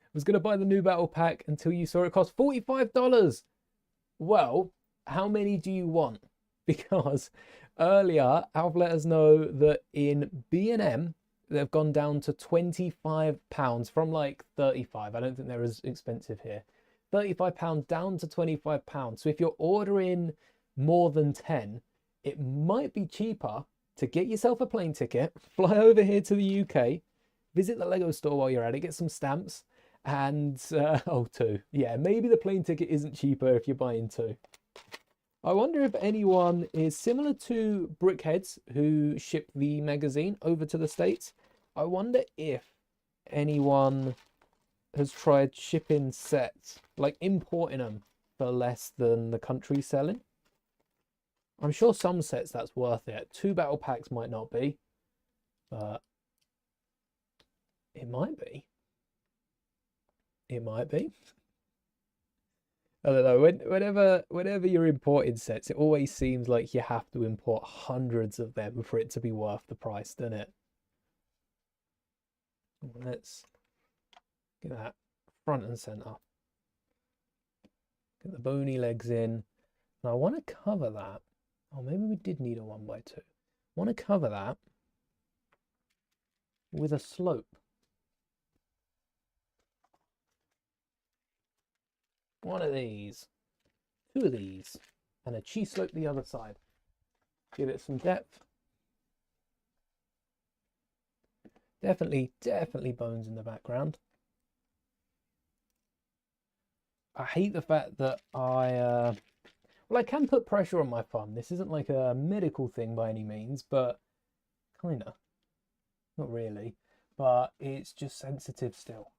I was going to buy the new battle pack until you saw it cost $45. Well, how many do you want? Because earlier, Alf let us know that in B&M, they've gone down to £25 from like 35. I don't think they're as expensive here. £35 down to £25. So if you're ordering more than 10, it might be cheaper to get yourself a plane ticket, fly over here to the UK, visit the Lego store while you're at it, get some stamps, and, 2. Yeah, maybe the plane ticket isn't cheaper if you're buying 2. I wonder if anyone is similar to Brickheads, who ship the magazine over to the States. I wonder if anyone has tried shipping sets, like importing them for less than the country's selling. I'm sure some sets that's worth it. 2 battle packs might not be, but it might be. It might be. I don't know. Whenever you're importing sets, it always seems like you have to import hundreds of them for it to be worth the price, doesn't it? Let's get that front and center. Get the bony legs in. Now I want to cover that. Oh, maybe we did need a 1x2. I want to cover that with a slope. One of these, 2 of these, and a cheese slope the other side. Give it some depth. Definitely bones in the background. I hate the fact that well, I can put pressure on my thumb. This isn't like a medical thing by any means, but kinda. Not really. But it's just sensitive still.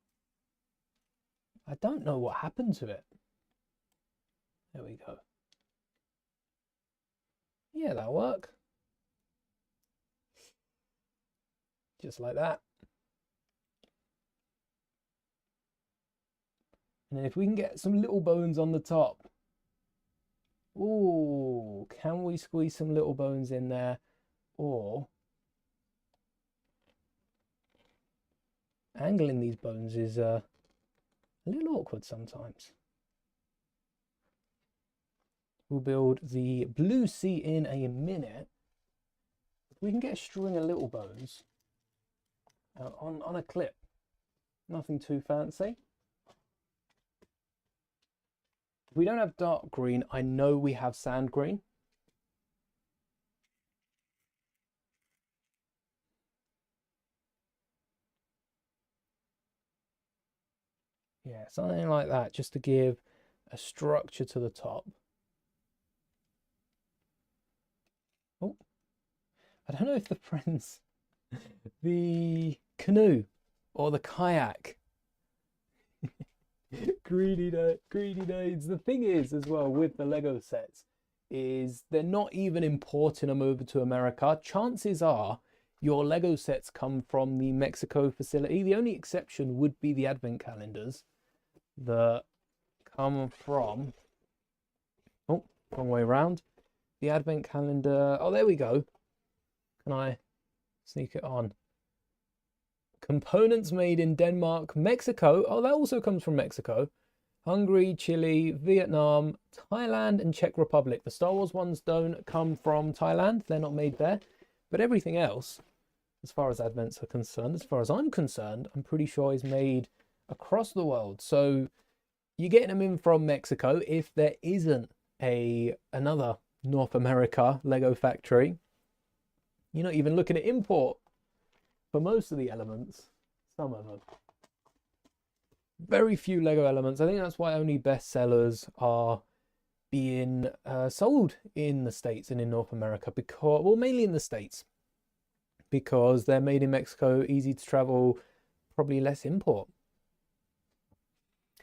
I don't know what happened to it. There we go. Yeah, that'll work. Just like that. And then if we can get some little bones on the top. Ooh, can we squeeze some little bones in there? Or angling these bones is a little awkward sometimes. We'll build the blue sea in a minute. We can get a string of little bones on a clip. Nothing too fancy. If we don't have dark green, I know we have sand green. Yeah, something like that, just to give a structure to the top. Oh, I don't know if the friends, the canoe or the kayak. Greedy days. The thing is, as well, with the Lego sets, is they're not even importing them over to America. Chances are, your Lego sets come from the Mexico facility. The only exception would be the advent calendars that come from, oh, wrong way around. The advent calendar, oh, there we go. Can I sneak it on? Components made in Denmark, Mexico. Oh, that also comes from Mexico. Hungary, Chile, Vietnam, Thailand, and Czech Republic. The Star Wars ones don't come from Thailand. They're not made there. But everything else, as far as advents are concerned, as far as I'm concerned, I'm pretty sure is made across the world. So you're getting them in from Mexico. If there isn't another North America Lego factory, you're not even looking at import for most of the elements. Some of them. Very few Lego elements. I think that's why only bestsellers are being sold in the States and in North America, because, well, mainly in the States, because they're made in Mexico, easy to travel, probably less import.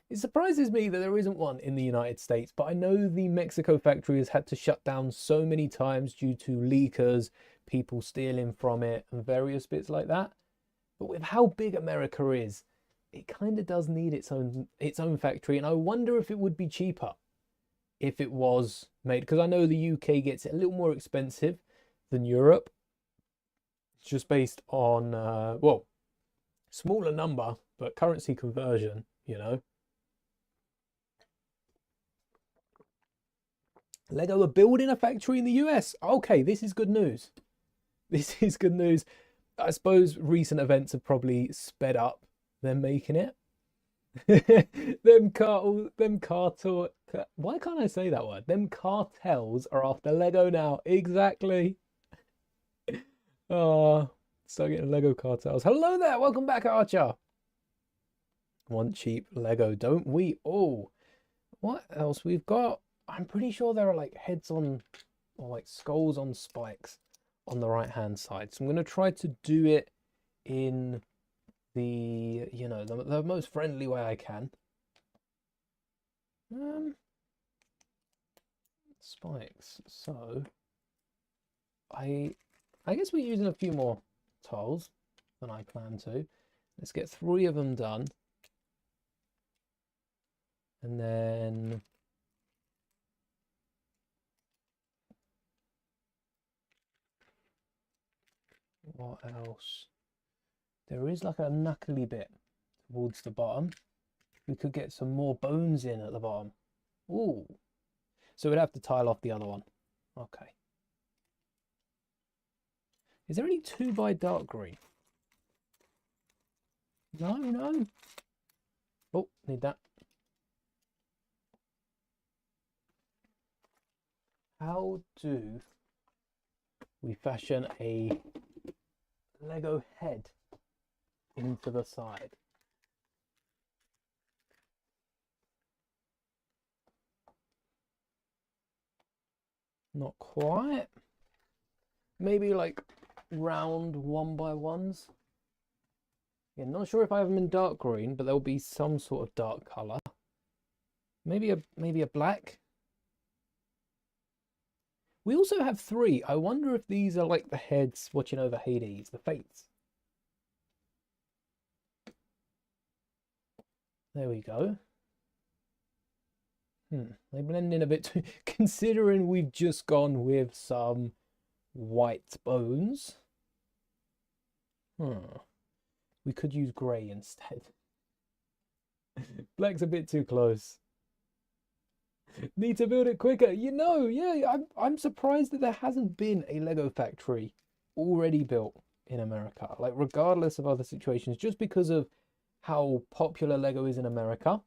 It surprises me that there isn't one in the United States, but I know the Mexico factory has had to shut down so many times due to leakers, people stealing from it, and various bits like that. But with how big America is, it kind of does need its own factory, and I wonder if it would be cheaper if it was made, because I know the UK gets it a little more expensive than Europe. It's just based on well, smaller number, but currency conversion, you know. Lego are building a factory in the US. Okay, this is good news. This is good news. I suppose recent events have probably sped up them making it. Why can't I say that word? Them cartels are after Lego now. Exactly. Oh, start getting Lego cartels. Hello there, welcome back, Archer. Want cheap Lego, don't we? Oh, what else we've got? I'm pretty sure there are like heads on, or like skulls on spikes on the right hand side. So I'm going to try to do it in the, you know, the most friendly way I can. Spikes. So I guess we're using a few more tiles than I plan to. Let's get 3 of them done. And then what else? There is like a knuckly bit towards the bottom. We could get some more bones in at the bottom. Ooh. So we'd have to tile off the other one. Okay. Is there any 2 by dark green? No. Oh, need that. How do we fashion a Lego head into the side? Not quite. Maybe like round 1x1s. Yeah, not sure if I have them in dark green, but there'll be some sort of dark color. Maybe a black. We also have 3. I wonder if these are like the heads watching over Hades, the Fates. There we go. They blend in a bit too, considering we've just gone with some white bones. We could use grey instead. Black's a bit too close. Need to build it quicker. You know, yeah, I'm surprised that there hasn't been a Lego factory already built in America. Like, regardless of other situations, just because of how popular Lego is in America,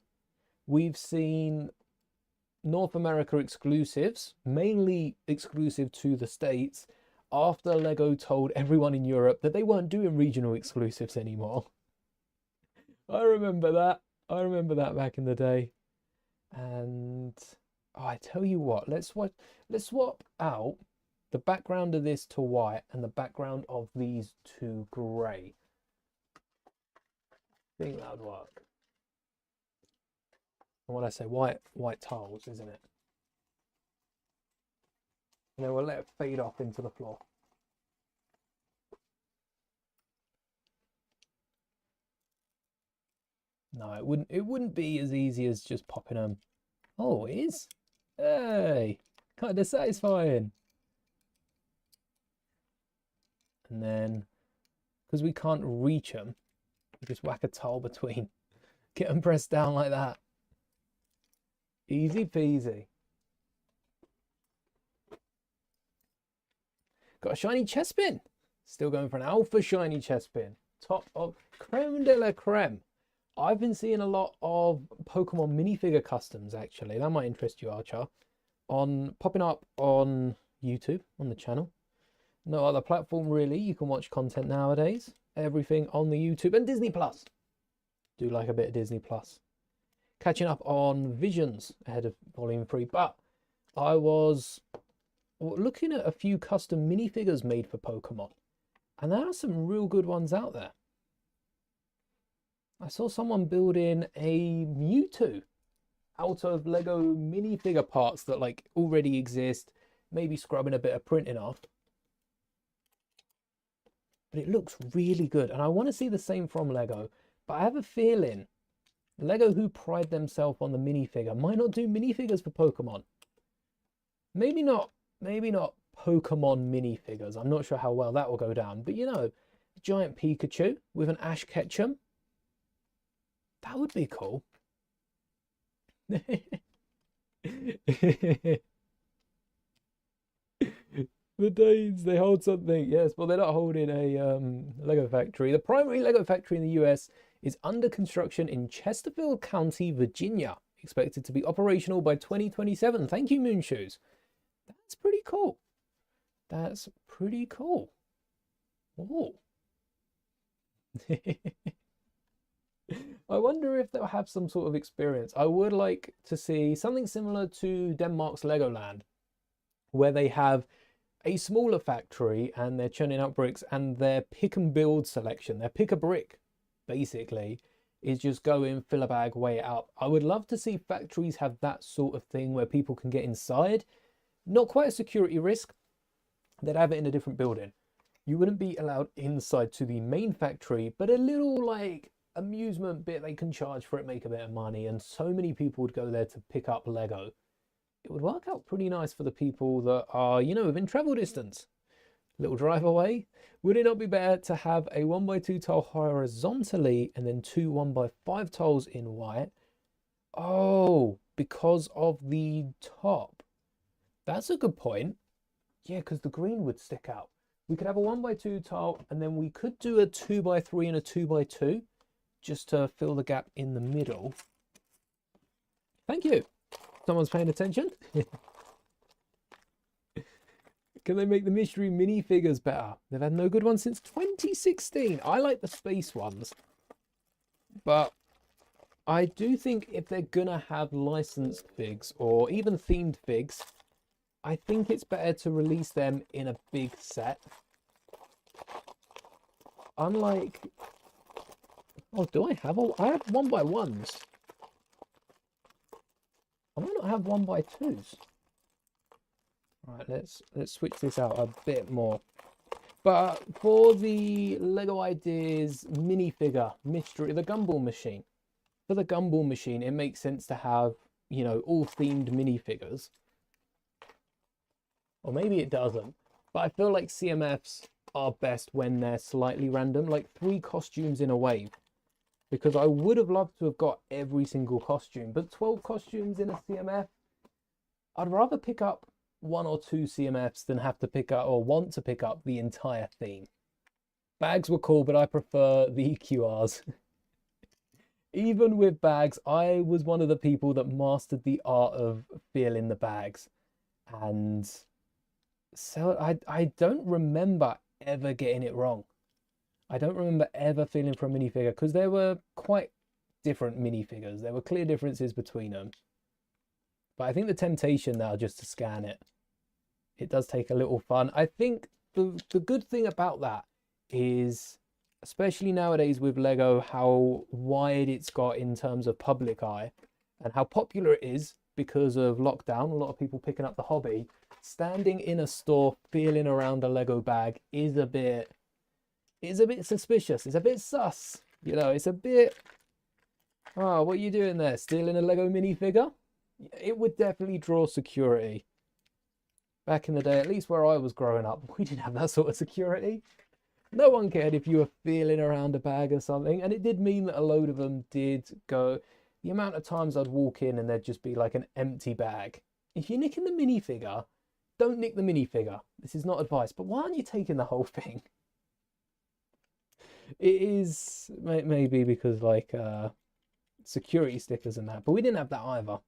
we've seen North America exclusives, mainly exclusive to the States, after Lego told everyone in Europe that they weren't doing regional exclusives anymore. I remember that. I remember that back in the day. And oh, I tell you what, let's swap out the background of this to white and the background of these to grey. I think that would work. And when I say white tiles, isn't it? And then we'll let it fade off into the floor. No, it wouldn't be as easy as just popping them. Oh, it is. Hey, kind of satisfying. And then, because we can't reach them, we just whack a tile between. Get them pressed down like that. Easy peasy. Got a shiny chestpin. Still going for an alpha shiny chestpin. Top of creme de la creme. I've been seeing a lot of Pokemon minifigure customs, actually. That might interest you, Archer. Popping up on YouTube, on the channel. No other platform, really. You can watch content nowadays. Everything on the YouTube and Disney Plus. Do like a bit of Disney Plus. Catching up on Visions ahead of Volume 3. But I was looking at a few custom minifigures made for Pokemon. And there are some real good ones out there. I saw someone building a Mewtwo out of Lego minifigure parts that like already exist, maybe scrubbing a bit of printing off. But it looks really good, and I want to see the same from Lego. But I have a feeling Lego, who pride themselves on the minifigure, might not do minifigures for Pokemon. Maybe not Pokemon minifigures. I'm not sure how well that will go down. But you know, a giant Pikachu with an Ash Ketchum. That would be cool. The Danes, they hold something. Yes, well, they're not holding a Lego factory. The primary Lego factory in the US is under construction in Chesterfield County, Virginia. Expected to be operational by 2027. Thank you, Moonshoes. That's pretty cool. That's pretty cool. Oh. I wonder if they'll have some sort of experience. I would like to see something similar to Denmark's Legoland, where they have a smaller factory and they're churning out bricks, and their pick and build selection, their pick a brick, basically, is just go in, fill a bag, weigh it up. I would love to see factories have that sort of thing where people can get inside. Not quite a security risk. They'd have it in a different building. You wouldn't be allowed inside to the main factory, but a little like amusement bit they can charge for it, make a bit of money, and so many people would go there to pick up Lego. It would work out pretty nice for the people that are, you know, within travel distance. Little drive away. Would it not be better to have a 1x2 tile horizontally and then two 1x5 tiles in white? Oh, because of the top. That's a good point. Yeah, because the green would stick out. We could have a 1x2 tile, and then we could do a 2x3 and a 2x2 just to fill the gap in the middle. Thank you. Someone's paying attention. Can they make the mystery minifigures better? They've had no good ones since 2016. I like the space ones, but I do think if they're gonna have licensed figs or even themed figs, I think it's better to release them in a big set. Unlike, oh, do I have all? I have 1x1s. I might not have 1x2s. Right, let's switch this out a bit more. But for the Lego Ideas minifigure mystery, the Gumball machine, for the Gumball machine, it makes sense to have, you know, all themed minifigures. Or maybe it doesn't. But I feel like CMFs are best when they're slightly random, like 3 costumes in a wave. Because I would have loved to have got every single costume, but 12 costumes in a CMF, I'd rather pick up 1 or 2 CMFs than have to pick up or want to pick up the entire theme. Bags were cool, but I prefer the QRs. Even with bags, I was one of the people that mastered the art of feeling the bags. And so I don't remember ever getting it wrong. I don't remember ever feeling for a minifigure, because there were quite different minifigures. There were clear differences between them. But I think the temptation now just to scan it, it does take a little fun. I think the good thing about that is, especially nowadays with Lego, how wide it's got in terms of public eye and how popular it is because of lockdown. A lot of people picking up the hobby. Standing in a store, feeling around a Lego bag is a bit suspicious. It's a bit sus. You know, it's a bit Oh, what are you doing there? Stealing a Lego minifigure? It would definitely draw security. Back in the day, at least where I was growing up, we didn't have that sort of security. No one cared if you were feeling around a bag or something. And it did mean that a load of them did go. The amount of times I'd walk in and there'd just be like an empty bag. If you're nicking the minifigure, don't nick the minifigure. This is not advice, but why aren't you taking the whole thing? It is maybe because like security stickers and that, but we didn't have that either.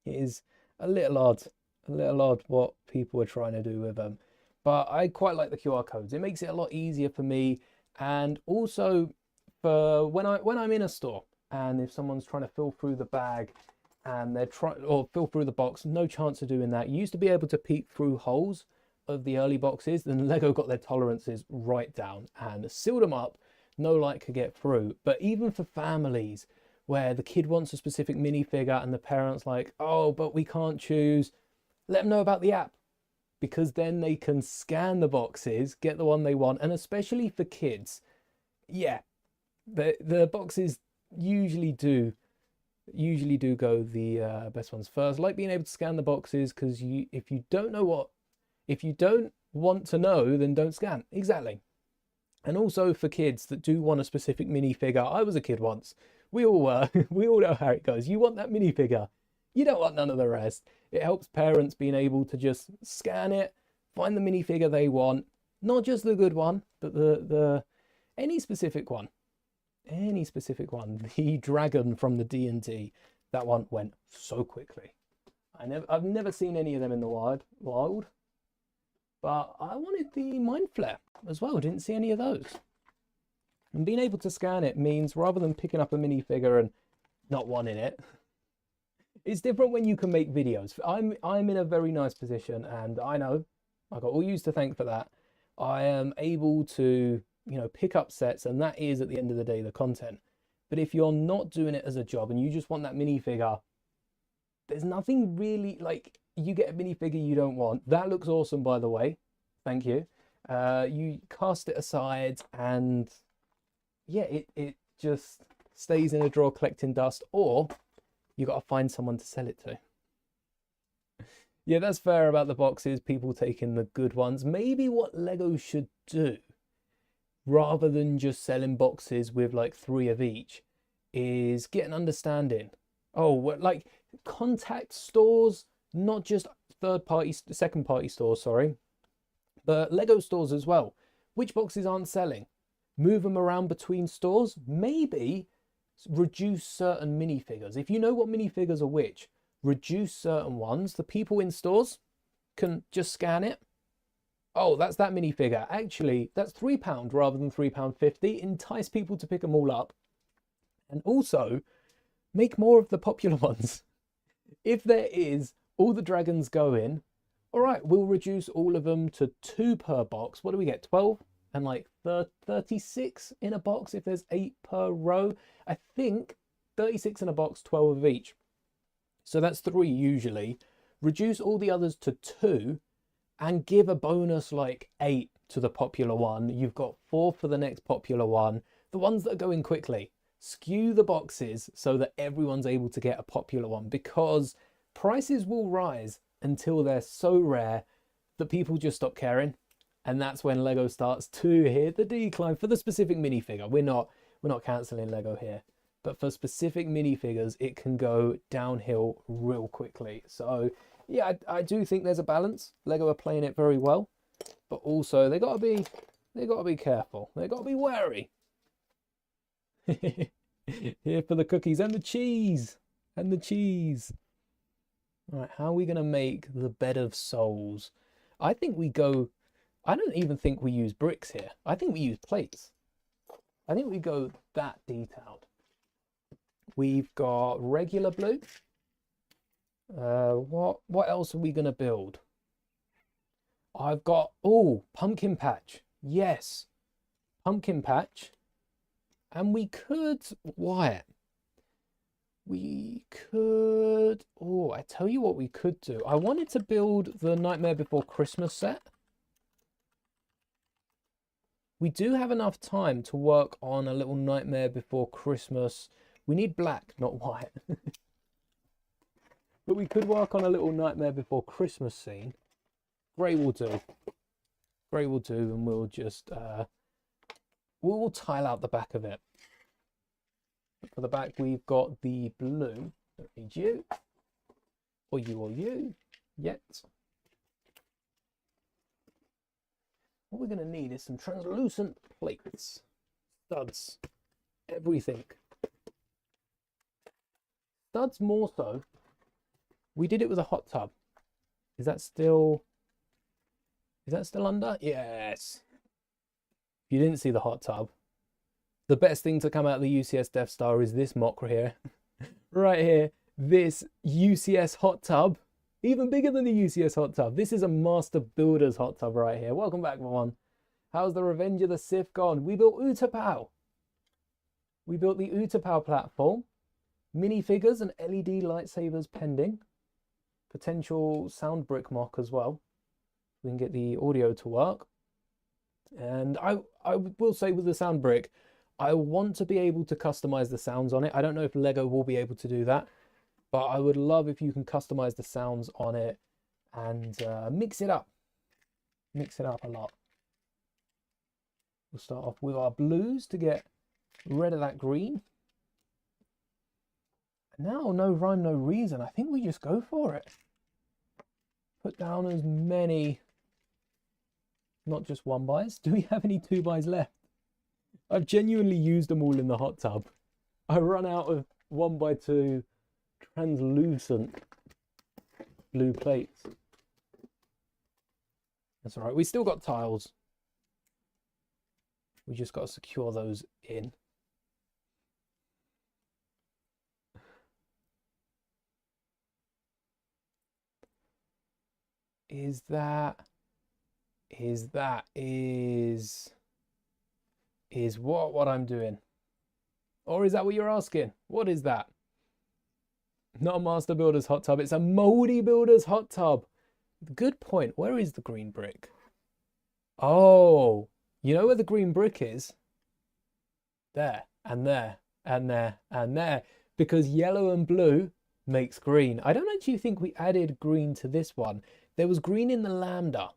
It is a little odd what people are trying to do with them. But I quite like the QR codes. It makes it a lot easier for me, and also for when I'm in a store and if someone's trying to fill through the bag and they're trying or fill through the box, no chance of doing that. You used to be able to peek through holes of the early boxes, then Lego got their tolerances right down and sealed them up. No light could get through. But even for families where the kid wants a specific minifigure and the parents like, oh, but we can't choose, let them know about the app, because then they can scan the boxes, get the one they want. And especially for kids, yeah, the boxes usually do go the best ones first. Like being able to scan the boxes, because if you don't want to know, then don't scan. Exactly. And also for kids that do want a specific minifigure, I was a kid once. We all were. We all know how it goes. You want that minifigure. You don't want none of the rest. It helps parents being able to just scan it, find the minifigure they want, not just the good one, but the any specific one. Any specific one. The dragon from the D&D. That one went so quickly. I've never seen any of them in the wild. But I wanted the Mind Flare as well. Didn't see any of those. And being able to scan it means rather than picking up a minifigure and not wanting it, it's different when you can make videos. I'm in a very nice position, and I know I got all yous to thank for that. I am able to, pick up sets, and that is at the end of the day the content. But if you're not doing it as a job and you just want that minifigure, there's nothing really like you get a minifigure you don't want. That looks awesome, by the way. Thank you. You cast it aside, and yeah, it just stays in a drawer collecting dust, or you got to find someone to sell it to. Yeah, that's fair about the boxes, people taking the good ones. Maybe what Lego should do, rather than just selling boxes with like 3 of each, is get an understanding. Oh, like contact stores, not just second party stores, sorry, but Lego stores as well. Which boxes aren't selling? Move them around between stores. Maybe reduce certain minifigures. If you know what minifigures are which, reduce certain ones. The people in stores can just scan it. Oh, that's that minifigure. Actually, that's £3 rather than £3.50. Entice people to pick them all up. And also, make more of the popular ones. If there is all the dragons go in, all right, we'll reduce all of them to 2 per box. What do we get? 12 and like 36 in a box if there's 8 per row. I think 36 in a box, 12 of each. So that's 3 usually. Reduce all the others to 2 and give a bonus like 8 to the popular one. You've got 4 for the next popular one. The ones that are going quickly. Skew the boxes so that everyone's able to get a popular one, because prices will rise until they're so rare that people just stop caring. And that's when Lego starts to hit the decline for the specific minifigure. We're not cancelling Lego here, but for specific minifigures, it can go downhill real quickly. So yeah, I do think there's a balance. Lego are playing it very well, but also they gotta be careful. They gotta be wary. Here for the cookies and the cheese. And the cheese. All right, how are we going to make the bed of souls? I don't even think we use bricks here. I think we use plates. I think we go that detailed. We've got regular blue. What else are we going to build? I've got, pumpkin patch. Yes, pumpkin patch. And we could, Wyatt, we could, I tell you what we could do. I wanted to build the Nightmare Before Christmas set. We do have enough time to work on a little Nightmare Before Christmas We need black, not white. But we could work on a little Nightmare Before Christmas scene. Grey will do. Grey will do, and we'll just we'll tile out the back of it. For the back, we've got the blue. Don't need you, or you, yet. What we're going to need is some translucent plates, studs, everything. Studs more so. We did it with a hot tub. Is that still under? Yes. If you didn't see the hot tub, the best thing to come out of the UCS Death Star is this mock here. Right here, this UCS hot tub. Even bigger than the UCS hot tub. This is a Master Builders hot tub right here. Welcome back, everyone. How's the Revenge of the Sith gone? We built Utapau. We built the Utapau platform. Minifigures and LED lightsabers pending. Potential sound brick mock as well. We can get the audio to work. And I will say with the sound brick, I want to be able to customize the sounds on it. I don't know if Lego will be able to do that, but I would love if you can customize the sounds on it and mix it up. Mix it up a lot. We'll start off with our blues to get rid of that green. Now, no rhyme, no reason. I think we just go for it. Put down as many, not just 1x. Do we have any 2x left? I've genuinely used them all in the hot tub. I run out of 1x2 translucent blue plates. That's all right. We still got tiles. We just got to secure those in. Is what I'm doing? Or is that what you're asking? What is that? Not a Master Builder's hot tub, it's a Moldy Builder's hot tub. Good point. Where is the green brick? Oh, you know where the green brick is? There, and there, and there, and there. Because yellow and blue makes green. I don't actually think we added green to this one. There was green in the Lambda,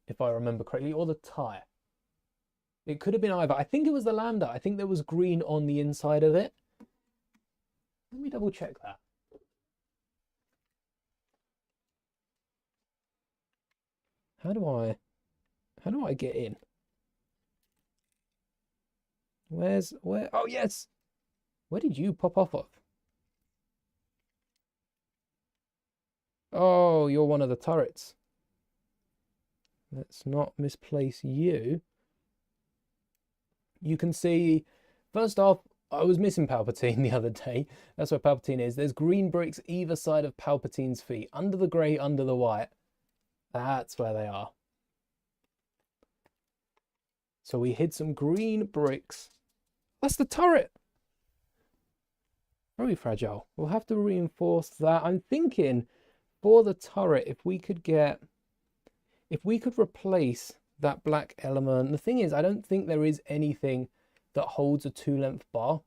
if I remember correctly, or the tire. It could have been either. I think it was the Lambda. I think there was green on the inside of it. Let me double check that. How do I get in? Where? Oh, yes. Where did you pop off of? Oh, you're one of the turrets. Let's not misplace you. You can see, first off, I was missing Palpatine the other day. That's where Palpatine is. There's green bricks either side of Palpatine's feet. Under the grey, under the white. That's where they are. So we hid some green bricks. That's the turret. Very fragile. We'll have to reinforce that. I'm thinking for the turret, if we could replace that black element. The thing is, I don't think there is anything that holds a 2-length bar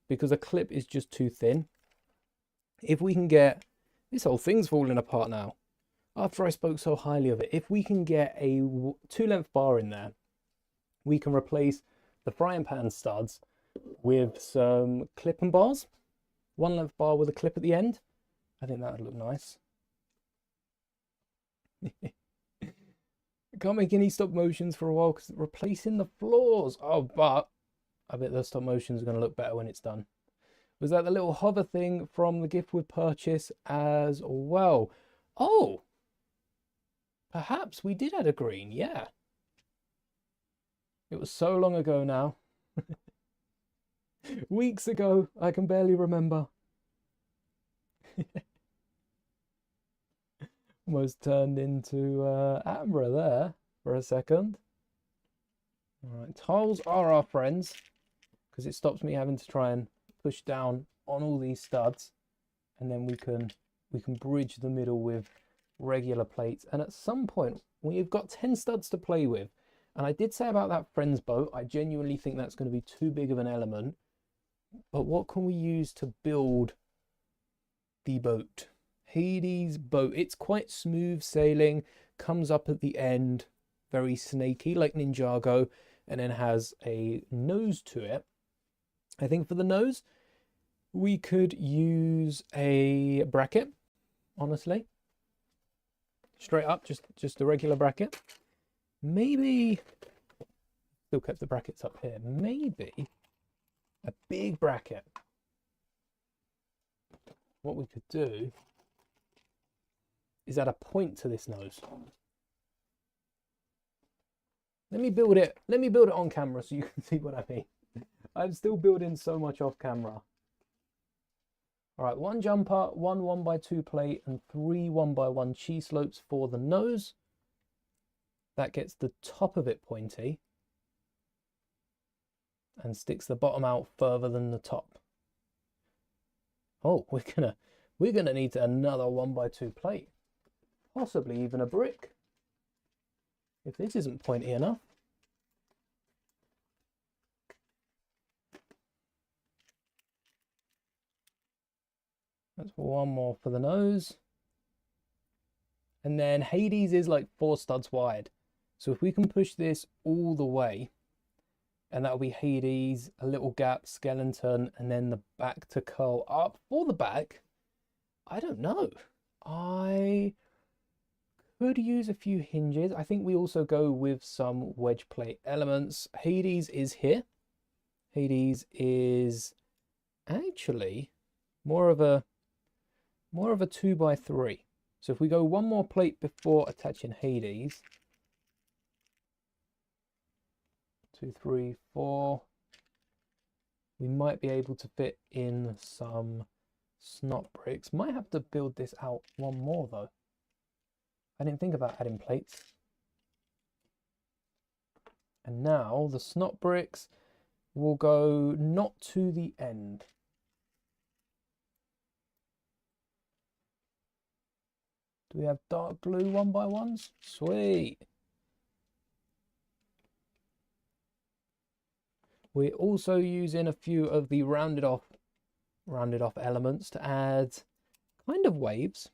because a clip is just too thin. If we can get, this whole thing's falling apart now. After I spoke so highly of it, if we can get a 2-length bar in there, we can replace the frying pan studs with some clip and bars. 1-length bar with a clip at the end. I think that would look nice. Can't make any stop motions for a while because replacing the floors. Oh, but I bet those stop motions are going to look better when it's done. Was that the little hover thing from the gift with purchase as well? Oh, perhaps we did add a green. Yeah. It was so long ago now. Weeks ago. I can barely remember. Almost turned into Amber there for a second. All right, tiles are our friends because it stops me having to try and push down on all these studs, and then we can bridge the middle with regular plates. And at some point, when you've got 10 studs to play with, and I did say about that friends boat, I genuinely think that's going to be too big of an element. But what can we use to build the boat? Hades boat. It's quite smooth sailing, comes up at the end, very snaky like Ninjago, and then has a nose to it. I think for the nose, we could use a bracket, honestly. Straight up, just a regular bracket. Maybe, still kept the brackets up here. Maybe a big bracket. What we could do is add a point to this nose. Let me build it on camera so you can see what I mean. I'm still building so much off camera. All right, 1 jumper, 1 1x2 plate, and 3 1x1 cheese slopes for the nose. That gets the top of it pointy and sticks the bottom out further than the top. Oh, we're gonna need another 1x2 plate. Possibly even a brick, if this isn't pointy enough. That's 1 more for the nose. And then Hades is like 4 studs wide. So if we can push this all the way, and that'll be Hades, a little gap, skeleton, and then the back to curl up. For the back, I don't know. I could use a few hinges. I think we also go with some wedge plate elements. Hades is here. Hades is actually more of a 2x3. So if we go 1 more plate before attaching Hades, 2, 3, 4, we might be able to fit in some snot bricks. Might have to build this out 1 more though. I didn't think about adding plates. And now the snot bricks will go not to the end. Do we have dark blue 1x1s? Sweet. We're also using a few of the rounded off elements to add kind of waves.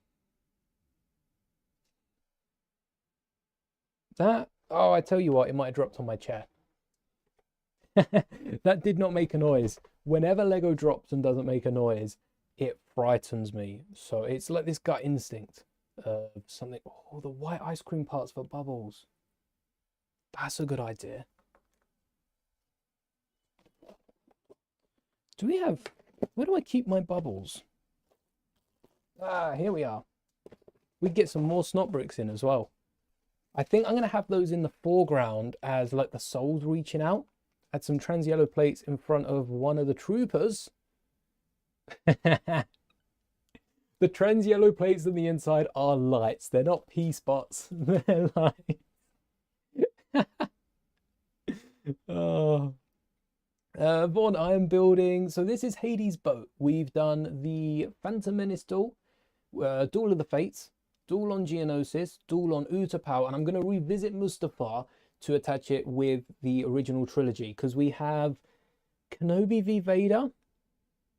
That, oh, I tell you what, it might have dropped on my chair. That did not make a noise. Whenever Lego drops and doesn't make a noise, it frightens me. So it's like this gut instinct of something. Oh, the white ice cream parts for bubbles. That's a good idea. Do we have, where do I keep my bubbles? Ah, here we are. We'd get some more snot bricks in as well. I think I'm going to have those in the foreground as like the souls reaching out. Add some trans yellow plates in front of one of the troopers. The trans yellow plates on the inside are lights. They're not pea spots. They're lights. Oh. Vaughn, I am building. So this is Hades' boat. We've done the Phantom Menace duel, Duel of the Fates, Duel on Geonosis, Duel on Utapau, and I'm going to revisit Mustafar to attach it with the original trilogy because we have Kenobi v Vader.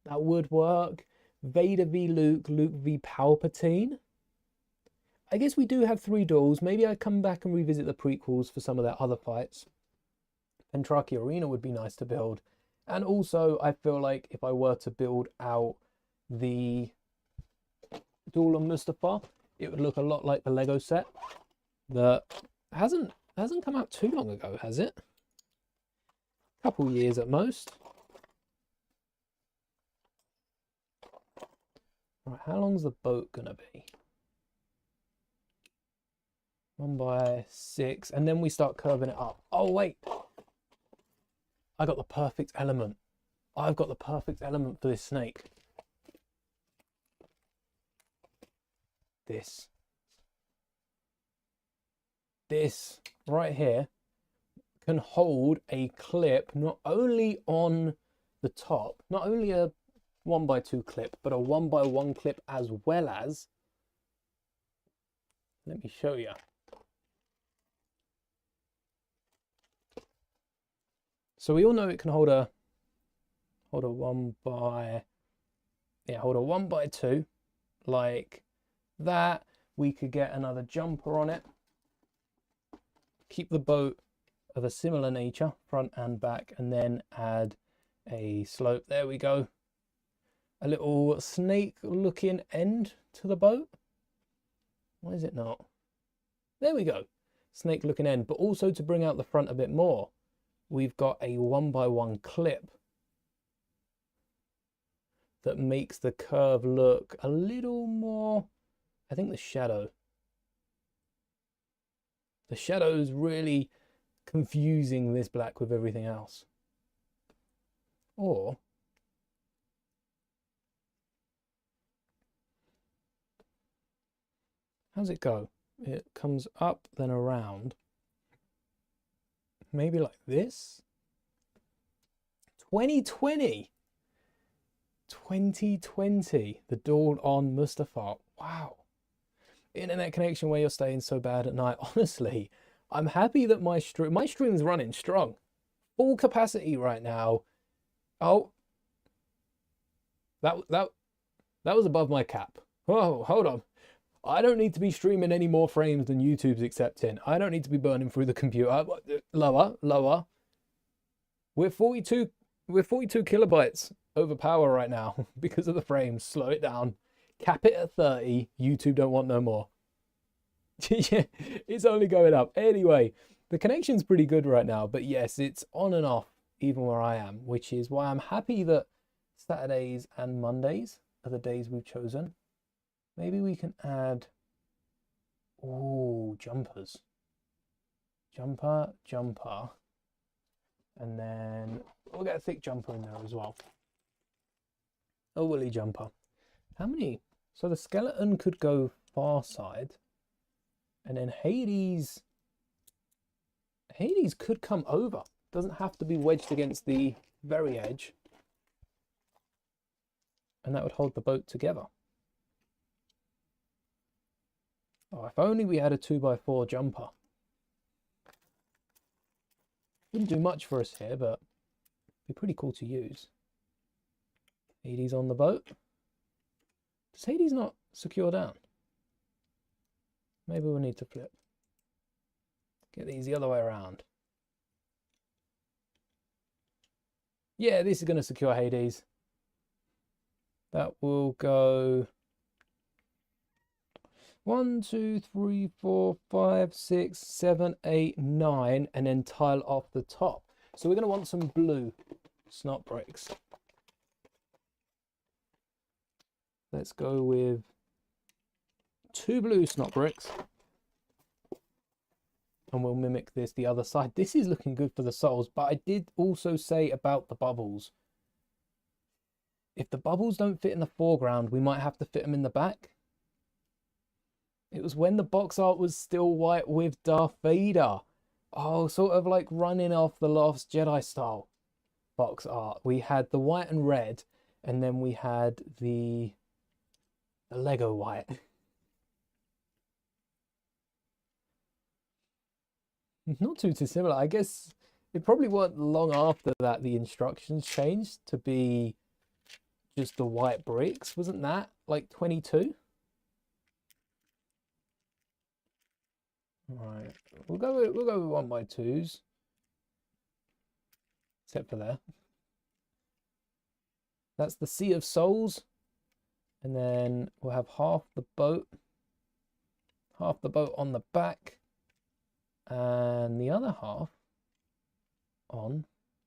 That would work. Vader v Luke, Luke v Palpatine. I guess we do have 3 duels. Maybe I come back and revisit the prequels for some of their other fights. Pentraki Arena would be nice to build. And also, I feel like if I were to build out the Duel on Mustafar, it would look a lot like the Lego set that hasn't come out too long ago, has it? A couple years at most. Right, how long's the boat gonna be? 1x6, and then we start curving it up. Oh wait, I got the perfect element. I've got the perfect element for this snake. This right here can hold a clip not only on the top, not only a 1x2 clip, but a 1x1 clip as well as, let me show you. So we all know it can hold a hold a 1x2 like that. We could get another jumper on it, keep the boat of a similar nature, front and back, and then add a slope. There we go. A little snake looking end to the boat. Why is it not? There we go. Snake looking end. But also to bring out the front a bit more, we've got a 1x1 clip that makes the curve look a little more, I think the shadow is really confusing this black with everything else. Or how's it go? It comes up then around, maybe like this. 2020, the dawn on Mustafa. Wow. Internet connection where you're staying so bad at night. Honestly, I'm happy that my stream's running strong, full capacity right now. Oh, that was above my cap. Oh, hold on. I don't need to be streaming any more frames than YouTube's accepting. I don't need to be burning through the computer. Lower. We're 42 kilobytes over power right now because of the frames. Slow it down. Cap it at 30. YouTube don't want no more. Yeah, it's only going up. Anyway, the connection's pretty good right now, but yes, it's on and off even where I am, which is why I'm happy that Saturdays and Mondays are the days we've chosen. Maybe we can add, oh, jumpers. Jumper. And then we'll get a thick jumper in there as well. A woolly jumper. How many? So the skeleton could go far side. And then Hades could come over. Doesn't have to be wedged against the very edge. And that would hold the boat together. Oh, if only we had a 2x4 jumper. Wouldn't do much for us here, but it'd be pretty cool to use. Hades on the boat. Does Hades not secure down? Maybe we'll need to flip. Get these the other way around. Yeah, this is going to secure Hades. That will go 1, 2, 3, 4, 5, 6, 7, 8, 9, and then tile off the top. So we're going to want some blue snot bricks. Let's go with 2 blue snot bricks. And we'll mimic this the other side. This is looking good for the soles, but I did also say about the bubbles. If the bubbles don't fit in the foreground, we might have to fit them in the back. It was when the box art was still white with Darth Vader. Oh, sort of like running off the Last Jedi style box art. We had the white and red, and then we had the Lego white. Not too dissimilar. I guess it probably weren't long after that the instructions changed to be just the white bricks. Wasn't that like 22? Right, we'll go with 1x2s, except for there. That's the Sea of Souls, and then we'll have half the boat on the back, and the other half on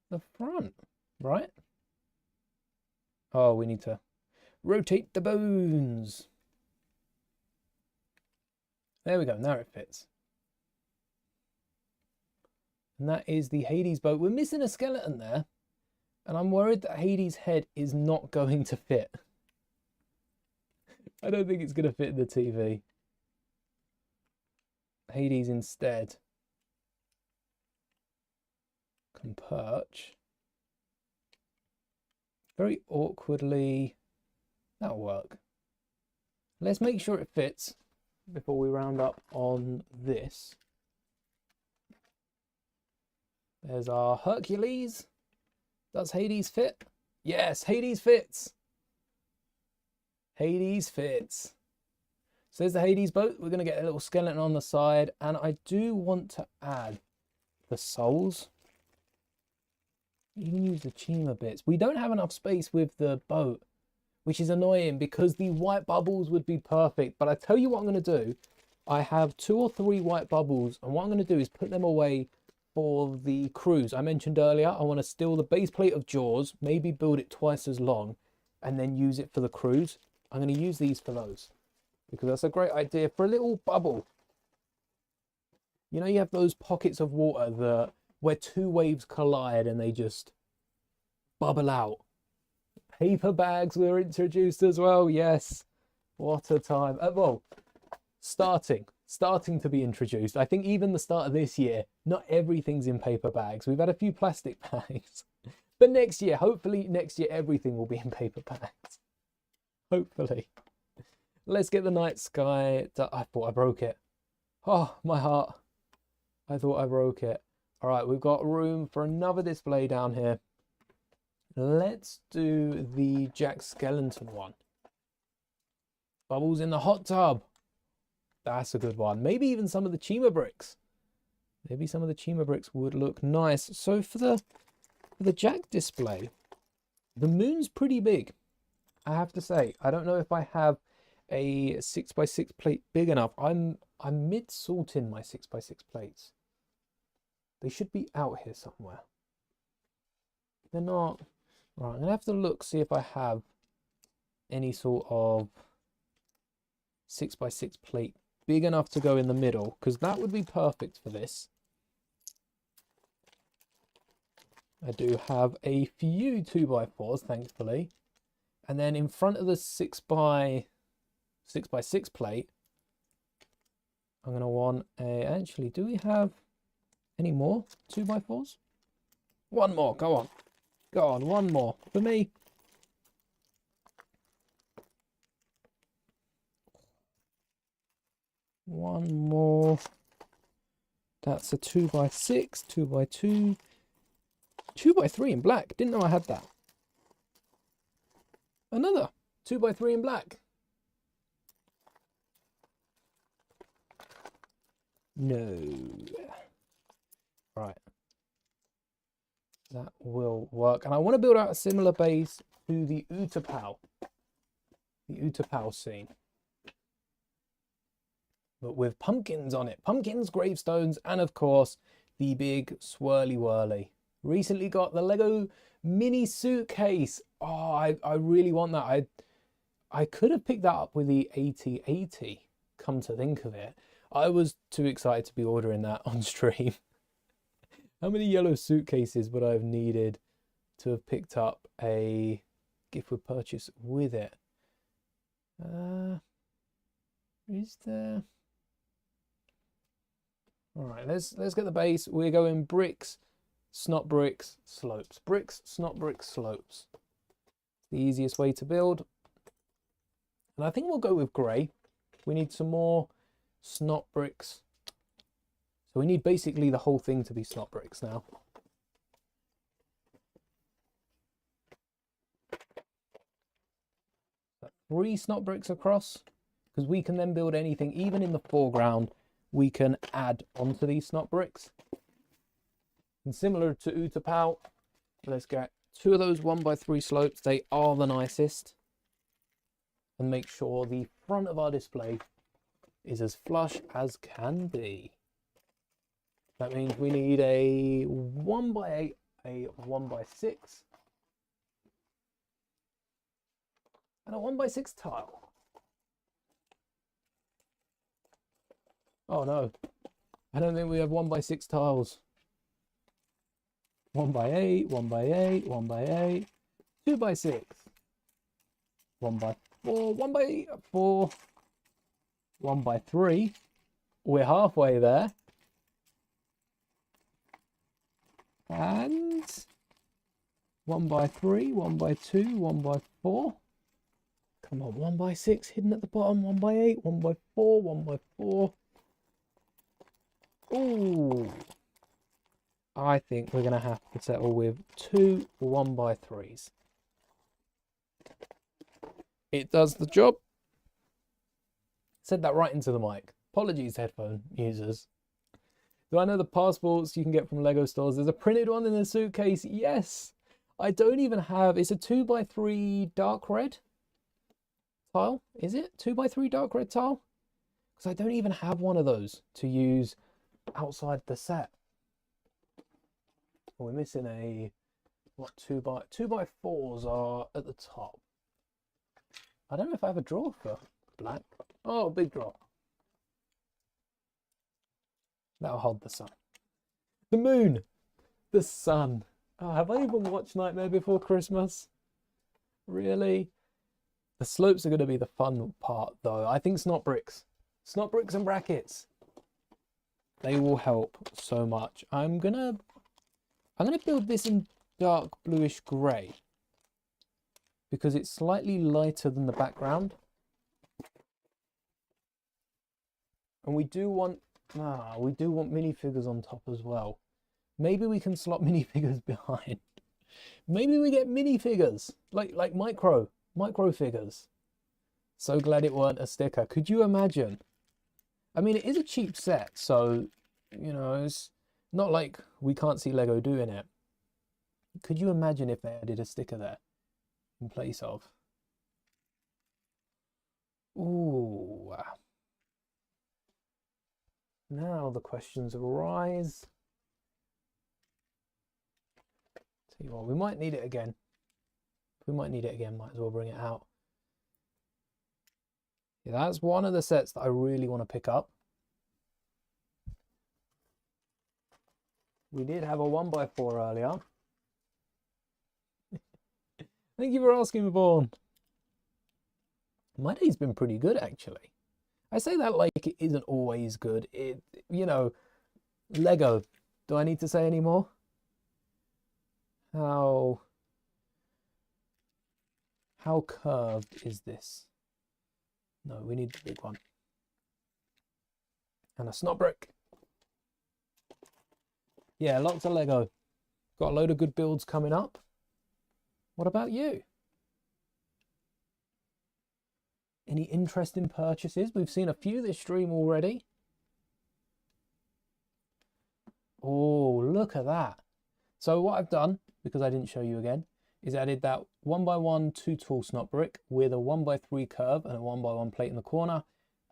the front, right? Oh, we need to rotate the bones. There we go, now it fits. And that is the Hades boat. We're missing a skeleton there. And I'm worried that Hades' head is not going to fit. I don't think it's going to fit in the TV. Hades instead can perch very awkwardly. That'll work. Let's make sure it fits before we round up on this. There's our Hercules. Does Hades fit? Yes, Hades fits. Hades fits. So there's the Hades boat. We're going to get a little skeleton on the side. And I do want to add the souls. You can use the Chima bits. We don't have enough space with the boat, which is annoying because the white bubbles would be perfect. But I tell you what I'm going to do. I have 2 or 3 white bubbles. And what I'm going to do is put them away for the cruise. I mentioned earlier, I want to steal the base plate of Jaws, maybe build it twice as long, and then use it for the cruise. I'm going to use these for those because that's a great idea for a little bubble. You know, you have those pockets of water where 2 waves collide and they just bubble out. Paper bags were introduced as well. Yes, what a time. Well, starting to be introduced. I think even the start of this year, not everything's in paper bags. We've had a few plastic bags, but next year, hopefully next year, everything will be in paper bags. Hopefully. Let's get the night sky. I thought I broke it. Oh, my heart. I thought I broke it. All right, we've got room for another display down here. Let's do the Jack Skellington one. Bubbles in the hot tub. That's a good one. Maybe even some of the Chima bricks. Maybe some of the Chima bricks would look nice. So for the Jack display, the moon's pretty big, I have to say. I don't know if I have a 6x6 plate big enough. I'm mid-sorting my 6x6 plates. They should be out here somewhere. They're not. Right, I'm gonna have to look, see if I have any sort of 6x6 plate big enough to go in the middle, because that would be perfect for this. I do have a few 2x4s, thankfully. And then in front of the 6x6 plate, I'm going to want a... Actually, do we have any more 2x4s? One more, go on. Go on, one more for me. One more. That's a 2x6, 2x2, 2x3 in black. Didn't know I had that. Another 2x3 in black. No. Right. That will work. And I want to build out a similar base to the Utapau. The Utapau scene. But with pumpkins on it. Pumpkins, gravestones, and of course, the big swirly whirly. Recently got the Lego mini suitcase. Oh, I really want that. I could have picked that up with the 8080, come to think of it. I was too excited to be ordering that on stream. How many yellow suitcases would I have needed to have picked up a gift with purchase with it? Is there... All right, let's get the base. We're going bricks, snot bricks, slopes. Bricks, snot bricks, slopes. The easiest way to build. And I think we'll go with grey. We need some more snot bricks. So we need basically the whole thing to be snot bricks now. So 3 snot bricks across, because we can then build anything, even in the foreground, we can add onto these snot bricks. And similar to Utapau, let's get 2 of those 1x3 slopes. They are the nicest. And make sure the front of our display is as flush as can be. That means we need a 1x8, a 1x6, and a 1x6 tile. Oh no, I don't think we have 1x6 tiles. 1x8, 1x8, 1x8, 2x6, 1x4, 1x4, 1x3. We're halfway there. And 1x3, 1x2, 1x4. Come on, 1x6 hidden at the bottom, 1x8, 1x4, 1x4. Ooh. I think we're going to have to settle with 2 1x3s. It does the job. Said that right into the mic. Apologies, headphone users. Do I know the passports you can get from Lego stores? There's a printed one in the suitcase. Yes. I don't even have, it's a 2x3 dark red tile. Is it 2x3 dark red tile? Because I don't even have one of those to use outside the set. We're missing a, what, 2x4s are at the top. I don't know if I have a drawer for black. Oh, big drawer. That'll hold the sun. The moon. The sun. Oh, have I even watched Nightmare Before Christmas? Really? The slopes are going to be the fun part, though. I think snot bricks. Snot bricks and brackets. They will help so much. I'm gonna build this in dark bluish grey because it's slightly lighter than the background. And we do want minifigures on top as well. Maybe we can slot minifigures behind. Maybe we get minifigures, like micro figures. So glad it weren't a sticker. Could you imagine? I mean, it is a cheap set, so, you know, it's not like we can't see Lego doing it. Could you imagine if they added a sticker there in place of? Ooh. Now the questions arise. Tell you what, we might need it again. If we might need it again, might as well bring it out. Yeah, that's one of the sets that I really want to pick up. We did have a 1x4 earlier. Thank you for asking, Vaughn. My day's been pretty good, actually. I say that like it isn't always good. It, you know, Lego. Do I need to say any more? How curved is this? No, we need the big one. And a snot brick. Yeah, lots of Lego. Got a load of good builds coming up. What about you? Any interesting purchases? We've seen a few this stream already. Oh, look at that. So what I've done, because I didn't show you again, is added that 1x1 2-tool snot brick with a 1x3 curve and a 1x1 plate in the corner,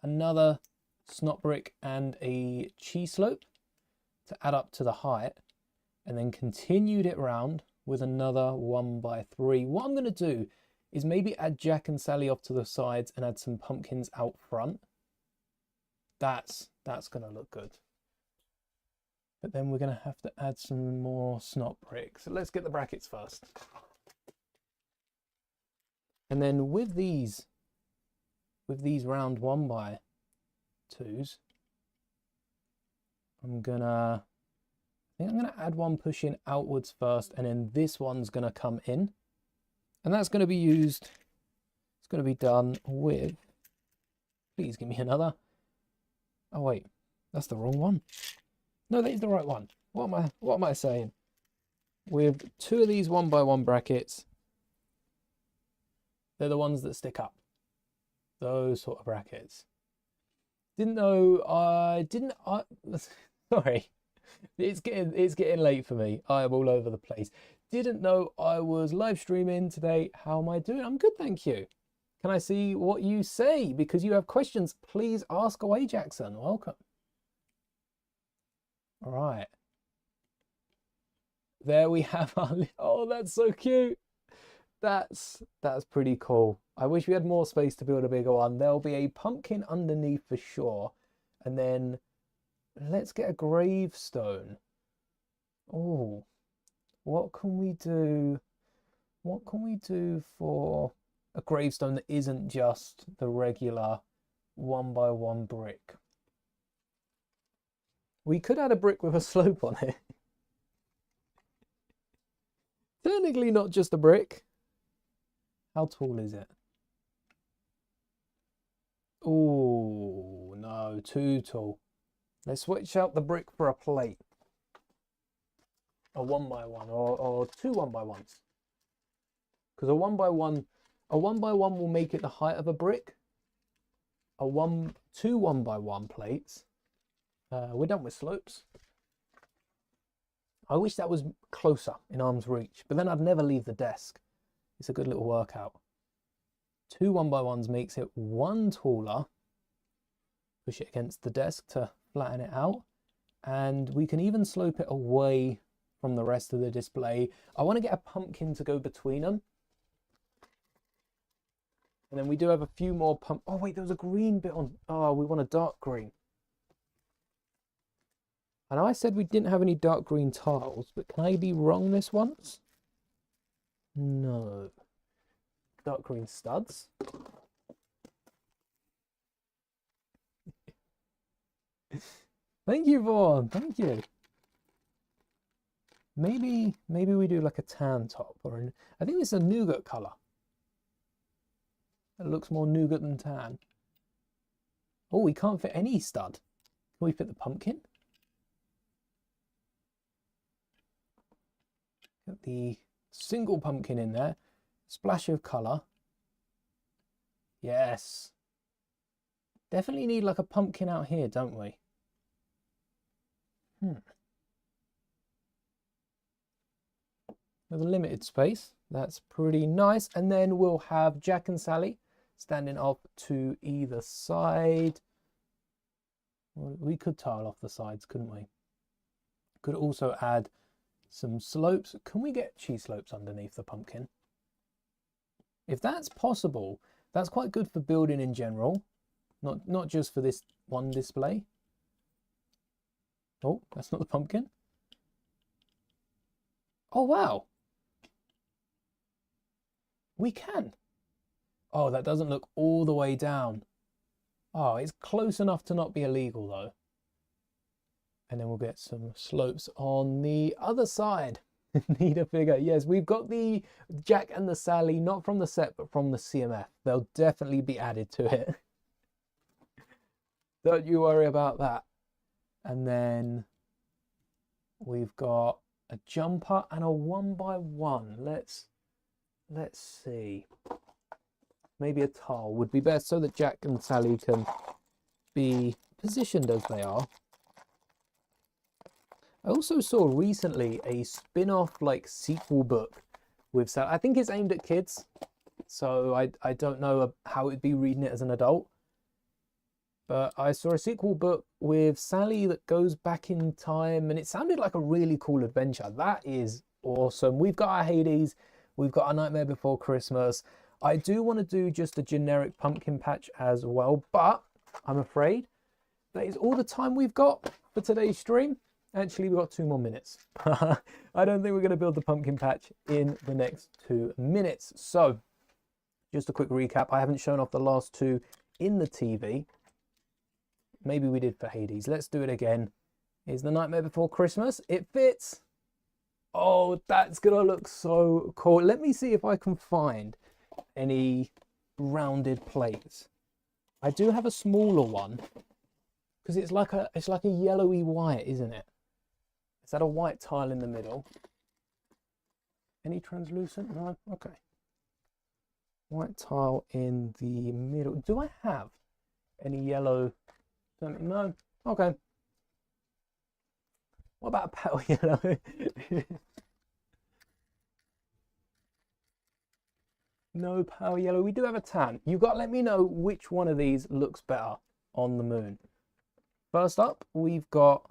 another snot brick and a cheese slope to add up to the height, and then continued it round with another 1x3. What I'm going to do is maybe add Jack and Sally off to the sides and add some pumpkins out front. That's going to look good. But then we're going to have to add some more snot bricks. So let's get the brackets first. And then with these round 1x2s, I think I'm gonna add one pushing outwards first, and then this one's gonna come in. And that's gonna be used, it's gonna be done with, please give me another. Oh wait, that's the wrong one. No, that is the right one. What am I saying? With two of these 1x1 brackets, they're the ones that stick up. Those sort of brackets. Sorry. It's getting late for me. I am all over the place. Didn't know I was live streaming today. How am I doing? I'm good, thank you. Can I see what you say? Because you have questions, please ask away, Jackson. Welcome. All right. There we have our, oh, that's so cute. That's pretty cool. I wish we had more space to build a bigger one. There'll be a pumpkin underneath for sure. And then let's get a gravestone. Oh, what can we do? What can we do for a gravestone that isn't just the regular 1x1 brick? We could add a brick with a slope on it. Technically not just a brick. How tall is it? Oh, no, too tall. Let's switch out the brick for a plate. A 1x1 or two 1x1s. Because a 1x1 A 1x1 will make it the height of a brick. Two 1x1 plates. We're done with slopes. I wish that was closer in arm's reach, but then I'd never leave the desk. It's a good little workout. Two 1x1s makes it one taller. Push it against the desk to flatten it out. And we can even slope it away from the rest of the display. I want to get a pumpkin to go between them. And then we do have a few more oh wait, there was a green bit on. Oh, we want a dark green. I know I said we didn't have any dark green tiles, but can I be wrong this once? No. Dark green studs. Thank you, Vaughn. Thank you. Maybe we do like a tan top, or I think it's a nougat color. It looks more nougat than tan. Oh, we can't fit any stud. Can we fit the pumpkin? Get the single pumpkin in there. Splash of color. Yes. Definitely need like a pumpkin out here, don't we? With a limited space. That's pretty nice. And then we'll have Jack and Sally standing off to either side. Well, we could tile off the sides, couldn't we? Could also add some slopes. Can we get cheese slopes underneath the pumpkin? If that's possible, that's quite good for building in general, not just for this one display. Oh, that's not the pumpkin. Oh, wow. We can. Oh, that doesn't look all the way down. Oh, it's close enough to not be illegal though. And then we'll get some slopes on the other side. Need a figure. Yes, we've got the Jack and the Sally, not from the set, but from the CMF. They'll definitely be added to it. Don't you worry about that. And then we've got a jumper and a 1x1. Let's see. Maybe a tile would be best so that Jack and Sally can be positioned as they are. I also saw recently a spin-off like sequel book with Sally. I think it's aimed at kids, so I don't know how it'd be reading it as an adult. But I saw a sequel book with Sally that goes back in time, and it sounded like a really cool adventure. That is awesome. We've got our Hades, we've got our Nightmare Before Christmas. I do want to do just a generic pumpkin patch as well, but I'm afraid that is all the time we've got for today's stream. Actually, we've got 2 more minutes. I don't think we're going to build the pumpkin patch in the next 2 minutes. So, just a quick recap. I haven't shown off the last 2 in the TV. Maybe we did for Hades. Let's do it again. Here's the Nightmare Before Christmas. It fits. Oh, that's going to look so cool. Let me see if I can find any rounded plates. I do have a smaller one because it's like a yellowy white, isn't it? Is that a white tile in the middle? Any translucent? No? Okay. White tile in the middle. Do I have any yellow? No? Okay. What about a pale yellow? No pale yellow. We do have a tan. You've got to let me know which one of these looks better on the moon. First up, we've got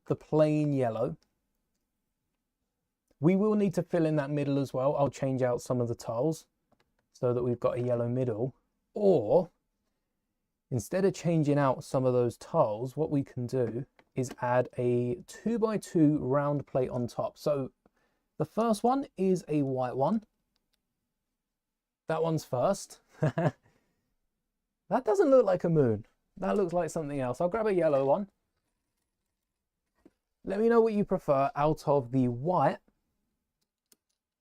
the plain yellow. We will need to fill in that middle as well. I'll change out some of the tiles so that we've got a yellow middle. Or, instead of changing out some of those tiles, what we can do is add a 2x2 round plate on top. So the first one is a white one. That one's first. That doesn't look like a moon. That looks like something else. I'll grab a yellow one. Let me know what you prefer out of the white.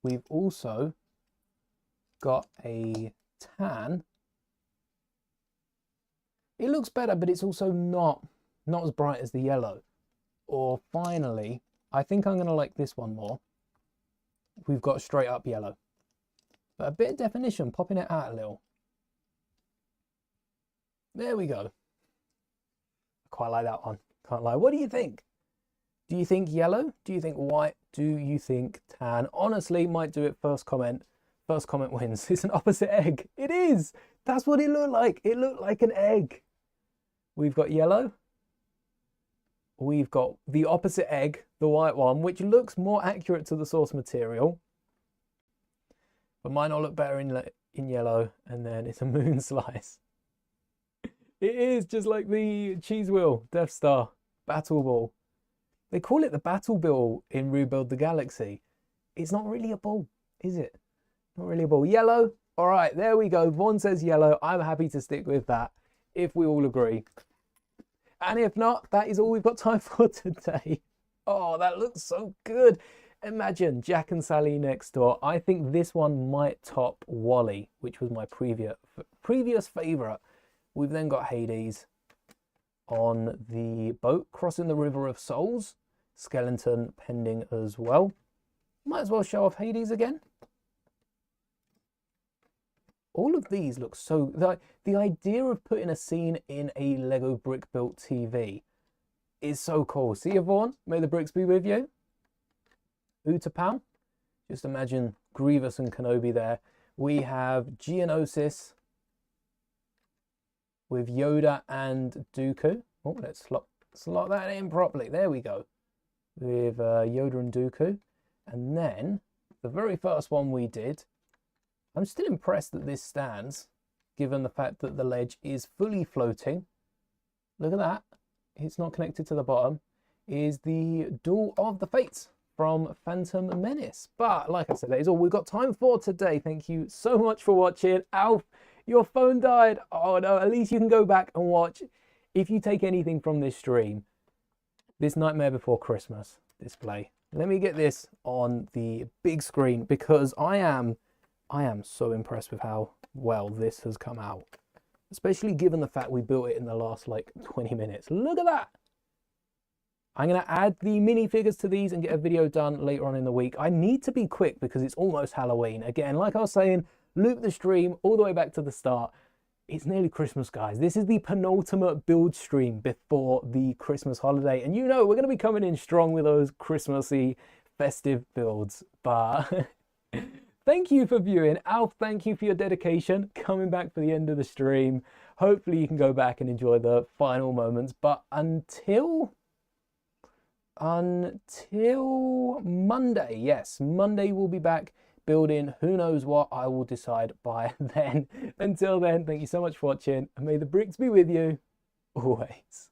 We've also got a tan. It looks better, but it's also not as bright as the yellow. Or finally, I think I'm going to like this one more. We've got straight up yellow. But a bit of definition, popping it out a little. There we go. I quite like that one. Can't lie. What do you think? Do you think yellow? Do you think white? Do you think tan? Honestly, might do it first comment. First comment wins. It's an opposite egg. It is. That's what it looked like. It looked like an egg. We've got yellow. We've got the opposite egg, the white one, which looks more accurate to the source material. But mine will look better in yellow. And then it's a moon slice. It is just like the cheese wheel, Death Star, battle ball. They call it the battle ball in Rebuild the Galaxy. It's not really a ball, is it? Not really a ball. Yellow. All right, there we go. Vaughn says yellow. I'm happy to stick with that if we all agree. And if not, that is all we've got time for today. Oh, that looks so good. Imagine Jack and Sally next door. I think this one might top Wally, which was my previous favorite. We've then got Hades on the boat crossing the River of Souls. Skeleton pending as well. Might as well show off Hades again. All of these look so... The idea of putting a scene in a Lego brick built TV is so cool. See you, Vaughn. May the bricks be with you. Utapau. Just imagine Grievous and Kenobi there. We have Geonosis with Yoda and Dooku. Oh, let's slot that in properly. There we go. With Yoda and Dooku. And then the very first one we did, I'm still impressed that this stands, given the fact that the ledge is fully floating. Look at that. It's not connected to the bottom. Is the Duel of the Fates from Phantom Menace. But like I said, that is all we've got time for today. Thank you so much for watching. Alf, your phone died. Oh no, at least you can go back and watch. If you take anything from this stream, this Nightmare Before Christmas display. Let me get this on the big screen because I am so impressed with how well this has come out. Especially given the fact we built it in the last like 20 minutes. Look at that. I'm going to add the minifigures to these and get a video done later on in the week. I need to be quick because it's almost Halloween. Again, like I was saying, loop the stream all the way back to the start. It's nearly Christmas, guys. This is the penultimate build stream before the Christmas holiday. And you know, we're going to be coming in strong with those Christmassy festive builds. But thank you for viewing. Alf, thank you for your dedication. Coming back for the end of the stream. Hopefully you can go back and enjoy the final moments. But until Monday, yes, Monday we'll be back building who knows what. I will decide by then. Until then, thank you so much for watching and may the bricks be with you always.